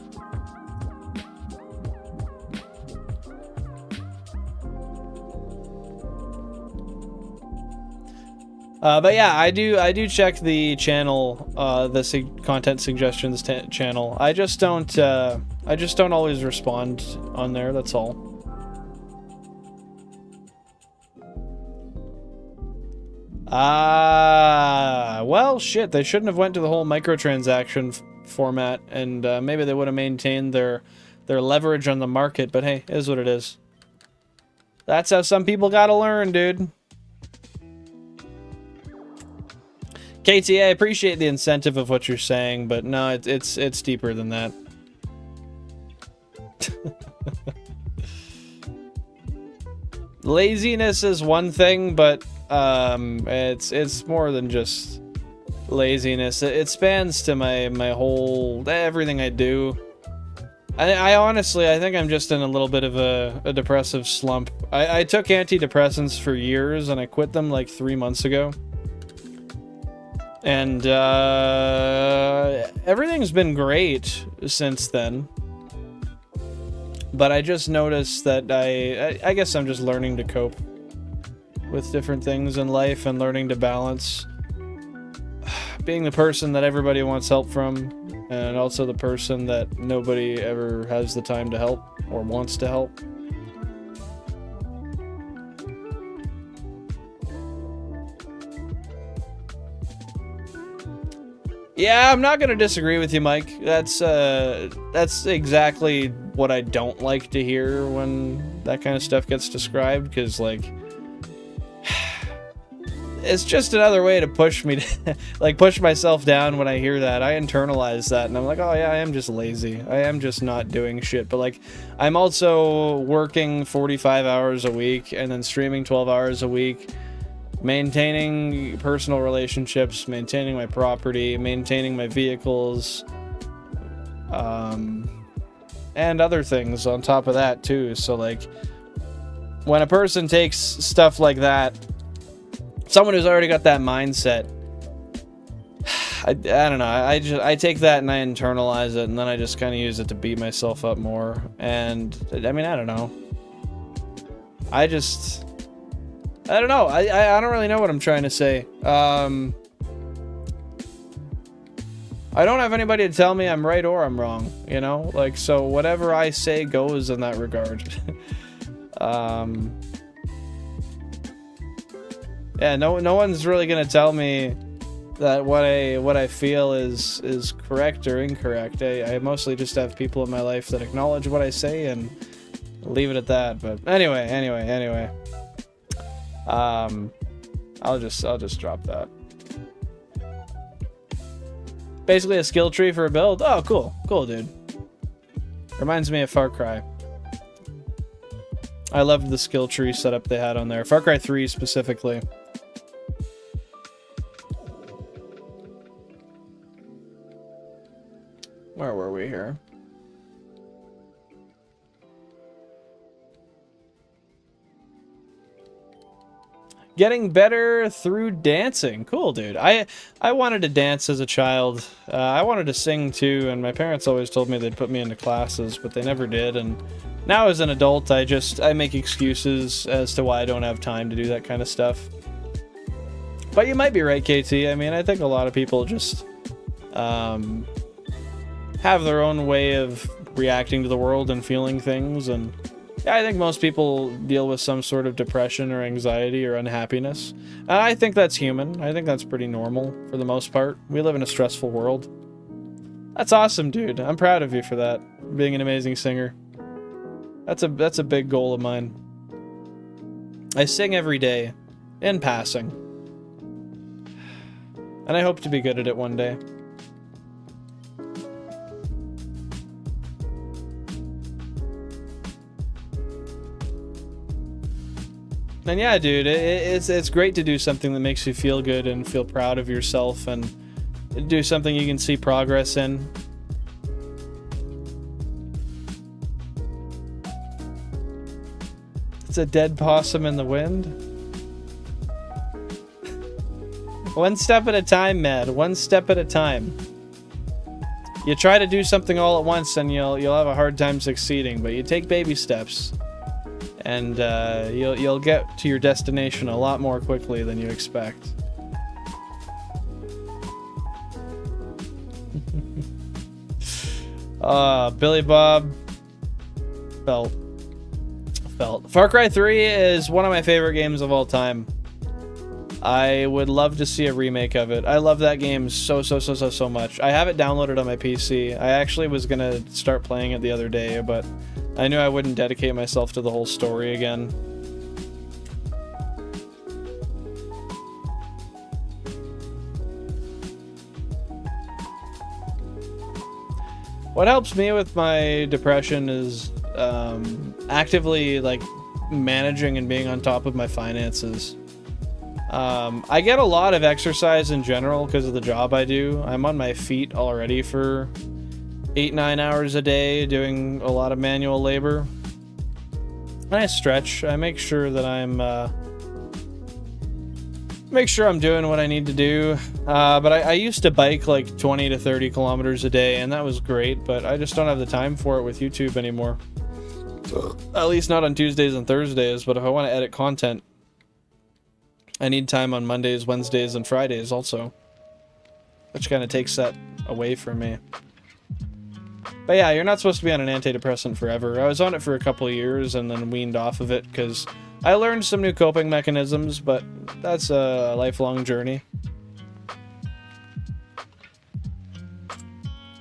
But yeah, I do check the channel, the content suggestions channel. I just don't always respond on there. That's all. Well, shit. They shouldn't have went to the whole microtransaction format, and maybe they would have maintained their leverage on the market. But hey, it is what it is. That's how some people gotta learn, dude. KT, I appreciate the incentive of what you're saying, but no, it's deeper than that. Laziness is one thing, but it's more than just laziness. It spans to my whole everything I do. I honestly, I think I'm just in a little bit of a depressive slump. I took antidepressants for years, and I quit them like 3 months ago. And everything's been great since then. But I just noticed that I guess I'm just learning to cope with different things in life and learning to balance being the person that everybody wants help from, and also the person that nobody ever has the time to help or wants to help. Yeah, I'm not gonna disagree with you, Mike. That's exactly what I don't like to hear when that kind of stuff gets described, because like it's just another way to push me to, like, push myself down when I hear that. I internalize that, and I'm like, oh yeah, I am just lazy. I am just not doing shit. But, like, I'm also working 45 hours a week and then streaming 12 hours a week, maintaining personal relationships, maintaining my property, maintaining my vehicles, and other things on top of that too. So, like, when a person takes stuff like that, someone who's already got that mindset, I don't know, I take that and I internalize it, and then I just kind of use it to beat myself up more. And I mean, I don't know, I don't know, I don't really know what I'm trying to say. I don't have anybody to tell me I'm right or I'm wrong, you know? Like, so whatever I say goes in that regard. Yeah, no one's really gonna tell me that what I feel is correct or incorrect. I mostly just have people in my life that acknowledge what I say and leave it at that. But anyway. I'll just drop that. Basically a skill tree for a build. Oh, cool, dude. Reminds me of Far Cry. I loved the skill tree setup they had on there. Far Cry 3 specifically. Where were we here? Getting better through dancing. Cool, dude. I wanted to dance as a child. I wanted to sing too, and my parents always told me they'd put me into classes, but they never did. And now as an adult, I make excuses as to why I don't have time to do that kind of stuff. But you might be right, KT. I mean, I think a lot of people just have their own way of reacting to the world and feeling things, and yeah, I think most people deal with some sort of depression or anxiety or unhappiness. I think that's human. I think that's pretty normal for the most part. We live in a stressful world. That's awesome, dude. I'm proud of you for that. Being an amazing singer. That's a big goal of mine. I sing every day, in passing. And I hope to be good at it one day. And yeah, dude, it's great to do something that makes you feel good and feel proud of yourself, and do something you can see progress in. It's a dead possum in the wind. One step at a time, Mad. One step at a time. You try to do something all at once and you'll have a hard time succeeding, but you take baby steps. And you'll get to your destination a lot more quickly than you expect. Billy Bob. Felt. Far Cry 3 is one of my favorite games of all time. I would love to see a remake of it. I love that game so much. I have it downloaded on my PC. I actually was gonna start playing it the other day, but I knew I wouldn't dedicate myself to the whole story again. What helps me with my depression is actively, like, managing and being on top of my finances. I get a lot of exercise in general because of the job I do. I'm on my feet already for 8-9 hours a day doing a lot of manual labor. And I stretch. I make sure that I'm doing what I need to do. But I used to bike like 20 to 30 kilometers a day, and that was great, but I just don't have the time for it with YouTube anymore. At least not on Tuesdays and Thursdays, but if I want to edit content, I need time on Mondays, Wednesdays, and Fridays also. Which kind of takes that away from me. But yeah, you're not supposed to be on an antidepressant forever. I was on it for a couple of years and then weaned off of it because I learned some new coping mechanisms, but that's a lifelong journey.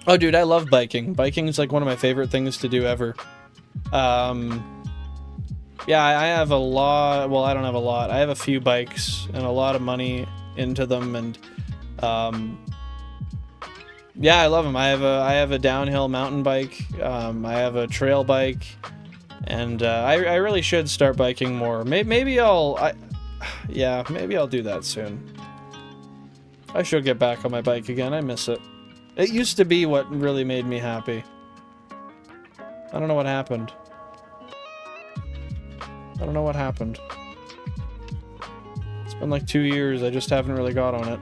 Oh, dude, I love biking. Biking is like one of my favorite things to do ever. Yeah, I have a lot. Well, I don't have a lot. I have a few bikes and a lot of money into them, and yeah, I love them. I have a downhill mountain bike. I have a trail bike, and I really should start biking more. Maybe yeah, maybe I'll do that soon. I should get back on my bike again. I miss it. It used to be what really made me happy. I don't know what happened. I don't know what happened. It's been like 2 years. I just haven't really got on it.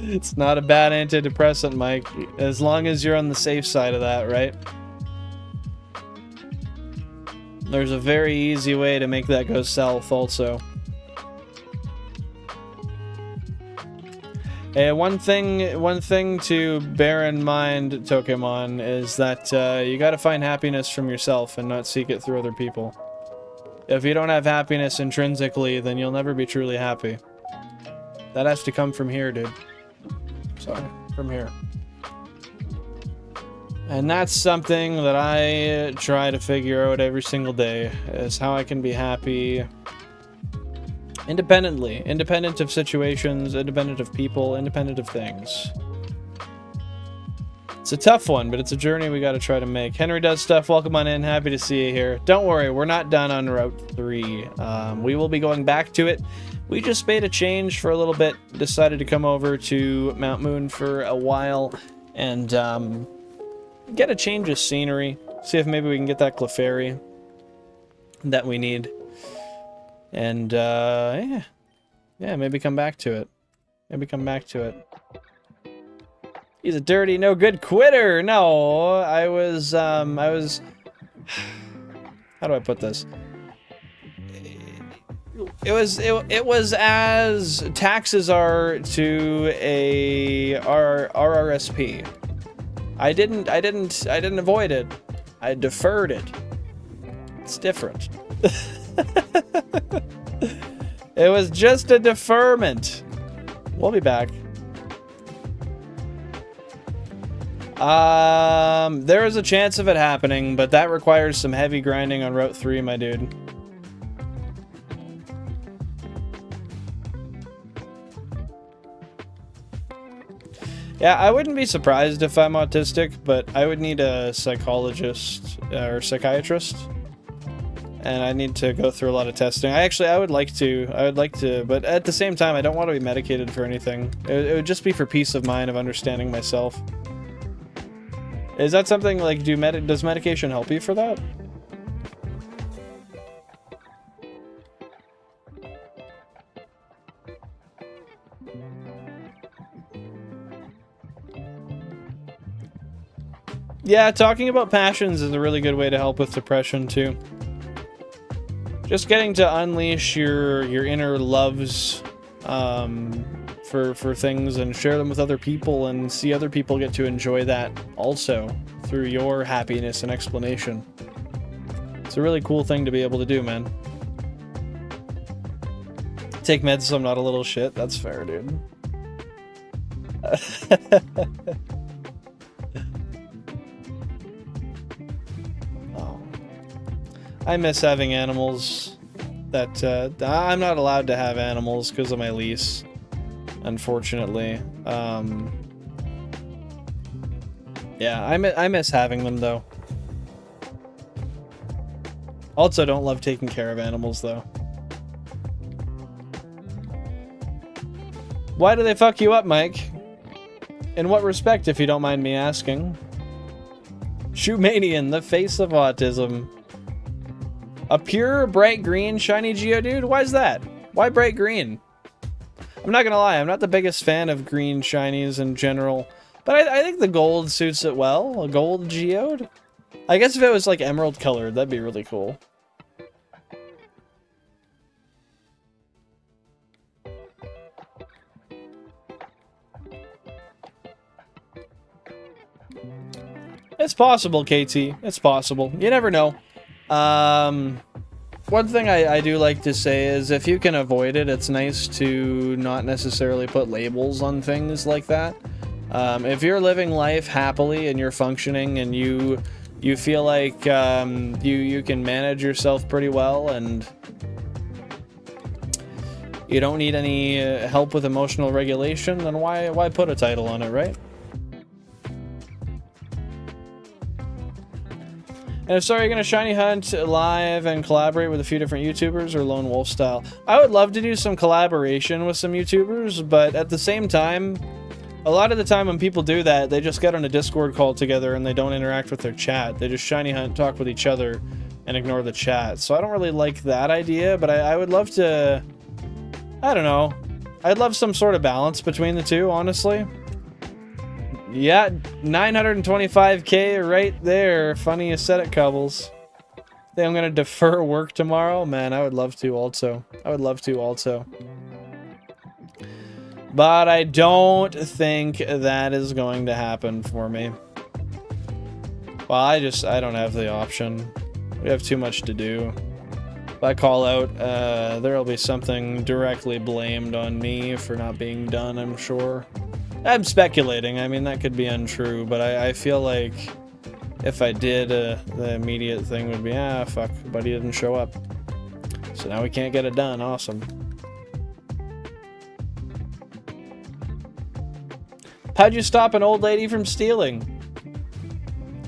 It's not a bad antidepressant, Mike, as long as you're on the safe side of that, right? There's a very easy way to make that go south also. Hey, one thing to bear in mind, Pokemon, is that you gotta find happiness from yourself and not seek it through other people. If you don't have happiness intrinsically, then you'll never be truly happy. That has to come from here, dude. Sorry, from here. And that's something that I try to figure out every single day, is how I can be happy independently. Independent of situations, independent of people, independent of things. It's a tough one, but it's a journey we gotta try to make. Henry Does Stuff, welcome on in. Happy to see you here. Don't worry, we're not done on Route 3. We will be going back to it. We just made a change for a little bit. Decided to come over to Mt.Moon for a while and get a change of scenery. See if maybe we can get that Clefairy that we need. And yeah, maybe come back to it. Maybe come back to it. He's a dirty, no good quitter. No, I was how do I put this? It was as taxes are to a RRSP. I didn't avoid it. I deferred it. It's different. It was just a deferment. We'll be back. There is a chance of it happening, but that requires some heavy grinding on Route 3, my dude. Yeah, I wouldn't be surprised if I'm autistic, but I would need a psychologist or psychiatrist. And I need to go through a lot of testing. I would like to, but at the same time, I don't want to be medicated for anything. It would just be for peace of mind of understanding myself. Is that something like, does medication help you for that? Yeah, talking about passions is a really good way to help with depression too. Just getting to unleash your inner loves for things and share them with other people and see other people get to enjoy that also through your happiness and explanation. It's a really cool thing to be able to do, man. Take meds so I'm not a little shit. That's fair, dude. I miss having animals. I'm not allowed to have animals because of my lease, unfortunately. Yeah, I miss having them though. Also, don't love taking care of animals though. Why do they fuck you up, Mike? In what respect, if you don't mind me asking? Shoemanian, the face of autism. A pure, bright green, shiny Geodude? Why is that? Why bright green? I'm not gonna lie, I'm not the biggest fan of green shinies in general, but I think the gold suits it well. A gold Geode? I guess if it was like emerald colored, that'd be really cool. It's possible, KT. It's possible. You never know. One thing I do like to say is if you can avoid it, it's nice to not necessarily put labels on things like that. If you're living life happily and you're functioning and you feel like you can manage yourself pretty well and you don't need any help with emotional regulation, then why put a title on it, right? And if so, are you going to shiny hunt live and collaborate with a few different YouTubers or lone wolf style? I would love to do some collaboration with some YouTubers, but at the same time, a lot of the time when people do that, they just get on a Discord call together and they don't interact with their chat. They just shiny hunt, talk with each other, and ignore the chat. So I don't really like that idea, but I would love to... I don't know. I'd love some sort of balance between the two, honestly. Yeah, 925k right there. Funny you said it, Cubbles. Think I'm gonna defer work tomorrow? Man, I would love to also. I would love to also. But I don't think that is going to happen for me. Well, I don't have the option. We have too much to do. If I call out, there'll be something directly blamed on me for not being done, I'm sure. I'm speculating. I mean, that could be untrue, but I feel like if I did, the immediate thing would be, fuck, buddy didn't show up. So now we can't get it done. Awesome. How'd you stop an old lady from stealing?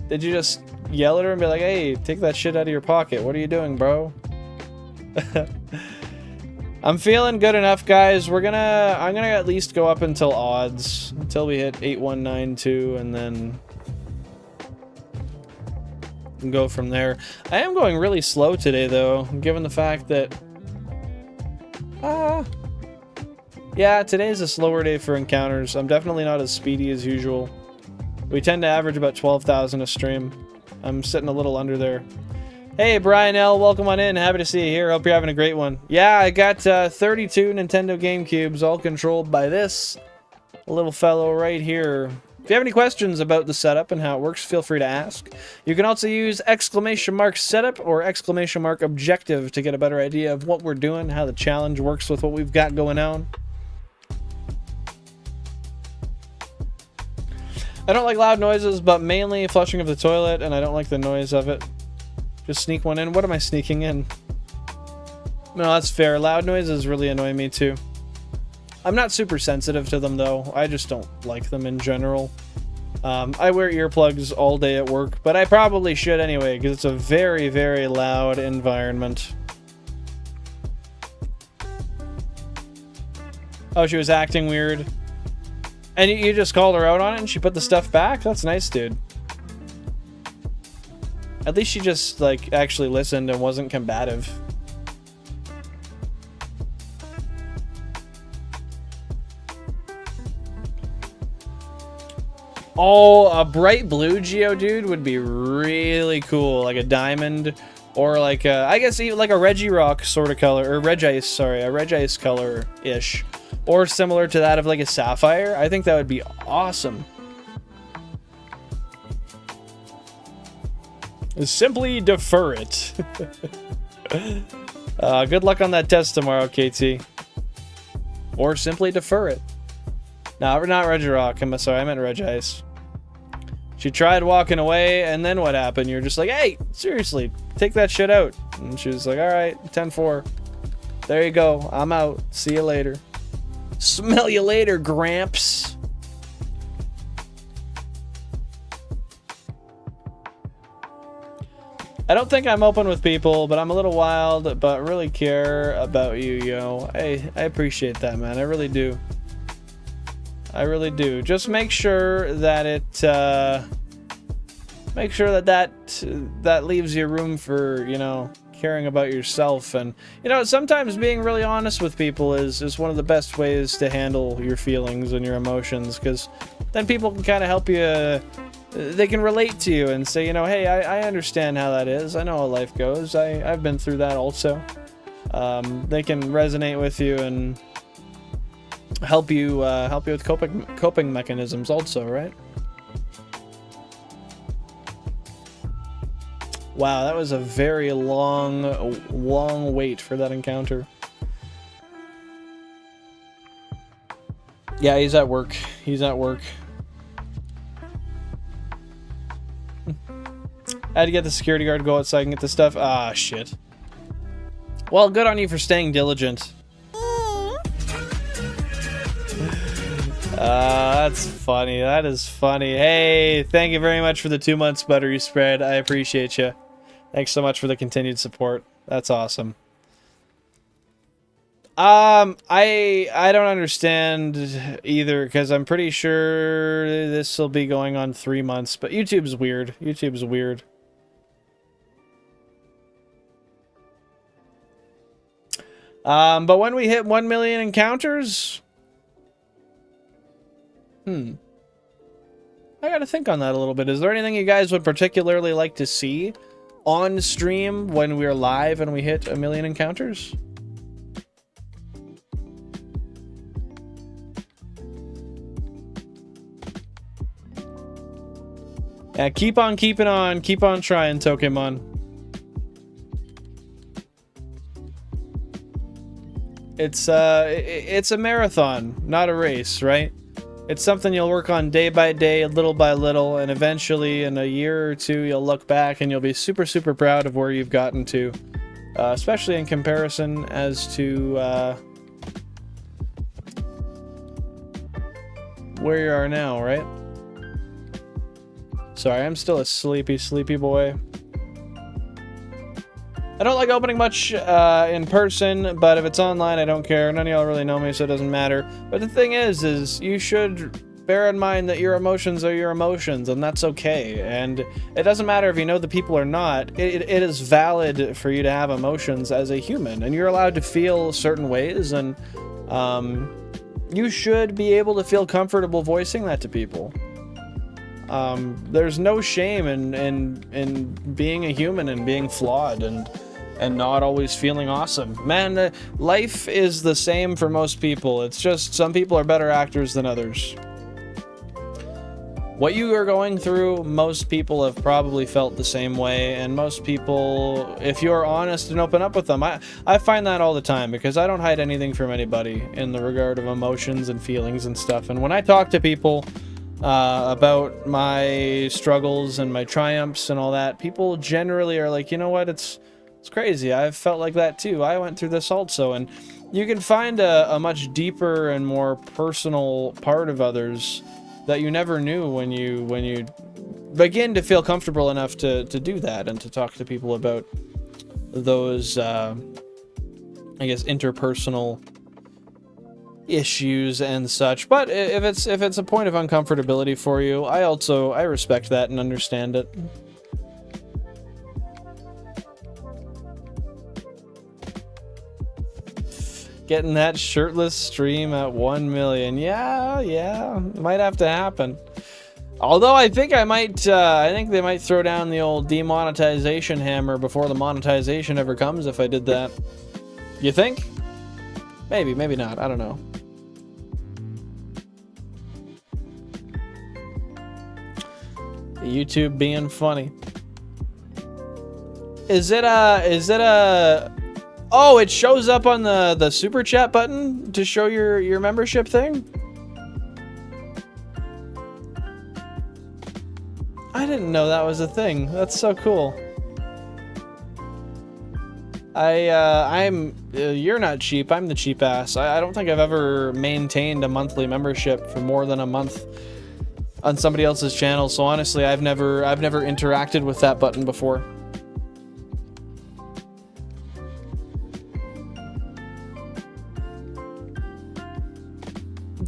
Did you just yell at her and be like, hey, take that shit out of your pocket? What are you doing, bro? I'm feeling good enough, guys. I'm gonna at least go up until odds, until we hit 8192, and then go from there. I am going really slow today, though, given the fact that yeah, today's a slower day for encounters. I'm definitely not as speedy as usual. We tend to average about 12,000 a stream. I'm sitting a little under there. Hey, Brian L., welcome on in. Happy to see you here. Hope you're having a great one. Yeah, I got 32 Nintendo GameCubes, all controlled by this little fellow right here. If you have any questions about the setup and how it works, feel free to ask. You can also use !setup or !objective to get a better idea of what we're doing, how the challenge works with what we've got going on. I don't like loud noises, but mainly flushing of the toilet, and I don't like the noise of it. Just sneak one in. What am I sneaking in? No, that's fair. Loud noises really annoy me too. I'm not super sensitive to them though. I just don't like them in general. I wear earplugs all day at work, but I probably should anyway because it's a very, very loud environment. Oh, she was acting weird. And you just called her out on it and she put the stuff back? That's nice, dude. At least she just, like, actually listened and wasn't combative. Oh, a bright blue Geodude would be really cool. Like a diamond or like a, I guess even like a Regirock sort of color. Or Regice, sorry. A Regice color-ish. Or similar to that of like a Sapphire. I think that would be awesome. Simply defer it. Good luck on that test tomorrow, KT. Or simply defer it. No, we're not Regirock. I'm sorry, I meant Regice. She tried walking away, and then what happened? You're just like, hey, seriously, take that shit out. And she was like, alright, 10-4. There you go. I'm out. See you later. Smell you later, Gramps. I don't think I'm open with people, but I'm a little wild, but really care about you, yo. Hey, I appreciate that, man. I really do. I really do. Just make sure that it, make sure that leaves you room for, you know, caring about yourself. And, you know, sometimes being really honest with people is one of the best ways to handle your feelings and your emotions, because then people can kind of help you. They can relate to you and say, you know, hey, I understand how that is. I know how life goes. I've been through that also. They can resonate with you and help you with coping mechanisms also, right? Wow, that was a very long wait for that encounter. Yeah, he's at work. He's at work. I had to get the security guard to go out so I can get the stuff. Ah, shit. Well, good on you for staying diligent. That's funny. That is funny. Hey, thank you very much for the 2 months buttery spread. I appreciate you. Thanks so much for the continued support. That's awesome. I don't understand either, because I'm pretty sure this will be going on 3 months, but YouTube's weird. YouTube's weird. But when we hit 1 million encounters, I gotta think on that a little bit. Is there anything you guys would particularly like to see on stream when we're live and we hit 1 million encounters? Yeah, keep on keeping on. Keep on trying, Pokemon. It's a marathon, not a race, right? It's something you'll work on day by day, little by little, and eventually in a year or two you'll look back and you'll be super, super proud of where you've gotten to. Especially in comparison as to where you are now, right? Sorry, I'm still a sleepy, sleepy boy. I don't like opening much in person, but if it's online, I don't care. None of y'all really know me, so it doesn't matter. But the thing is you should bear in mind that your emotions are your emotions, and that's okay. And it doesn't matter if you know the people or not. It is valid for you to have emotions as a human, and you're allowed to feel certain ways, and you should be able to feel comfortable voicing that to people. There's no shame in being a human and being flawed and not always feeling awesome. Man, life is the same for most people. It's just some people are better actors than others. What you are going through, most people have probably felt the same way, and most people, if you're honest and open up with them, I find that all the time, because I don't hide anything from anybody in the regard of emotions and feelings and stuff. And when I talk to people about my struggles and my triumphs and all that, people generally are like, you know what, it's crazy. I've felt like that too. I went through this also. And you can find a much deeper and more personal part of others that you never knew when you begin to feel comfortable enough to do that and to talk to people about those, I guess, interpersonal issues and such. But if it's a point of uncomfortability for you, I respect that and understand it. Getting that shirtless stream at 1 million. Yeah, might have to happen. Although I think they might throw down the old demonetization hammer before the monetization ever comes if I did that. You think? Maybe, maybe not. I don't know. YouTube being funny. Is it a oh, it shows up on the super chat button to show your membership thing? I didn't know that was a thing. That's so cool. You're not cheap. I'm the cheap ass. I don't think I've ever maintained a monthly membership for more than a month on somebody else's channel. So honestly, I've never interacted with that button before.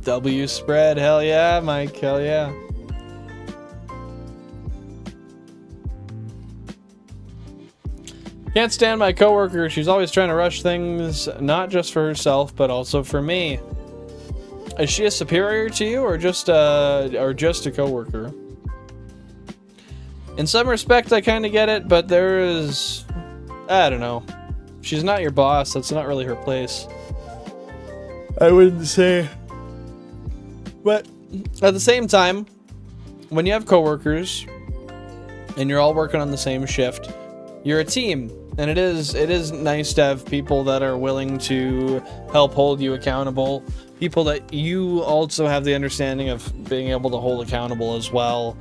W spread, hell yeah, Mike, hell yeah. Can't stand my coworker. She's always trying to rush things, not just for herself, but also for me. Is she a superior to you, or just a coworker? In some respect, I kind of get it, but there is, I don't know. She's not your boss. That's not really her place. I wouldn't say. But at the same time, when you have coworkers and you're all working on the same shift, you're a team, and it is nice to have people that are willing to help hold you accountable, people that you also have the understanding of being able to hold accountable as well.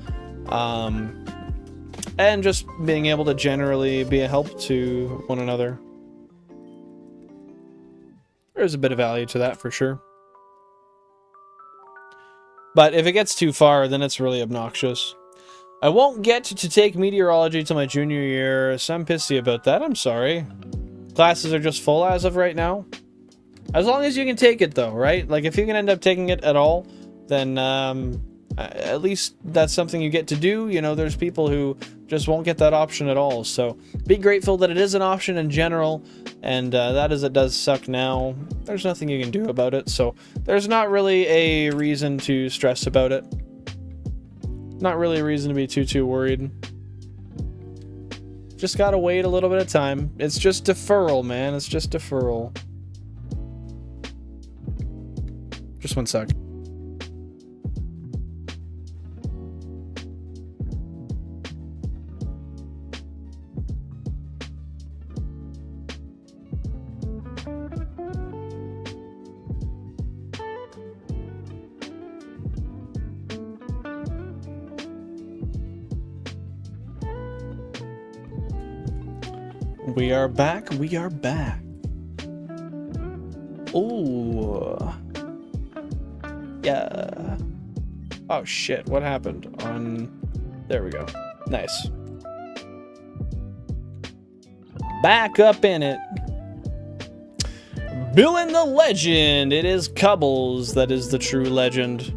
and just being able to generally be a help to one another. There's a bit of value to that for sure. But if it gets too far, then it's really obnoxious. I won't get to take meteorology till my junior year, so I'm pissy about that. I'm sorry. Classes are just full as of right now. As long as you can take it though, right? Like if you can end up taking it at all, then at least that's something you get to do. You know, there's people who just won't get that option at all. So be grateful that it is an option in general, and that is, it does suck now. There's nothing you can do about it, so there's not really a reason to stress about it. Not really a reason to be too worried. Just gotta wait a little bit of time. It's just deferral, man. It's just deferral. Just one sec. We are back. We are back. Ooh. Yeah. Oh shit, what happened on... There we go. Nice. Back up in it. Bill and the legend. It is Cubbles that is the true legend.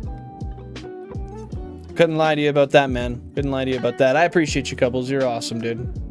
Couldn't lie to you about that, man. Couldn't lie to you about that. I appreciate you, Cubbles. You're awesome, dude.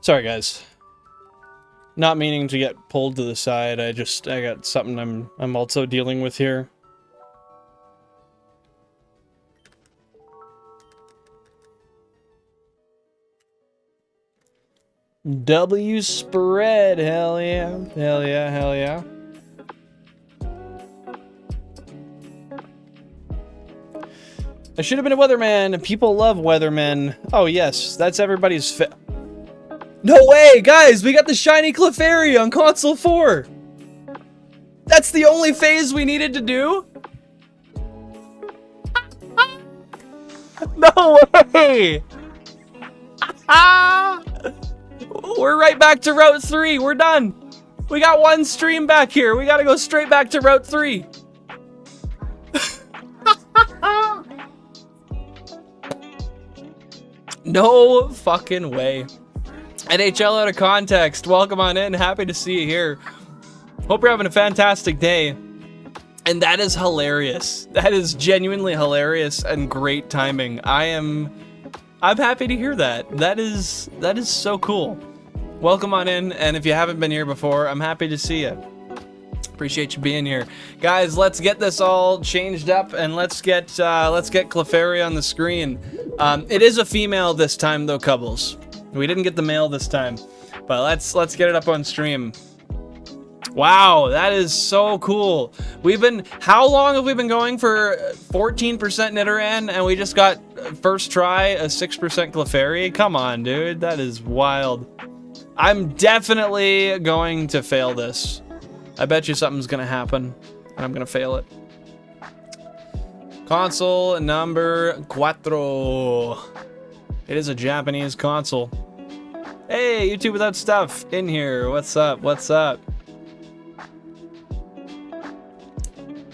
Sorry, guys. Not meaning to get pulled to the side. I got something I'm also dealing with here. W spread, hell yeah. Hell yeah, hell yeah. I should have been a weatherman. People love weathermen. Oh yes, that's everybody's No way, guys! We got the Shiny Clefairy on Console 4! That's the only phase we needed to do? No way! We're right back to Route 3. We're done. We got one stream back here. We gotta go straight back to Route 3. No fucking way. NHL out of context. Welcome on in. Happy to see you here. Hope you're having a fantastic day. And that is hilarious. That is genuinely hilarious and great timing. I'm happy to hear that. That is so cool. Welcome on in, and if you haven't been here before, I'm happy to see you. Appreciate you being here. Guys, let's get this all changed up and let's get Clefairy on the screen. It is a female this time though, Cubbles. We didn't get the male this time, but let's get it up on stream. Wow, that is so cool. How long have we been going for 14% Nidoran, and we just got first try a 6% Clefairy? Come on, dude, that is wild. I'm definitely going to fail this. I bet you something's gonna happen, and I'm gonna fail it. Console number 4. It is a Japanese console. Hey, YouTube without stuff in here. What's up? What's up?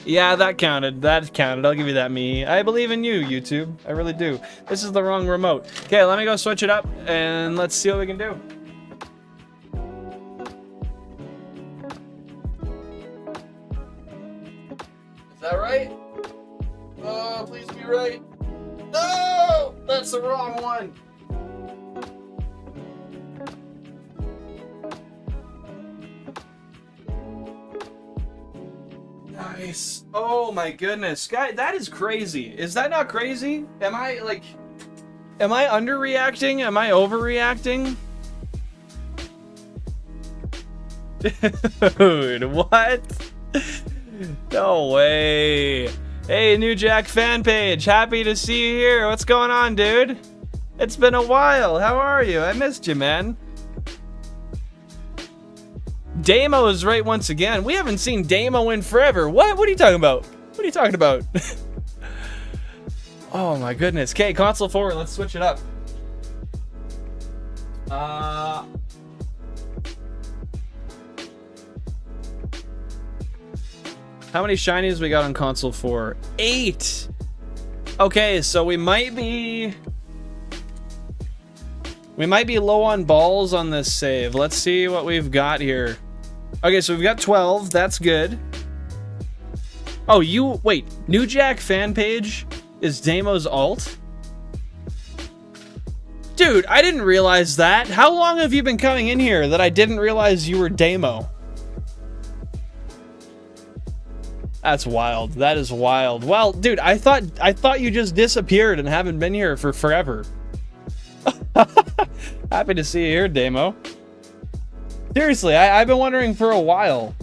Yeah, that counted. That counted. I'll give you that, me. I believe in you, YouTube. I really do. This is the wrong remote. Okay, let me go switch it up and let's see what we can do. that right? Please be right. No! That's the wrong one. Nice. Oh my goodness. Guy, that is crazy. Is that not crazy? Am I underreacting? Am I overreacting? Dude, what? No way. Hey, New Jack fan page. Happy to see you here. What's going on, dude? It's been a while. How are you? I missed you, man. Damo is right once again. We haven't seen Damo in forever. What? What are you talking about? What are you talking about? Oh my goodness. Okay, console forward. Let's switch it up. How many shinies we got on console 4? 8. Okay, so we might be low on balls on this save. Let's see what we've got here. Okay, so we've got 12. That's good. Oh, wait. New Jack fan page is Damo's alt? Dude, I didn't realize that. How long have you been coming in here that I didn't realize you were Damo? That's wild. That is wild. Well, dude, I thought you just disappeared and haven't been here for forever. Happy to see you here, Damo. Seriously, I've been wondering for a while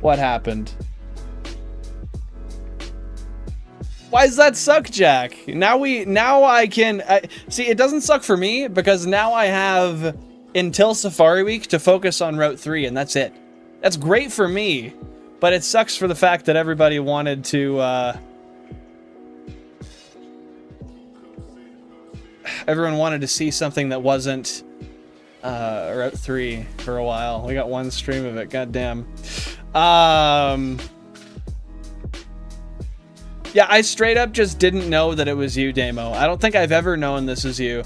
what happened. Why does that suck, Jack? Now I can see. It doesn't suck for me because now I have until Safari Week to focus on Route 3, and that's it. That's great for me. But it sucks for the fact that everybody wanted to, everyone wanted to see something that wasn't, Route 3 for a while. We got one stream of it, goddamn. Yeah, I straight up just didn't know that it was you, Damo. I don't think I've ever known this is you.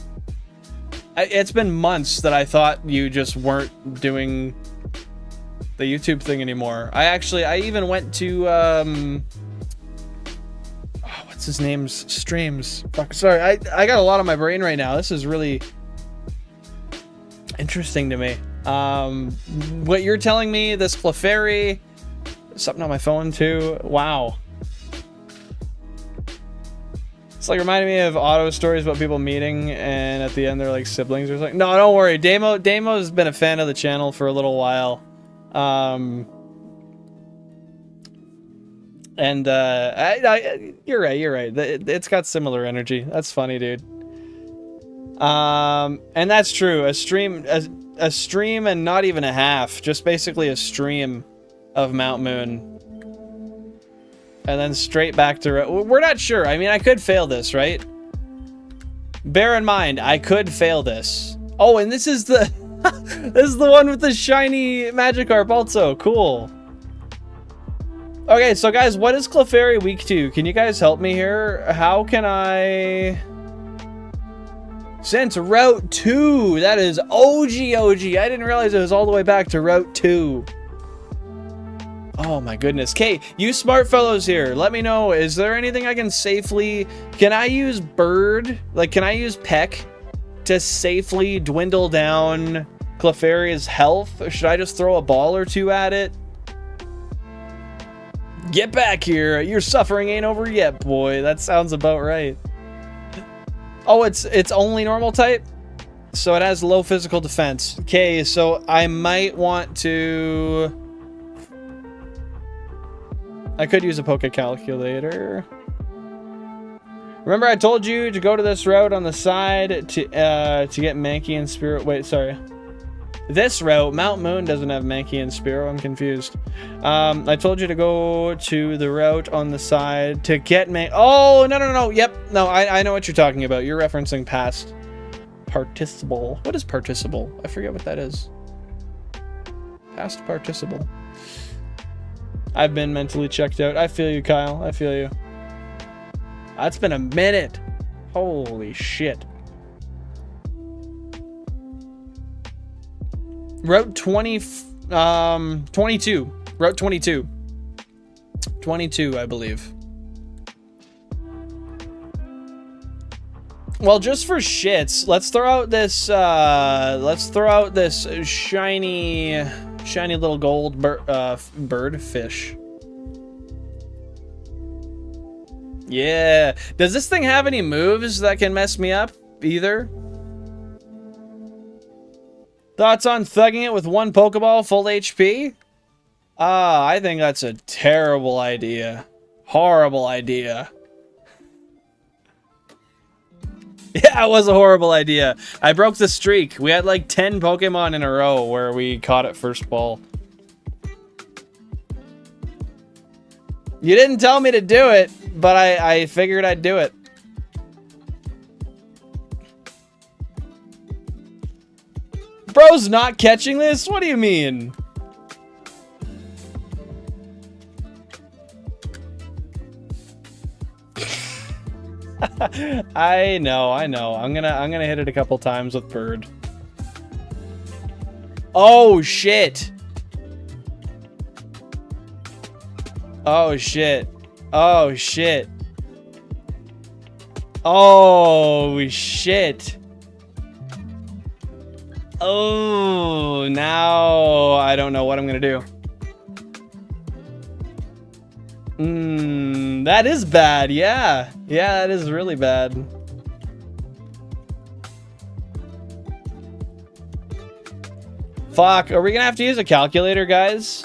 It's been months that I thought you just weren't doing the YouTube thing anymore. I even went to what's his name's streams. Fuck, sorry, I got a lot on my brain right now. This is really interesting to me. What you're telling me, this Clefairy, something on my phone too. Wow. It's like reminding me of auto stories about people meeting and at the end they're like siblings or something. No, don't worry. Damo's been a fan of the channel for a little while. You're right. It's got similar energy. That's funny, dude. And that's true. A stream and not even a half, just basically a stream of Mt.Moon. And then straight back to, we're not sure. I mean, I could fail this, right? Bear in mind, I could fail this. Oh, and this is the, this is the one with the shiny Magikarp also. Cool. Okay, so guys, what is Clefairy Week 2? Can you guys help me here? How can I... Since Route 2, that is OG. I didn't realize it was all the way back to Route 2. Oh my goodness. Okay, you smart fellows here, let me know, is there anything I can safely... Can I use Bird? Like, can I use Peck to safely dwindle down Clefairy's health? Or should I just throw a ball or two at it? Get back here. Your suffering ain't over yet, boy. That sounds about right. Oh, it's only normal type? So it has low physical defense. Okay, so I might want to... I could use a Poke Calculator. Remember I told you to go to this route on the side to get Mankey and Spearow. Wait, sorry. This route, Mt.Moon doesn't have Mankey and Spearow. I'm confused. I told you to go to the route on the side to get Oh, no. Yep. No, I know what you're talking about. You're referencing past participle. What is participle? I forget what that is. Past participle. I've been mentally checked out. I feel you, Kyle. I feel you. It's been a minute. Holy shit. Route 22. Route 22. 22, I believe. Well, just for shits, let's throw out this shiny little gold bird fish. Yeah. Does this thing have any moves that can mess me up either? Thoughts on thugging it with one Pokeball full HP? I think that's a terrible idea. Horrible idea. Yeah, it was a horrible idea. I broke the streak. We had like 10 Pokemon in a row where we caught it first ball. You didn't tell me to do it, but I figured I'd do it. Bro's not catching this? What do you mean? I know. I'm gonna hit it a couple times with Bird. Oh shit. Oh shit. Oh shit. Oh shit. Oh, now I don't know what I'm gonna do. That is bad, yeah. Yeah, that is really bad. Fuck, are we gonna have to use a calculator, guys?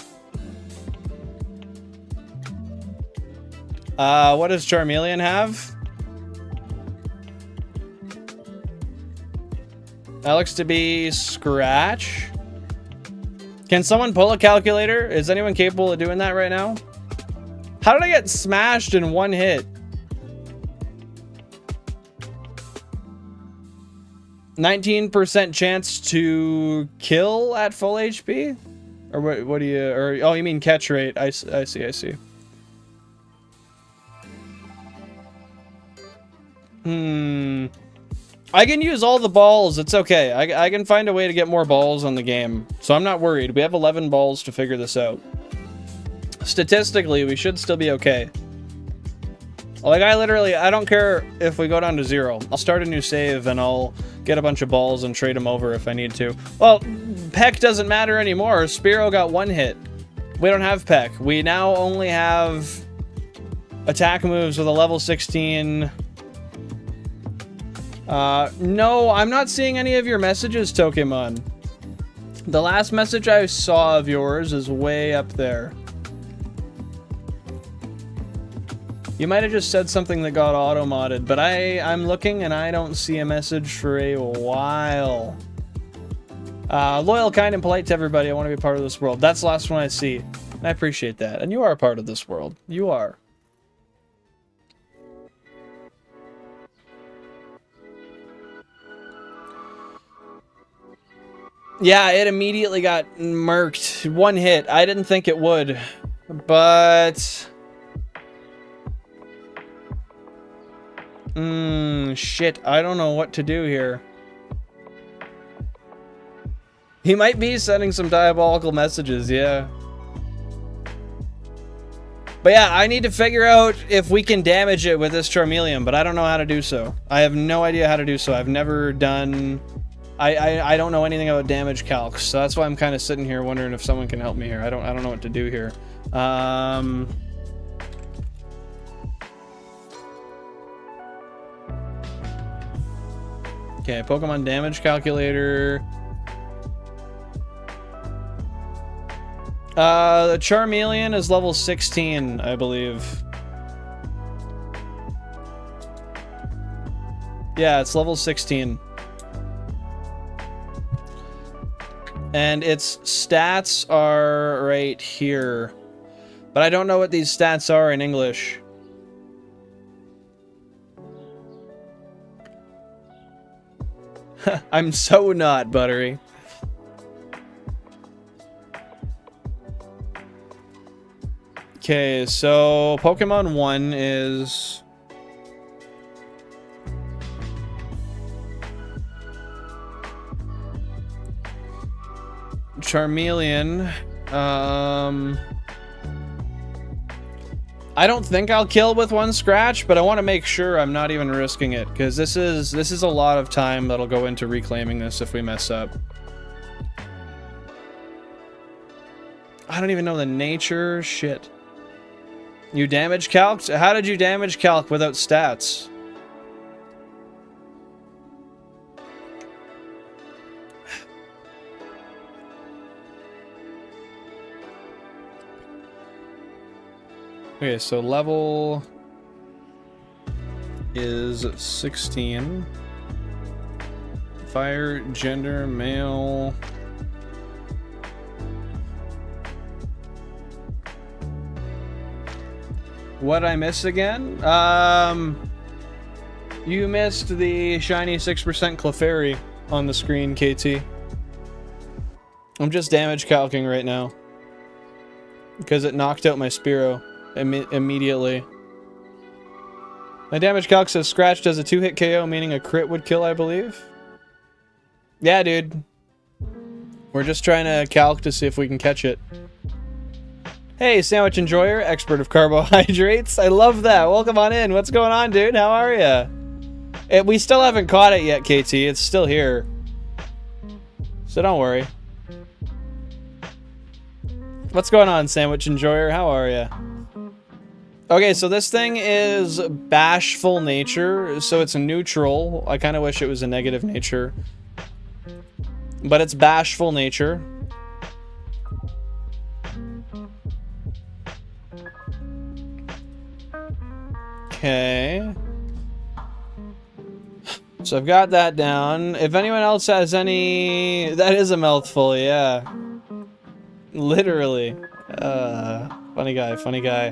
What does Charmeleon have? That looks to be Scratch. Can someone pull a calculator? Is anyone capable of doing that right now? How did I get smashed in one hit? 19% chance to kill at full HP? Or what do you... Or, oh, you mean catch rate. I see. I can use all the balls. It's okay. I can find a way to get more balls on the game. So I'm not worried. We have 11 balls to figure this out. Statistically, we should still be okay. Like, I don't care if we go down to 0. I'll start a new save and I'll get a bunch of balls and trade them over if I need to. Well, Peck doesn't matter anymore. Spearow got 1 hit. We don't have Peck. We now only have attack moves with a level 16. No, I'm not seeing any of your messages, Tokemon. The last message I saw of yours is way up there. You might have just said something that got auto-modded, but I'm looking and I don't see a message for a while. Loyal, kind, and polite to everybody. I want to be a part of this world. That's the last one I see. And I appreciate that. And you are a part of this world. You are. Yeah, it immediately got murked. 1 hit. I didn't think it would. But... shit. I don't know what to do here. He might be sending some diabolical messages, yeah. But yeah, I need to figure out if we can damage it with this Charmeleon, but I don't know how to do so. I have no idea how to do so. I've never done... I don't know anything about damage calcs, so that's why I'm kind of sitting here wondering if someone can help me here. I don't know what to do here. Okay, Pokemon damage calculator. The Charmeleon is level 16, I believe. Yeah, it's level 16. And its stats are right here. But I don't know what these stats are in English. I'm so not, Buttery. Okay, so Pokemon 1 is... Charmeleon. I don't think I'll kill with one scratch, but I want to make sure I'm not even risking it, because this is a lot of time that'll go into reclaiming this if we mess up. I don't even know the nature. Shit. You damage calced? How did you damage calc without stats? Okay, so level is 16. Fire, gender, male. What'd I miss again? You missed the shiny 6% Clefairy on the screen, KT. I'm just damage calcing right now, because it knocked out my Spearow immediately. My damage calc says Scratch does a 2-hit KO, meaning a crit would kill, I believe. Yeah, dude. We're just trying to calc to see if we can catch it. Hey, Sandwich Enjoyer, expert of carbohydrates. I love that. Welcome on in. What's going on, dude? How are ya? We still haven't caught it yet, KT. It's still here. So don't worry. What's going on, Sandwich Enjoyer? How are ya? Okay, so this thing is bashful nature, so it's a neutral. I kind of wish it was a negative nature. But it's bashful nature. Okay. So I've got that down. If anyone else has any... That is a mouthful, yeah. Literally. Funny guy, funny guy.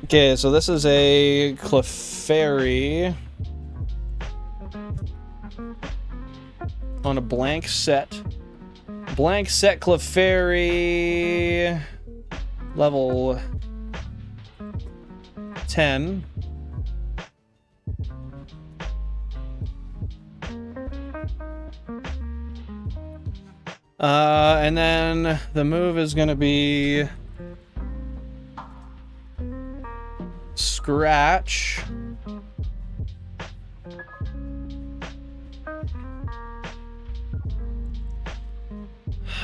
Okay, so this is a Clefairy on a blank set. Blank set Clefairy level 10. And then the move is gonna be Scratch.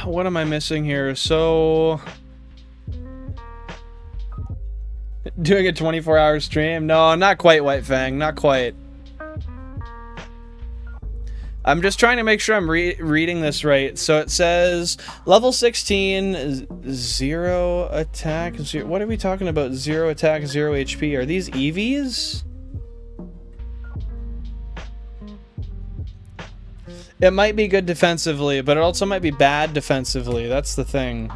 What am I missing here? So, doing a 24-hour stream? No, not quite, White Fang. Not quite. I'm just trying to make sure I'm reading this right. So it says level 16, 0 attack. What are we talking about? 0 attack, 0 HP. Are these EVs? It might be good defensively, but it also might be bad defensively. That's the thing.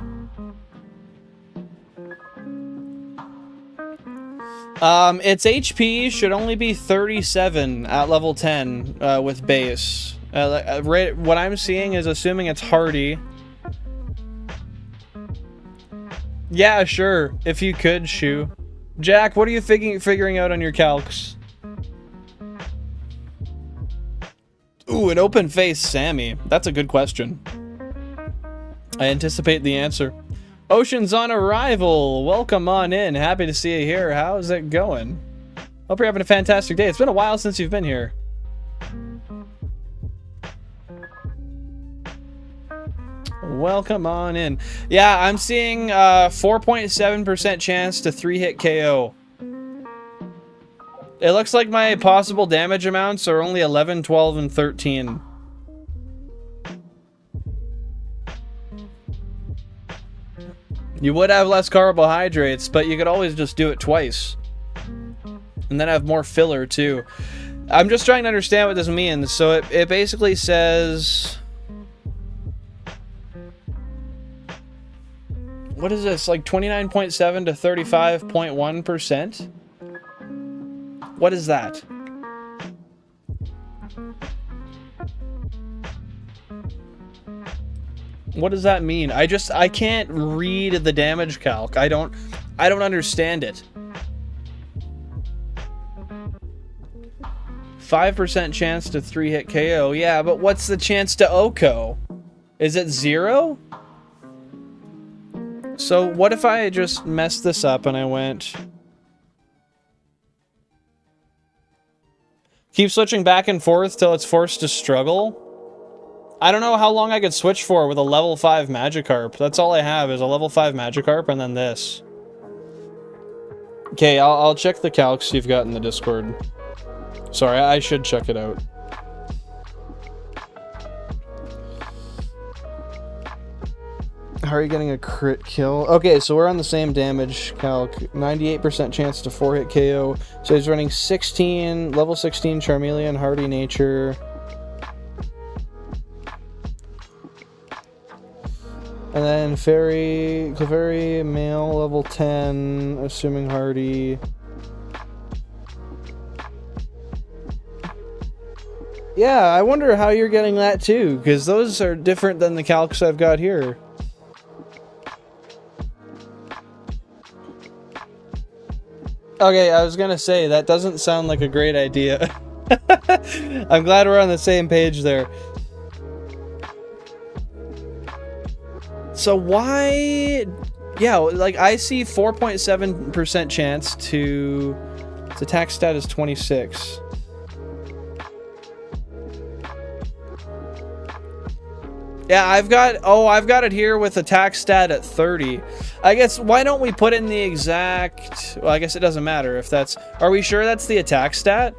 Its HP should only be 37 at level 10 with base. What I'm seeing is assuming it's hardy. Yeah, sure. If you could, Shu. Jack, what are you figuring out on your calcs? Ooh, an open face Sammy. That's a good question. I anticipate the answer. Ocean's on arrival. Welcome on in. Happy to see you here. How's it going? Hope you're having a fantastic day. It's been a while since you've been here. Welcome on in. Yeah, I'm seeing 4.7% chance to 3-hit KO. It looks like my possible damage amounts are only 11, 12, and 13. You would have less carbohydrates, but you could always just do it twice. And then have more filler, too. I'm just trying to understand what this means. So it basically says... What is this? Like 29.7 to 35.1%? What is that? What does that mean? I can't read the damage calc. I don't understand it. 5% chance to 3-hit KO. Yeah, but what's the chance to OHKO? Is it 0? So what if I just messed this up and I went... Keep switching back and forth till it's forced to struggle? I don't know how long I could switch for with a level 5 Magikarp. That's all I have is a level 5 Magikarp and then this. Okay, I'll check the calcs you've got in the Discord. Sorry, I should check it out. How are you getting a crit kill? Okay, so we're on the same damage calc. 98% chance to 4-hit KO. So he's running 16, level 16 Charmeleon, Hardy Nature. And then Clefairy, male, level 10, assuming Hardy. Yeah, I wonder how you're getting that too, because those are different than the calcs I've got here. Okay, I was gonna say, that doesn't sound like a great idea. I'm glad we're on the same page there. So why... Yeah, like, I see 4.7% chance to... Its attack stat is 26. Yeah, I've got it here with attack stat at 30. I guess, why don't we put in the exact... Well, I guess it doesn't matter if that's... Are we sure that's the attack stat?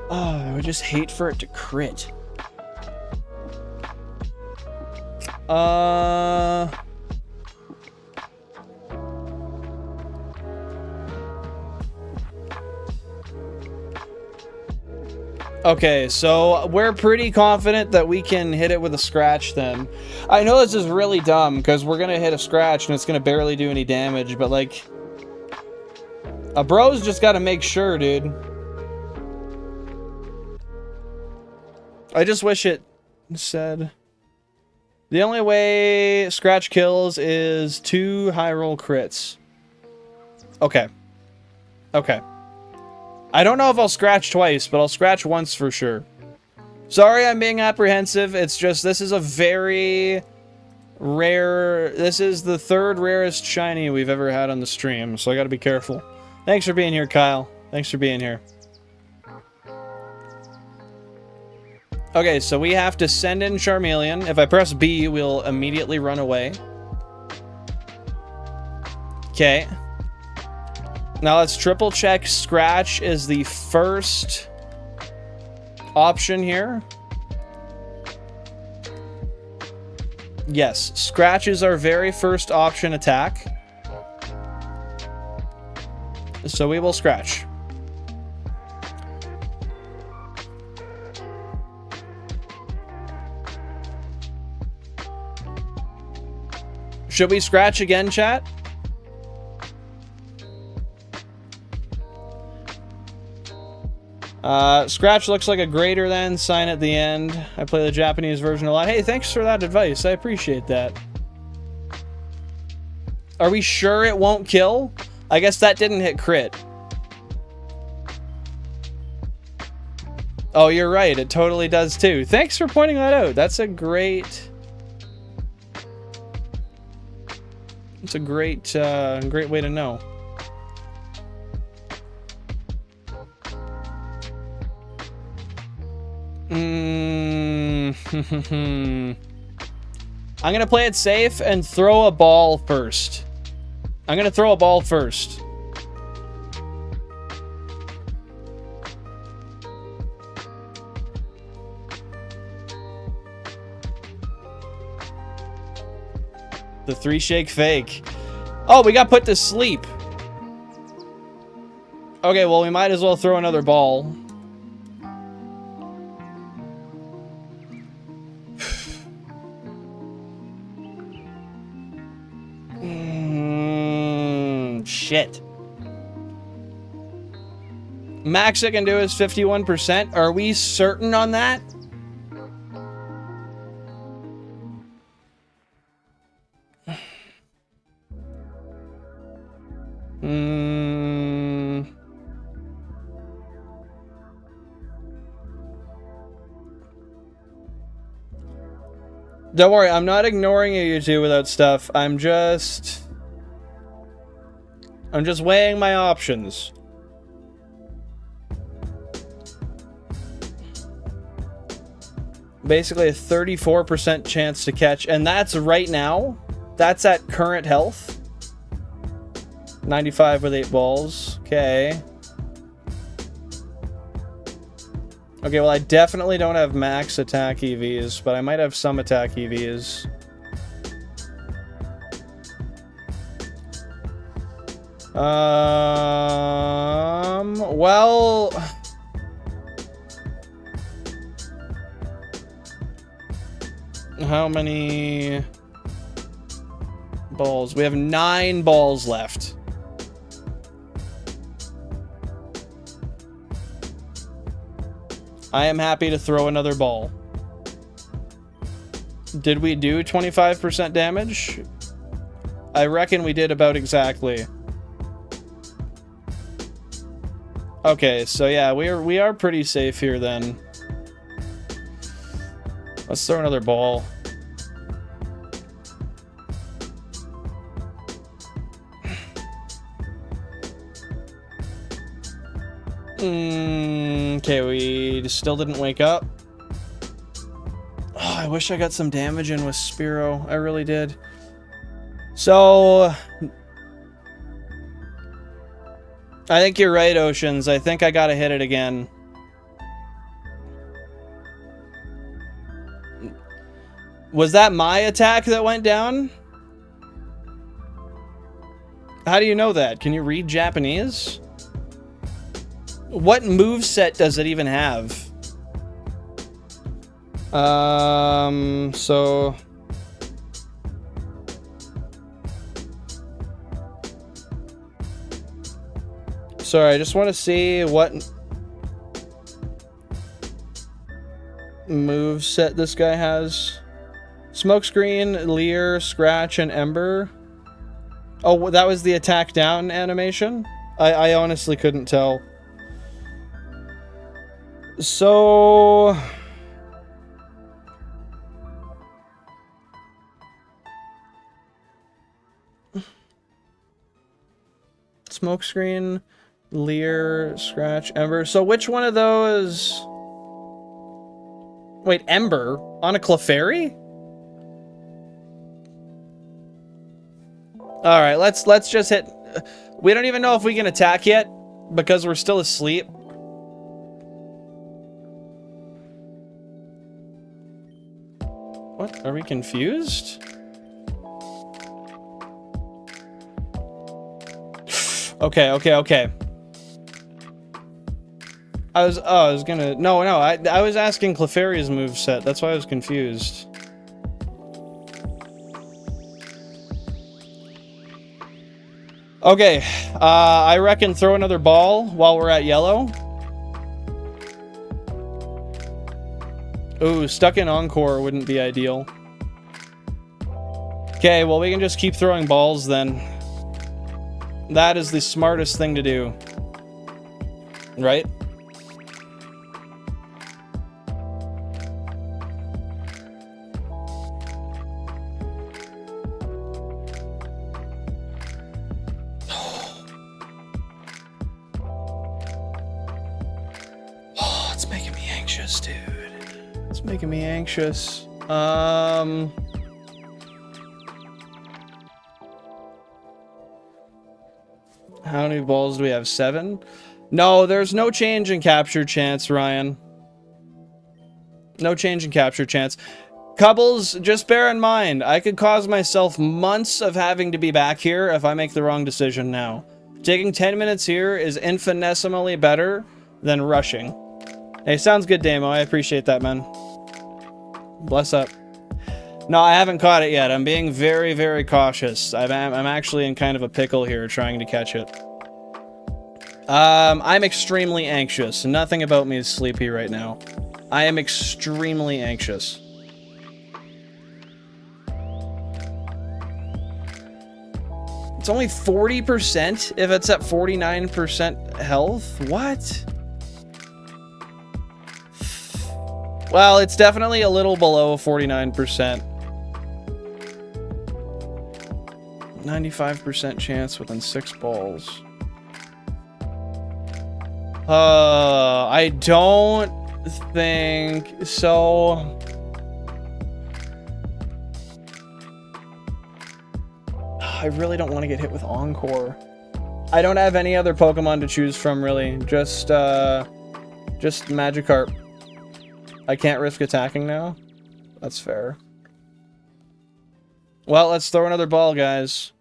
Oh, I would just hate for it to crit. Okay, so we're pretty confident that we can hit it with a scratch then. I know this is really dumb, because we're gonna hit a scratch and it's gonna barely do any damage, but like... A bro's just gotta make sure, dude. I just wish it said... The only way scratch kills is 2 high roll crits. Okay. Okay. I don't know if I'll scratch twice, but I'll scratch once for sure. Sorry I'm being apprehensive. It's just, this is a very rare... This is the 3rd rarest shiny we've ever had on the stream, so I gotta be careful. Thanks for being here, Kyle. Thanks for being here. Okay, so we have to send in Charmeleon. If I press B, we'll immediately run away. Okay. Now let's triple check. Scratch is the first option here. Yes, Scratch is our very first option attack. So we will Scratch. Should we Scratch again, chat? Scratch looks like a greater than sign at the end. I play the Japanese version a lot. Hey, thanks for that advice. I appreciate that. Are we sure it won't kill? I guess that didn't hit crit. Oh, you're right. It totally does too. Thanks for pointing that out. That's a great... It's a great, great way to know. I'm gonna play it safe and throw a ball first. I'm gonna throw a ball first. The 3-shake fake. Oh, we got put to sleep. Okay, well, we might as well throw another ball. Shit. Max it can do is 51%. Are we certain on that? Don't worry, I'm not ignoring you two without stuff. I'm just weighing my options. Basically a 34% chance to catch, and that's right now. That's at current health. 95 with 8 balls. Okay. Okay, well I definitely don't have max attack EVs, but I might have some attack EVs. Well... How many balls? We have 9 balls left. I am happy to throw another ball. Did we do 25% damage? I reckon we did about exactly. Okay, so yeah, we are pretty safe here then. Let's throw another ball. Okay, we still didn't wake up. Oh, I wish I got some damage in with Spearow. I really did. So... I think you're right, Oceans. I think I gotta hit it again. Was that my attack that went down? How do you know that? Can you read Japanese? What moveset does it even have? So... Sorry, I just want to see what moveset this guy has. Smokescreen, Leer, Scratch, and Ember. Oh, that was the attack down animation? I honestly couldn't tell. So... Smokescreen, Leer, Scratch, Ember. So which one of those... Wait, Ember? On a Clefairy? Alright, let's just hit... We don't even know if we can attack yet, because we're still asleep. What? Are we confused? Okay. I was gonna... No, I was asking Clefairy's moveset. That's why I was confused. Okay, I reckon throw another ball while we're at yellow. Ooh, stuck in Encore wouldn't be ideal. Okay, well we can just keep throwing balls then. That is the smartest thing to do. Right? Oh, it's making me anxious, dude. It's making me anxious. How many balls do we have? 7? No, there's no change in capture chance, Ryan. No change in capture chance. Cubbles, just bear in mind, I could cause myself months of having to be back here if I make the wrong decision now. Taking 10 minutes here is infinitesimally better than rushing. Hey, sounds good, Damo. I appreciate that, man. Bless up. No, I haven't caught it yet. I'm being very, very cautious. I'm actually in kind of a pickle here trying to catch it. I'm extremely anxious. Nothing about me is sleepy right now. I am extremely anxious. It's only 40% if it's at 49% health? What? Well, it's definitely a little below 49%. 95% chance within 6 balls. I don't think so. I really don't want to get hit with Encore. I don't have any other Pokemon to choose from, really. Just Magikarp. I can't risk attacking now. That's fair. Well, let's throw another ball, guys.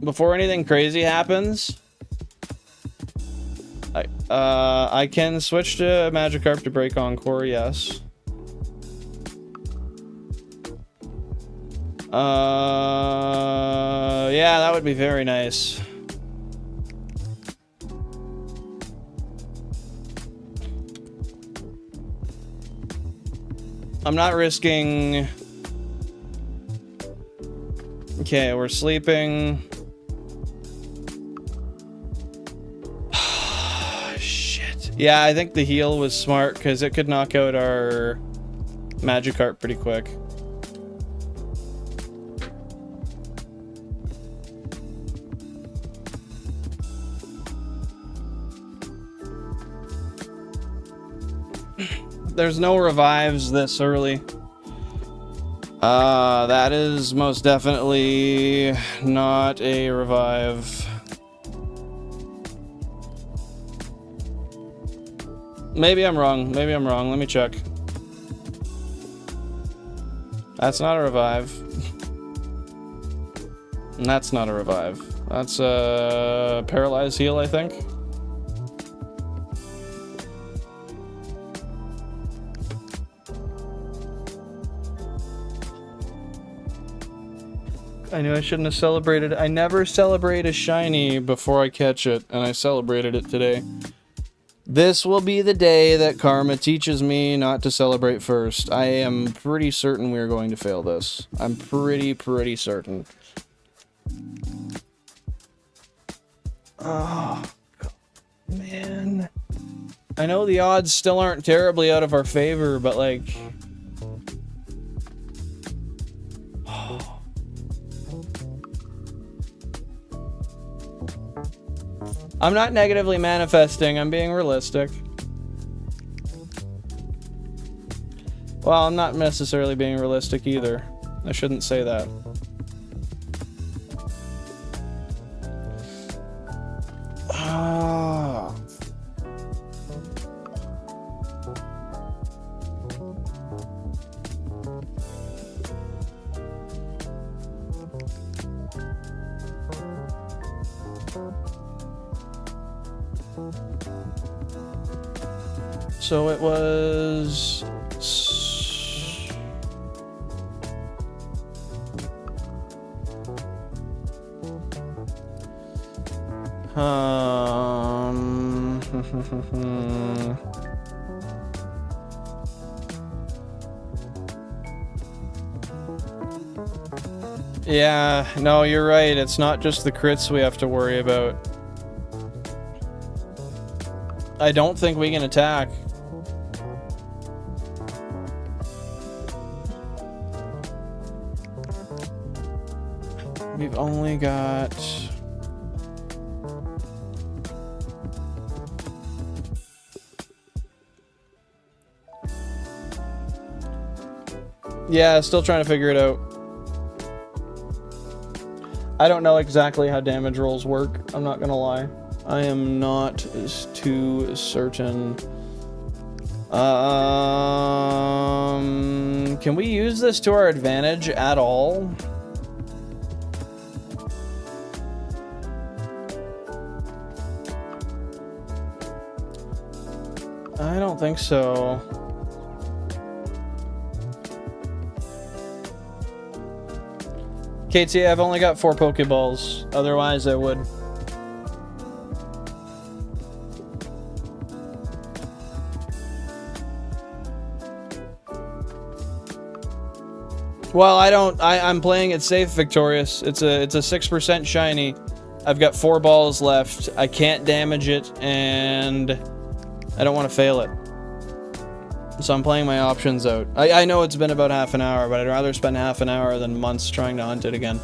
Before anything crazy happens, I can switch to Magikarp to break Encore, yes. Yeah, that would be very nice. I'm not risking... Okay, we're sleeping. Shit. Yeah, I think the heal was smart because it could knock out our Magikarp pretty quick. There's no revives this early. That is most definitely not a revive. Maybe I'm wrong. Maybe I'm wrong. Let me check. That's not a revive. And that's not a revive. That's a paralyzed heal, I think. I knew I shouldn't have celebrated. I never celebrate a shiny before I catch it, and I celebrated it today. This will be the day that karma teaches me not to celebrate first. I am pretty certain we are going to fail this. I'm pretty certain. Oh, man. I know the odds still aren't terribly out of our favor, but like... I'm not negatively manifesting, I'm being realistic. Well, I'm not necessarily being realistic either. I shouldn't say that. Ah. So it was... Yeah, no, you're right. It's not just the crits we have to worry about. I don't think we can attack. We've only got... Yeah, still trying to figure it out. I don't know exactly how damage rolls work, I'm not gonna lie. I am not too certain. Can we use this to our advantage at all? I don't think so. KT, I've only got 4 Pokeballs. Otherwise, I would. Well, I'm playing it safe, Victorious. It's a 6% shiny. I've got 4 balls left. I can't damage it, and I don't want to fail it. So I'm playing my options out. I know it's been about half an hour, but I'd rather spend half an hour than months trying to hunt it again.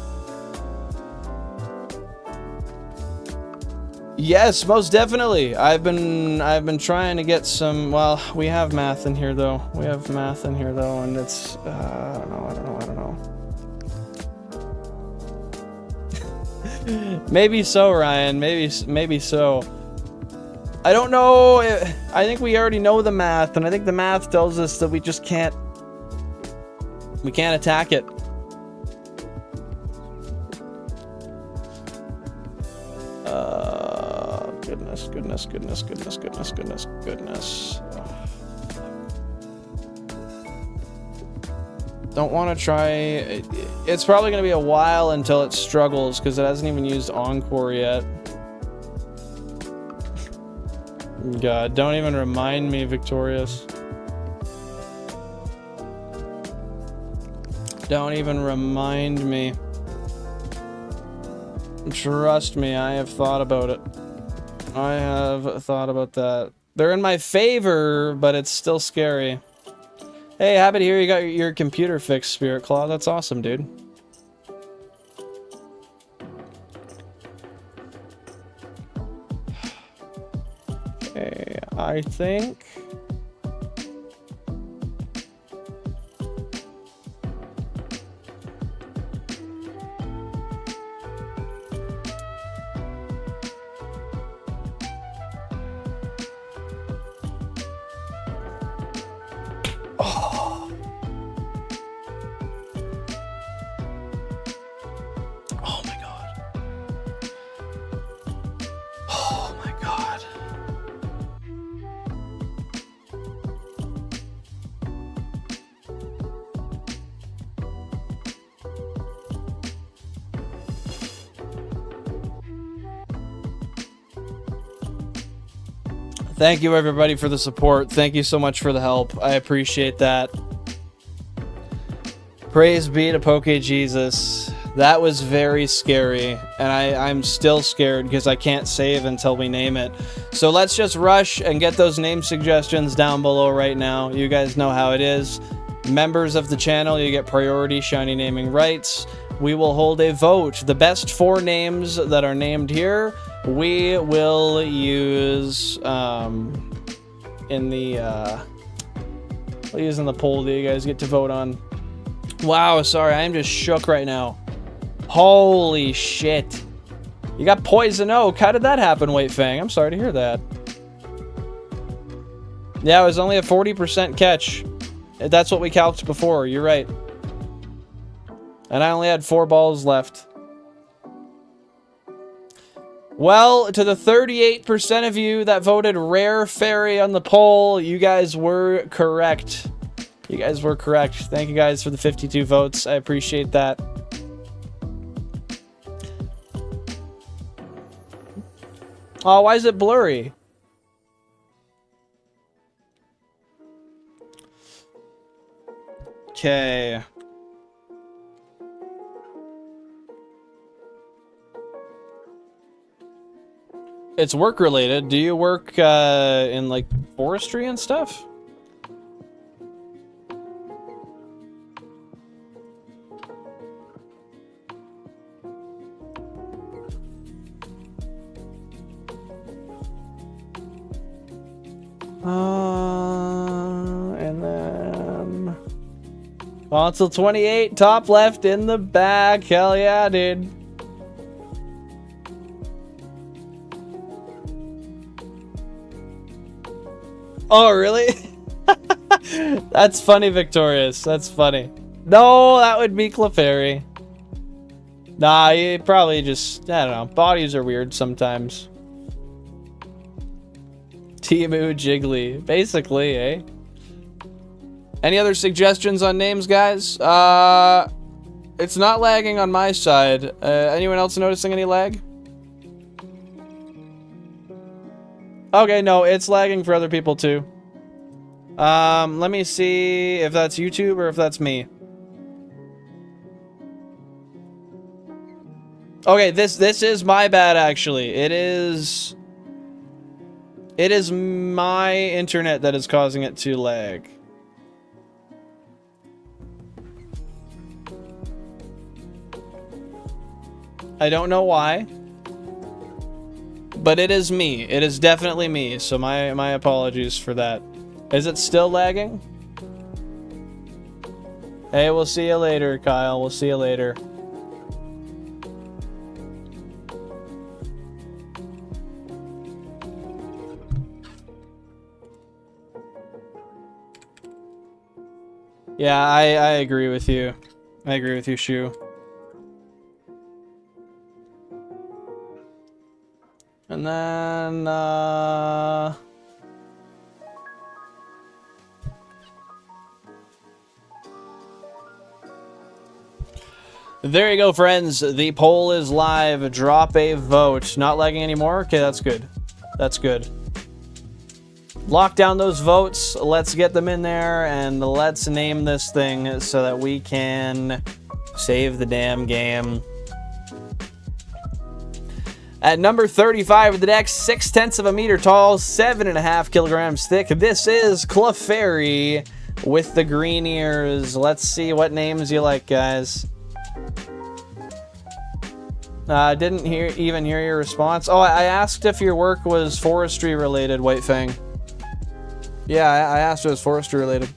Yes, most definitely. I've been trying to get some. Well, we have math in here though. And it's I don't know. Maybe so, Ryan. Maybe so. I don't know. I think we already know the math, and I think the math tells us that we just can't. We can't attack it. Goodness. Don't want to try. It's probably going to be a while until it struggles because it hasn't even used Encore yet. God, don't even remind me, Victorious. Don't even remind me. Trust me, I have thought about it. I have thought about that. They're in my favor, but it's still scary. Hey, happy to hear you got your computer fixed, Spirit Claw. That's awesome, dude. Okay, I think... Thank you, everybody, for the support. Thank you so much for the help. I appreciate that. Praise be to Poke Jesus. That was very scary, and I'm still scared because I can't save until we name it. So let's just rush and get those name suggestions down below right now. You guys know how it is. Members of the channel, you get priority shiny naming rights. We will hold a vote. The best 4 names that are named here, we will use in the poll that you guys get to vote on. Wow, sorry, I'm just shook right now. Holy shit. You got Poison Oak. How did that happen, White Fang? I'm sorry to hear that. Yeah, it was only a 40% catch. That's what we calced before. You're right. And I only had 4 balls left. Well, to the 38% of you that voted Rare Fairy on the poll, you guys were correct. You guys were correct. Thank you guys for the 52 votes. I appreciate that. Oh, why is it blurry? Okay. It's work related. Do you work in like forestry and stuff? And then console 28, top left in the back. Hell yeah, dude. Oh, really? That's funny, Victorious. That's funny. No, that would be Clefairy. Nah, you probably just, I don't know. Bodies are weird sometimes. Timu Jiggly. Basically, eh? Any other suggestions on names, guys? It's not lagging on my side. Anyone else noticing any lag? Okay, no, it's lagging for other people too. Let me see if that's YouTube or if that's me. Okay, this is my bad, actually. It is my internet that is causing it to lag. I don't know why, but it is me. It is definitely me, so my apologies for that. Is it still lagging? Hey, we'll see you later, Kyle. We'll see you later. Yeah, I agree with you. I agree with you, Shu. And then, there you go, friends. The poll is live. Drop a vote. Not lagging anymore? Okay, that's good. That's good. Lock down those votes. Let's get them in there, and let's name this thing so that we can save the damn game. At number 35 of the deck, 0.6 of a meter tall, 7.5 kilograms thick. This is Clefairy with the green ears. Let's see what names you like, guys. Didn't even hear your response. Oh, I asked if your work was forestry related, White Fang. Yeah, I asked if it was forestry related.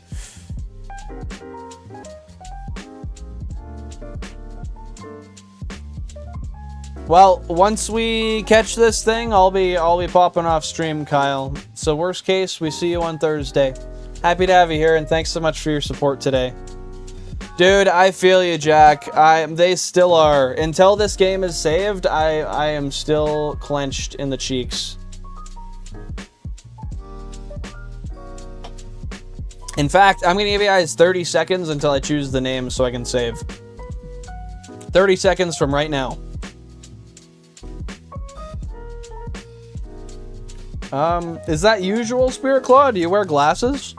Well, once we catch this thing, I'll be popping off stream, Kyle. So worst case, we see you on Thursday. Happy to have you here, and thanks so much for your support today. Dude, I feel you, Jack. They still are. Until this game is saved, I am still clenched in the cheeks. In fact, I'm gonna give you guys 30 seconds until I choose the name so I can save. 30 seconds from right now. Is that usual, Spirit Claw? Do you wear glasses?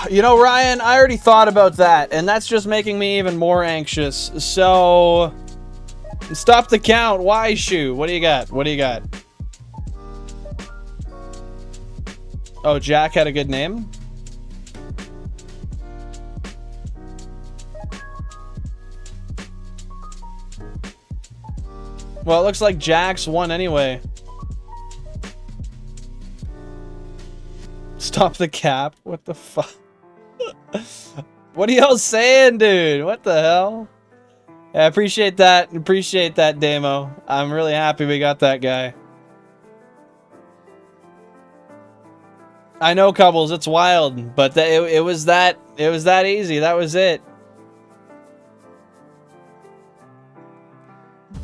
You know, Ryan, I already thought about that, and that's just making me even more anxious. So, stop the count. Why, Shu? What do you got? What do you got? Oh, Jack had a good name? Well, it looks like Jack's won anyway. Stop the cap? What the fuck? What are y'all saying, dude? What the hell? Yeah, I appreciate that. Appreciate that, Damo. I'm really happy we got that guy. I know, Cubbles, it's wild, but it was that easy. That was it.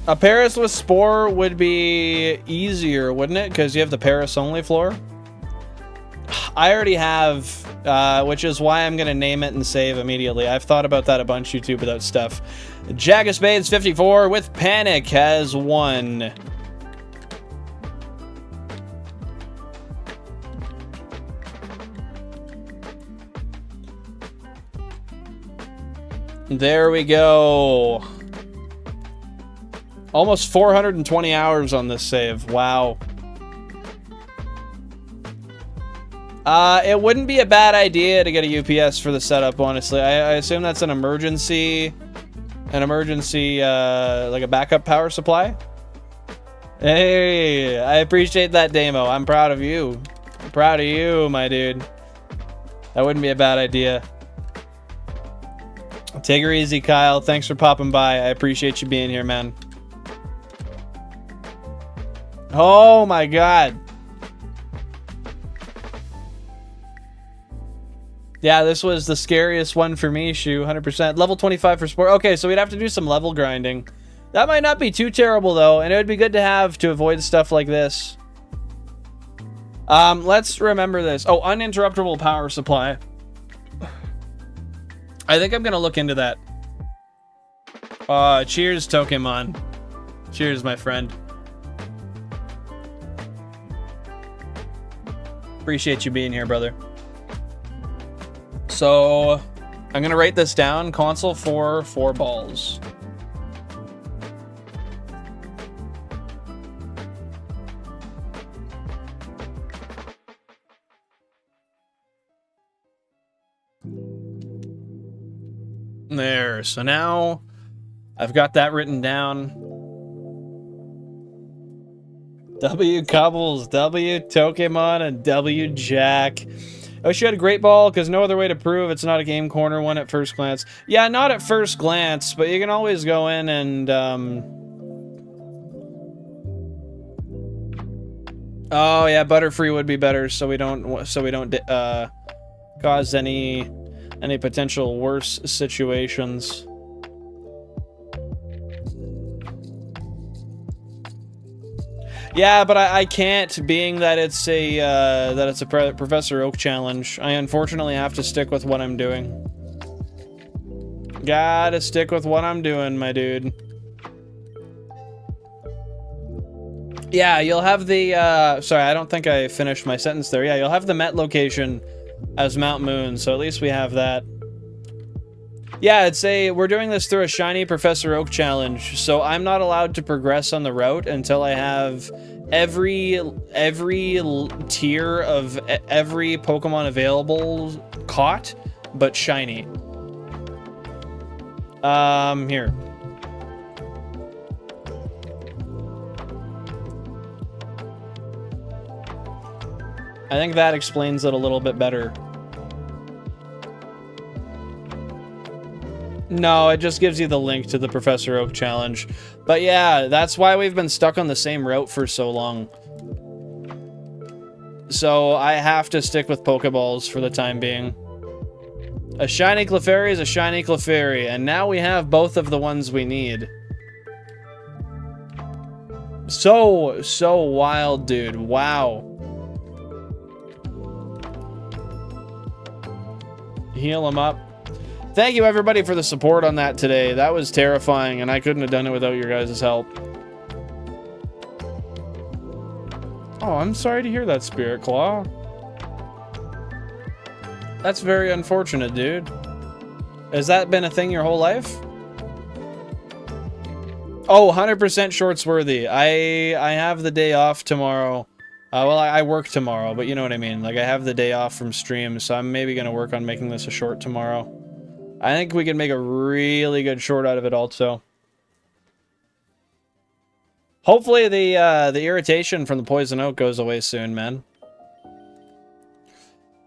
A Paris with Spore would be easier, wouldn't it? Because you have the Paris only floor. I already have, which is why I'm going to name it and save immediately. I've thought about that a bunch, YouTube, without stuff. Jack of Spades 54 with Panic has won. There we go. Almost 420 hours on this save. Wow. It wouldn't be a bad idea to get a UPS for the setup, honestly. I assume that's an emergency, like a backup power supply. Hey, I appreciate that, Damo. I'm proud of you. I'm proud of you, my dude. That wouldn't be a bad idea. Take her easy, Kyle. Thanks for popping by. I appreciate you being here, man. Oh my god. Yeah, this was the scariest one for me, Shu. 100%. Level 25 for Sport. Okay, so we'd have to do some level grinding. That might not be too terrible, though, and it would be good to have to avoid stuff like this. Let's remember this. Oh, uninterruptible power supply. I think I'm gonna look into that. Cheers, Pokemon. Cheers, my friend. Appreciate you being here, brother. So I'm gonna write this down. Console for 4 balls. There. So now I've got that written down. W Cobbles, W Pokemon, and W Jack. I wish you had a great ball, because no other way to prove it's not a Game Corner one at first glance. Yeah, not at first glance, but you can always go in and, oh yeah, Butterfree would be better, so we don't cause any potential worse situations. Yeah, but I can't, being that it's a Professor Oak challenge. I unfortunately have to stick with what I'm doing. Gotta stick with what I'm doing, my dude. Yeah, you'll have the, sorry, I don't think I finished my sentence there. Yeah, you'll have the Met location as Mt.Moon, so at least we have that. Yeah, we're doing this through a Shiny Professor Oak challenge, so I'm not allowed to progress on the route until I have every tier of every Pokemon available caught, but shiny. Here. I think that explains it a little bit better. No, it just gives you the link to the Professor Oak challenge. But yeah, that's why we've been stuck on the same route for so long. So I have to stick with Pokeballs for the time being. A Shiny Clefairy is a Shiny Clefairy, and now we have both of the ones we need. So wild, dude. Wow. Heal him up. Thank you, everybody, for the support on that today. That was terrifying, and I couldn't have done it without your guys' help. Oh, I'm sorry to hear that, Spirit Claw. That's very unfortunate, dude. Has that been a thing your whole life? Oh, 100% shorts-worthy. I have the day off tomorrow. Well, I work tomorrow, but you know what I mean. Like, I have the day off from stream, so I'm maybe going to work on making this a short tomorrow. I think we can make a really good short out of it also. Hopefully the irritation from the poison oak goes away soon, man.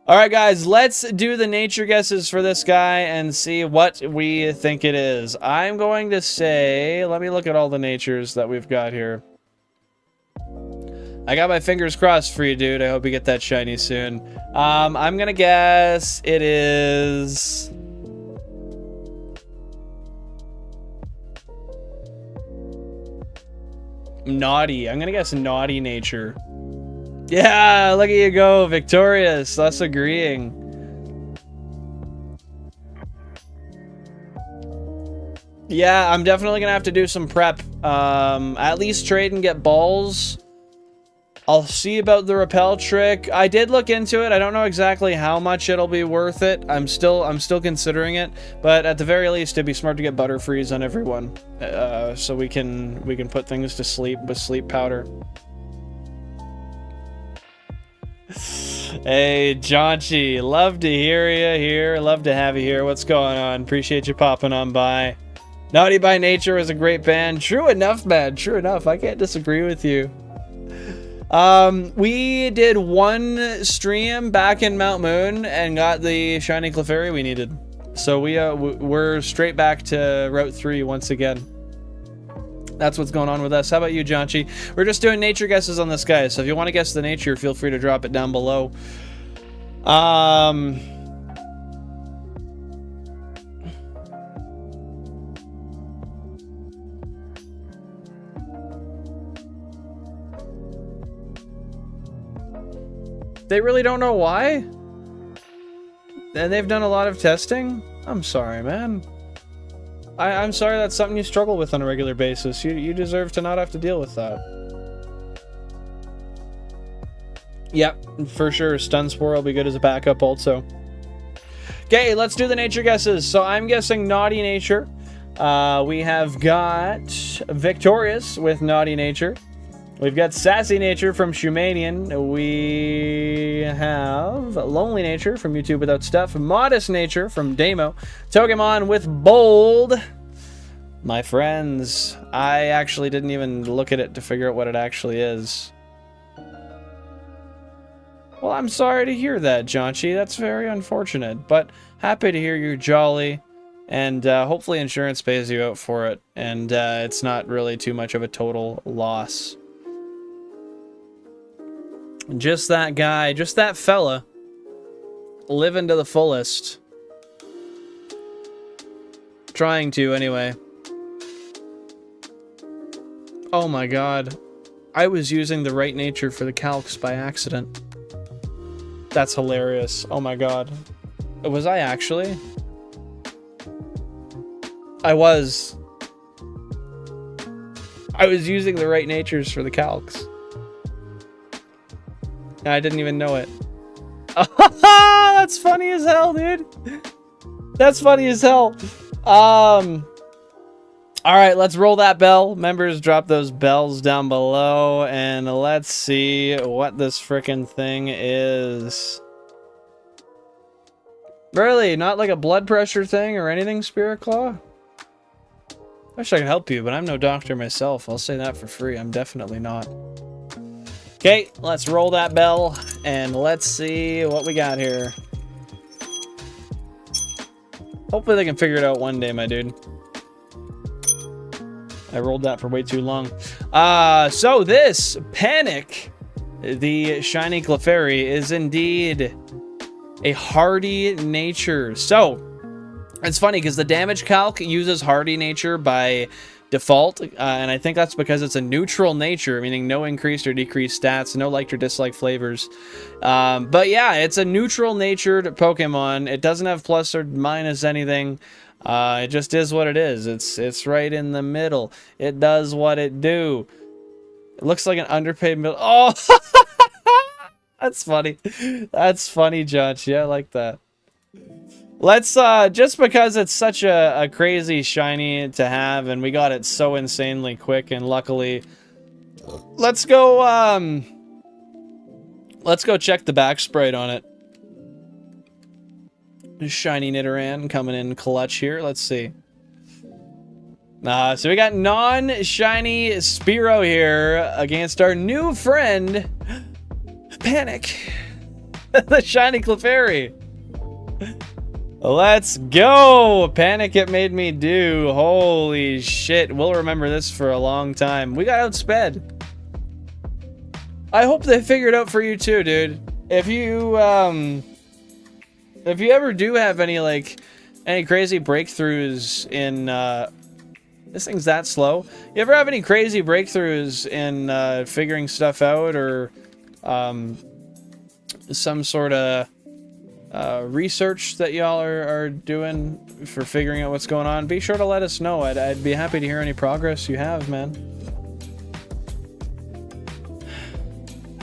Alright guys, let's do the nature guesses for this guy and see what we think it is. I'm going to say, let me look at all the natures that we've got here. I got my fingers crossed for you, dude. I hope you get that shiny soon. I'm gonna guess it is... Naughty. I'm gonna guess naughty nature. Yeah, look at you go, victorious. Us agreeing. Yeah, I'm definitely gonna have to do some prep. At least trade and get balls. I'll see about the repel trick. I did look into it. I don't know exactly how much it'll be worth it. I'm still considering it, but at the very least, it'd be smart to get Butterfrees on everyone, so we can put things to sleep with sleep powder. Hey, Jonchi, love to hear you here. Love to have you here. What's going on? Appreciate you popping on by. Naughty by Nature is a great band. True enough, man. True enough. I can't disagree with you. We did one stream back in Mt.Moon and got the Shiny Clefairy we needed. So we're straight back to Route 3 once again. That's what's going on with us. How about you, Jonchi? We're just doing nature guesses on this guy, so if you want to guess the nature, feel free to drop it down below. They really don't know why? And they've done a lot of testing? I'm sorry, man. I'm sorry that's something you struggle with on a regular basis. You deserve to not have to deal with that. Yep, for sure. Stun Spore will be good as a backup also. Okay, let's do the nature guesses. So I'm guessing naughty nature. We have got Victorious with naughty nature. We've got sassy nature from Shumanian. We have lonely nature from YouTube Without Stuff. Modest nature from Damo. Togemon with bold. My friends, I actually didn't even look at it to figure out what it actually is. Well, I'm sorry to hear that, Jonchi. That's very unfortunate, but happy to hear you're jolly, and hopefully insurance pays you out for it, and it's not really too much of a total loss. Just that guy, just that fella, living to the fullest. Trying to, anyway. Oh my god. I was using the right nature for the calcs by accident. That's hilarious. Oh my god. Was I actually? I was using the right natures for the calcs. I didn't even know it. That's funny as hell, dude. That's funny as hell. Alright, let's roll that bell. Members, drop those bells down below, and let's see what this frickin' thing is. Really? Not like a blood pressure thing or anything, Spirit Claw? Wish I could help you, but I'm no doctor myself. I'll say that for free. I'm definitely not. Okay, let's roll that bell, and let's see what we got here. Hopefully they can figure it out one day, my dude. I rolled that for way too long. So this Panic, the Shiny Clefairy, is indeed a hardy nature. So it's funny because the damage calc uses hardy nature by default, and I think that's because it's a neutral nature, meaning no increased or decreased stats, no liked or disliked flavors. But yeah, it's a neutral natured Pokemon. It doesn't have plus or minus anything. It just is what it is. It's right in the middle. It does what it do. It looks like an underpaid middle. Oh, that's funny. That's funny, Josh. Yeah, I like that. Let's, just because it's such a crazy shiny to have, and we got it so insanely quick, and luckily, let's go check the back sprite on it. Shiny Nidoran coming in clutch here. Let's see. So we got non-shiny Spearow here against our new friend, Panic, the Shiny Clefairy. Let's go! Panic it made me do. Holy shit. We'll remember this for a long time. We got outsped. I hope they figured out for you too, dude. If you ever do have any crazy breakthroughs in this thing's that slow. You ever have any crazy breakthroughs in figuring stuff out, or some sort of research that y'all are doing for figuring out what's going on, be sure to let us know. I'd be happy to hear any progress you have, man.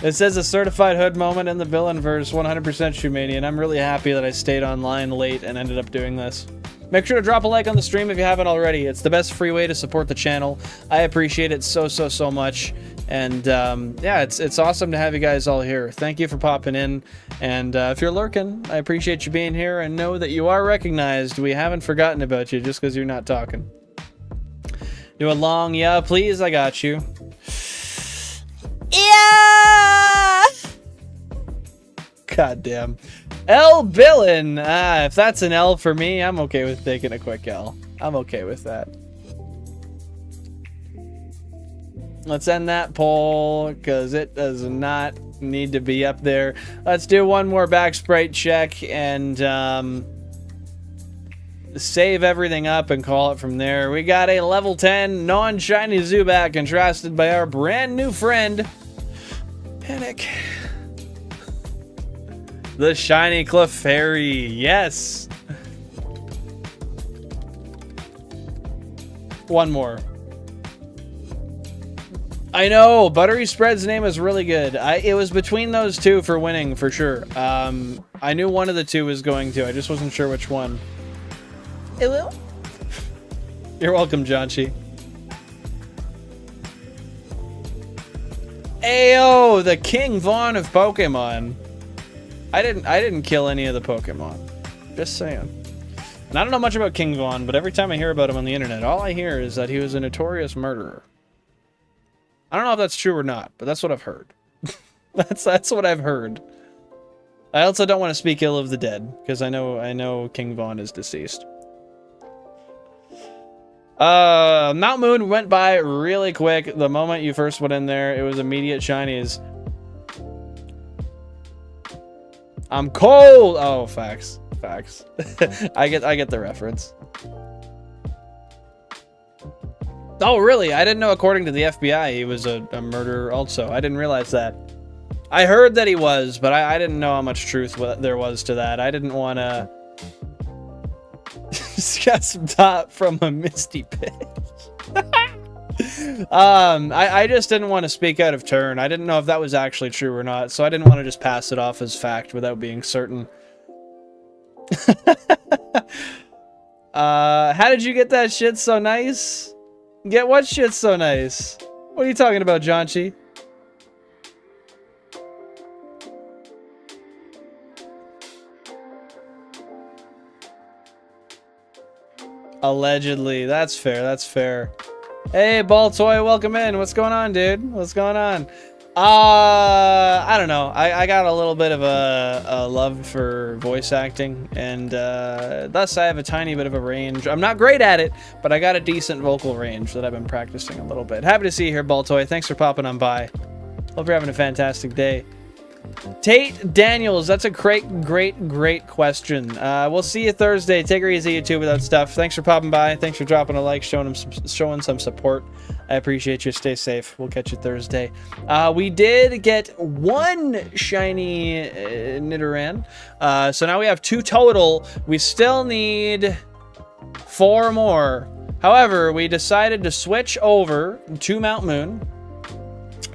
It says a certified hood moment in the villain verse, 100% Shumanian. I'm really happy that I stayed online late and ended up doing this. Make sure to drop a like on the stream if you haven't already. It's the best free way to support the channel. I appreciate it so much. And yeah, it's awesome to have you guys all here. Thank you for popping in. And if you're lurking, I appreciate you being here, and know that you are recognized. We haven't forgotten about you just because you're not talking. Do a long yeah, please. I got you. Yeah! God damn. L Billin. If that's an L for me, I'm okay with taking a quick L. I'm okay with that. Let's end that poll, because it does not need to be up there. Let's do one more back sprite check and save everything up and call it from there. We got a level 10 non-shiny Zubat contrasted by our brand new friend, Panic. The Shiny Clefairy, yes. One more. I know, Buttery Spread's name is really good. It was between those two for winning, for sure. I knew one of the two was going to. I just wasn't sure which one. It will? You're welcome, Jonchi. Ayo, the King Vaughn of Pokemon. I didn't kill any of the Pokemon. Just saying. And I don't know much about King Vaughn, but every time I hear about him on the internet, all I hear is that he was a notorious murderer. I don't know if that's true or not, but that's what I've heard. that's what I've heard. I also don't want to speak ill of the dead, because I know King Vaughn is deceased. Mt.Moon went by really quick. The moment you first went in there, it was immediate shinies. I'm cold. Oh, facts. I get the reference. Oh, really? I didn't know according to the FBI he was a murderer also. I didn't realize that. I heard that he was, but I didn't know how much truth there was to that. I didn't want to... Just got some top from a misty pit. I just didn't want to speak out of turn. I didn't know if that was actually true or not, so I didn't want to just pass it off as fact without being certain. How did you get that shit so nice? Get what shit so nice? What are you talking about, Jonchi? Allegedly. That's fair. Hey, Ball Toy, welcome in. What's going on, dude? What's going on? I don't know. I got a little bit of a love for voice acting, and thus I have a tiny bit of a range. I'm not great at it, but I got a decent vocal range that I've been practicing a little bit. Happy to see you here, Baltoy. Thanks for popping on by. Hope you're having a fantastic day. Tate Daniels, that's a great question. We'll see you Thursday. Take her easy, YouTube, without stuff. Thanks for popping by. Thanks for dropping a like, showing some support. I appreciate you. Stay safe. We'll catch you Thursday. We did get one shiny Nidoran. So now we have 2 total. We still need 4 more. However, we decided to switch over to Mt.Moon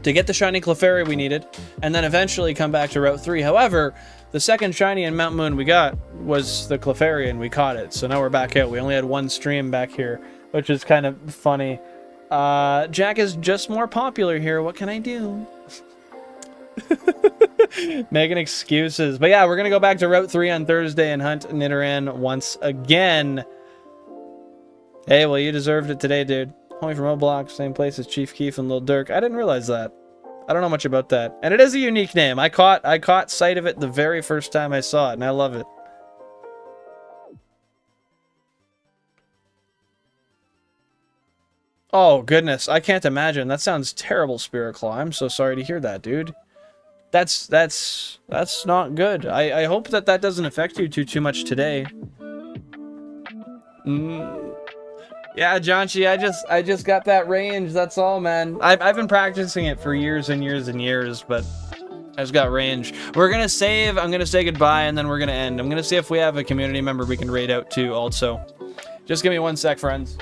to get the shiny Clefairy we needed, and then eventually come back to Route 3. However, the second shiny in Mt.Moon we got was the Clefairy, and we caught it. So now we're back out. We only had 1 stream back here, which is kind of funny. Jack is just more popular here. What can I do? Making excuses. But yeah, we're going to go back to Route 3 on Thursday and hunt Nidoran once again. Hey, well, you deserved it today, dude. Homie from O-Block, same place as Chief Keef and Lil Durk. I didn't realize that. I don't know much about that. And it is a unique name. I caught sight of it the very first time I saw it, and I love it. Oh, goodness. I can't imagine. That sounds terrible, Spirit Claw. I'm so sorry to hear that, dude. That's not good. I hope that doesn't affect you too much today. Yeah, Jonchi, I just got that range, that's all, man. I've been practicing it for years and years and years, but I just got range. We're gonna save, I'm gonna say goodbye, and then we're gonna end. I'm gonna see if we have a community member we can raid out to also. Just give me 1 sec, friends.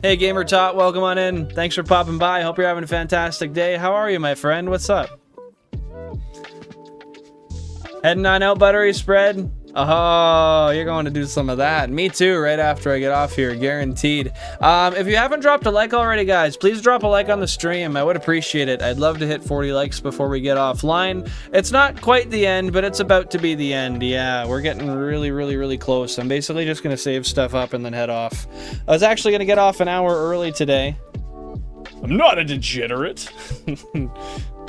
Hey, Gamer Tot, welcome on in. Thanks for popping by. Hope you're having a fantastic day. How are you, my friend? What's up? Heading on out, Buttery Spread. Oh, you're going to do some of that. Me too, right after I get off here, guaranteed. If you haven't dropped a like already, guys, please drop a like on the stream. I would appreciate it. I'd love to hit 40 likes before we get offline. It's not quite the end, but it's about to be the end. Yeah, we're getting really close. I'm basically just going to save stuff up and then head off. I was actually going to get off an hour early today. I'm not a degenerate.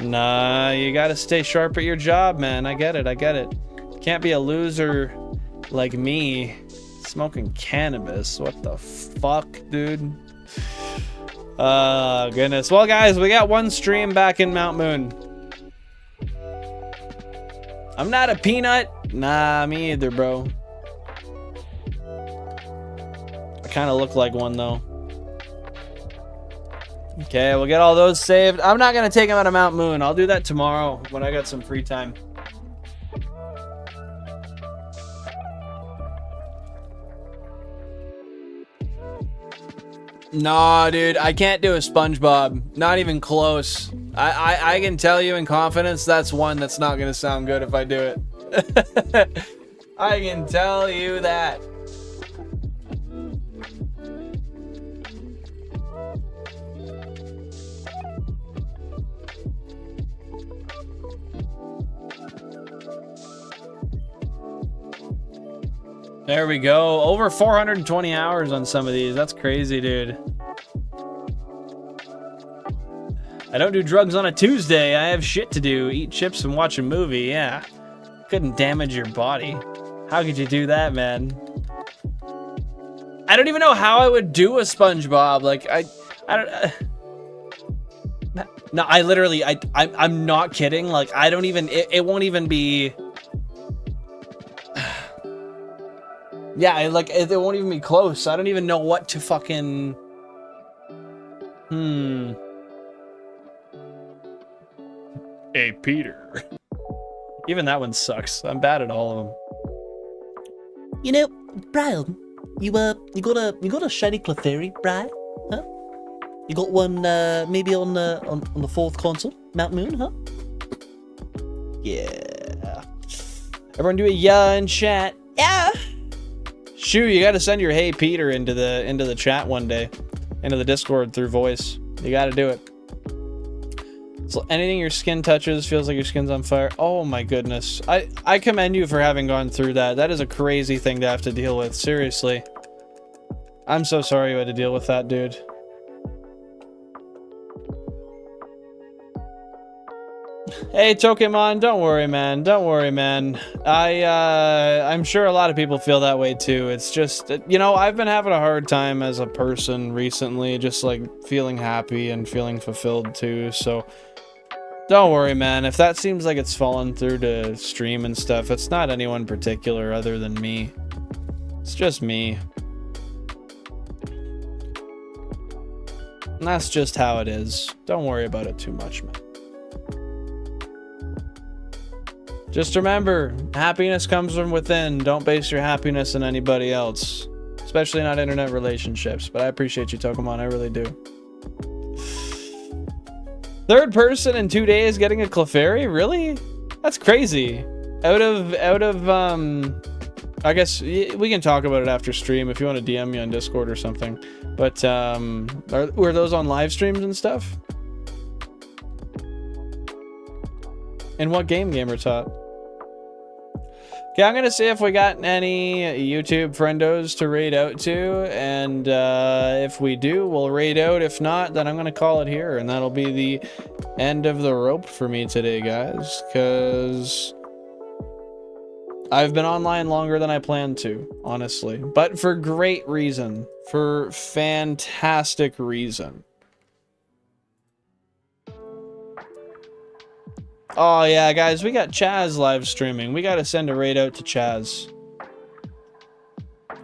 Nah, you gotta stay sharp at your job, man. I get it. Can't be a loser like me smoking cannabis. What the fuck, dude? Goodness. Well, guys, we got 1 stream back in Mt.Moon. I'm not a peanut. Nah, me either, bro. I kind of look like one, though. Okay, we'll get all those saved. I'm not going to take them out of Mt.Moon. I'll do that tomorrow when I got some free time. Nah, dude, I can't do a SpongeBob. Not even close. I can tell you in confidence that's one that's not gonna sound good if I do it. I can tell you that. There we go. Over 420 hours on some of these. That's crazy, dude. I don't do drugs on a Tuesday. I have shit to do. Eat chips and watch a movie. Yeah. Couldn't damage your body. How could you do that, man? I don't even know how I would do a SpongeBob. Like, I don't... no, I literally... I'm not kidding. Like, I don't even... It won't even be... Yeah, it won't even be close. I don't even know what to fucking... Hey, Peter. Even that one sucks. I'm bad at all of them. You know, Brian, you got a Shiny Clefairy, Brian? Huh? You got one maybe on the fourth console, Mt.Moon, huh? Yeah. Everyone do a yeah in chat. Yeah. Shoo, you gotta send your Hey Peter into the chat one day. Into the Discord through voice. You gotta do it. So anything your skin touches feels like your skin's on fire. Oh my goodness. I commend you for having gone through that. That is a crazy thing to have to deal with. Seriously. I'm so sorry you had to deal with that, dude. Hey, Pokemon, don't worry, man. Don't worry, man. I'm sure a lot of people feel that way too. It's just, you know, I've been having a hard time as a person recently, just like feeling happy and feeling fulfilled too. So don't worry, man. If that seems like it's fallen through to stream and stuff, it's not anyone particular other than me. It's just me. And that's just how it is. Don't worry about it too much, man. Just remember, happiness comes from within. Don't base your happiness on anybody else. Especially not internet relationships. But I appreciate you, Pokemon. I really do. Third person in 2 days getting a Clefairy? Really? That's crazy. Out of I guess we can talk about it after stream if you want to DM me on Discord or something. But were those on live streams and stuff? And what game, Gamer Tot? Okay, I'm gonna see if we got any YouTube friendos to raid out to, and if we do, we'll raid out. If not, then I'm gonna call it here, and that'll be the end of the rope for me today, guys, because I've been online longer than I planned to, honestly, but for great reason, for fantastic reason. Oh yeah, guys, we got Chaz live streaming. We gotta send a raid out to Chaz.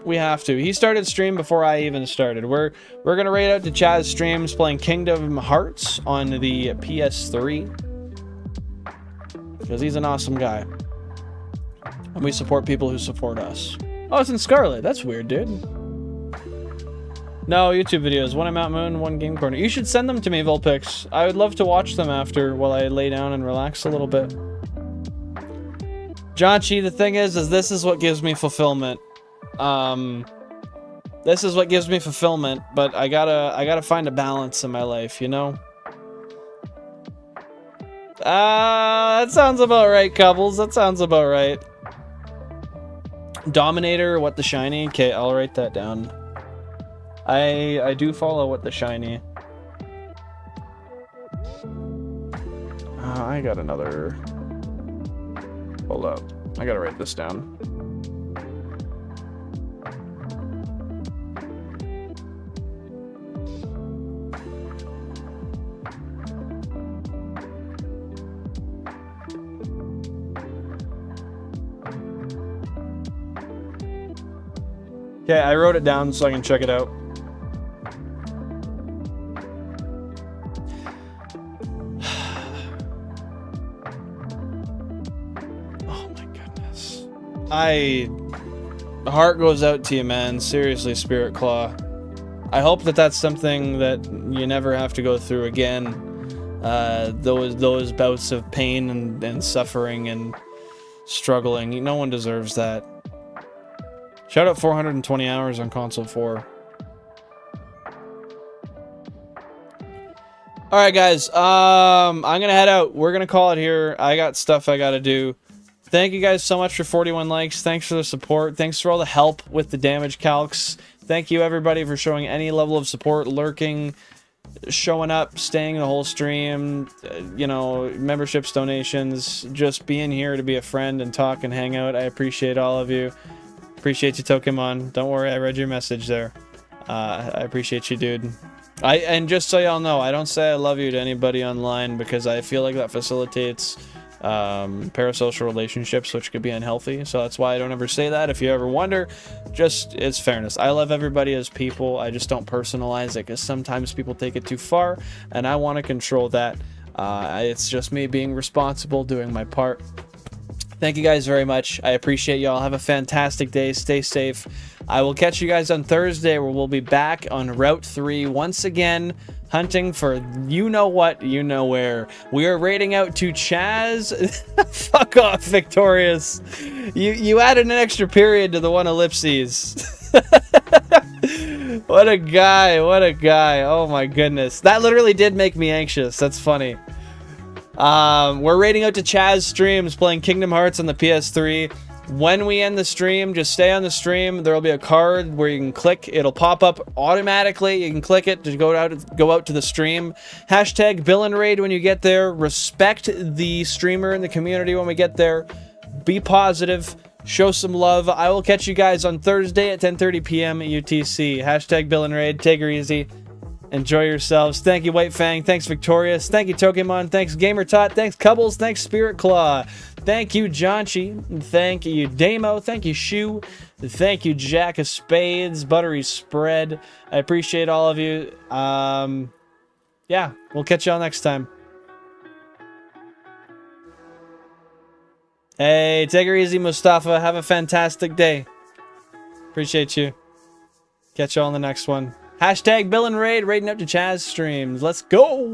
We have to. He started stream before I even started. We're gonna raid out to Chaz streams playing Kingdom Hearts on the PS3. Because he's an awesome guy. And we support people who support us. Oh, it's in Scarlet. That's weird, dude. No, YouTube videos. One at Mt.Moon, one Game Corner. You should send them to me, Vulpix. I would love to watch them after while I lay down and relax a little bit. Jonchi, the thing is this is what gives me fulfillment. This is what gives me fulfillment, but I gotta find a balance in my life, you know? That sounds about right, couples. That sounds about right. Dominator, what the shiny? Okay, I'll write that down. I do follow what the shiny. I got another. Hold up. I gotta write this down. Okay, I wrote it down so I can check it out. Heart goes out to you, man. Seriously, Spirit Claw. I hope that that's something that you never have to go through again. Those bouts of pain and suffering and struggling. No one deserves that. Shout out 420 hours on console 4. Alright guys, I'm gonna head out. We're gonna call it here. I got stuff I gotta do. Thank you guys so much for 41 likes. Thanks for the support. Thanks for all the help with the damage calcs. Thank you everybody for showing any level of support, lurking, showing up, staying the whole stream, you know, memberships, donations, just being here to be a friend and talk and hang out. I appreciate all of you. Appreciate you, Pokemon. Don't worry, I read your message there. I appreciate you, dude. And just so y'all know, I don't say I love you to anybody online because I feel like that facilitates parasocial relationships, which could be unhealthy. So that's why I don't ever say that. If you ever wonder, just it's fairness. I love everybody as people. I just don't personalize it because sometimes people take it too far, and I want to control that. It's just me being responsible, doing my part. Thank you guys very much. I appreciate y'all. Have a fantastic day. Stay safe. I will catch you guys on Thursday where we'll be back on Route 3 once again, hunting for you know what, you know where. We are raiding out to Chaz. Fuck off, Victorious. You added an extra period to the one ellipses. What a guy. What a guy. Oh my goodness. That literally did make me anxious. That's funny. We're raiding out to Chaz Streams, playing Kingdom Hearts on the PS3. When we end the stream, just stay on the stream. There will be a card where you can click. It'll pop up automatically. You can click it to go out to the stream. Hashtag Bill and Raid when you get there. Respect the streamer and the community when we get there. Be positive. Show some love. I will catch you guys on Thursday at 10:30 p.m. UTC. Hashtag Bill and Raid. Take her easy. Enjoy yourselves. Thank you, White Fang. Thanks, Victorious. Thank you, Pokemon. Thanks, GamerTot. Thanks, Cubbles. Thanks, Spirit Claw. Thank you, Jonchi. Thank you, Damo. Thank you, Shu. Thank you, Jack of Spades. Buttery Spread. I appreciate all of you. Yeah, we'll catch y'all next time. Hey, take her easy, Mustafa. Have a fantastic day. Appreciate you. Catch y'all on the next one. Hashtag Bill and Raid, raiding up to Chaz Streams. Let's go!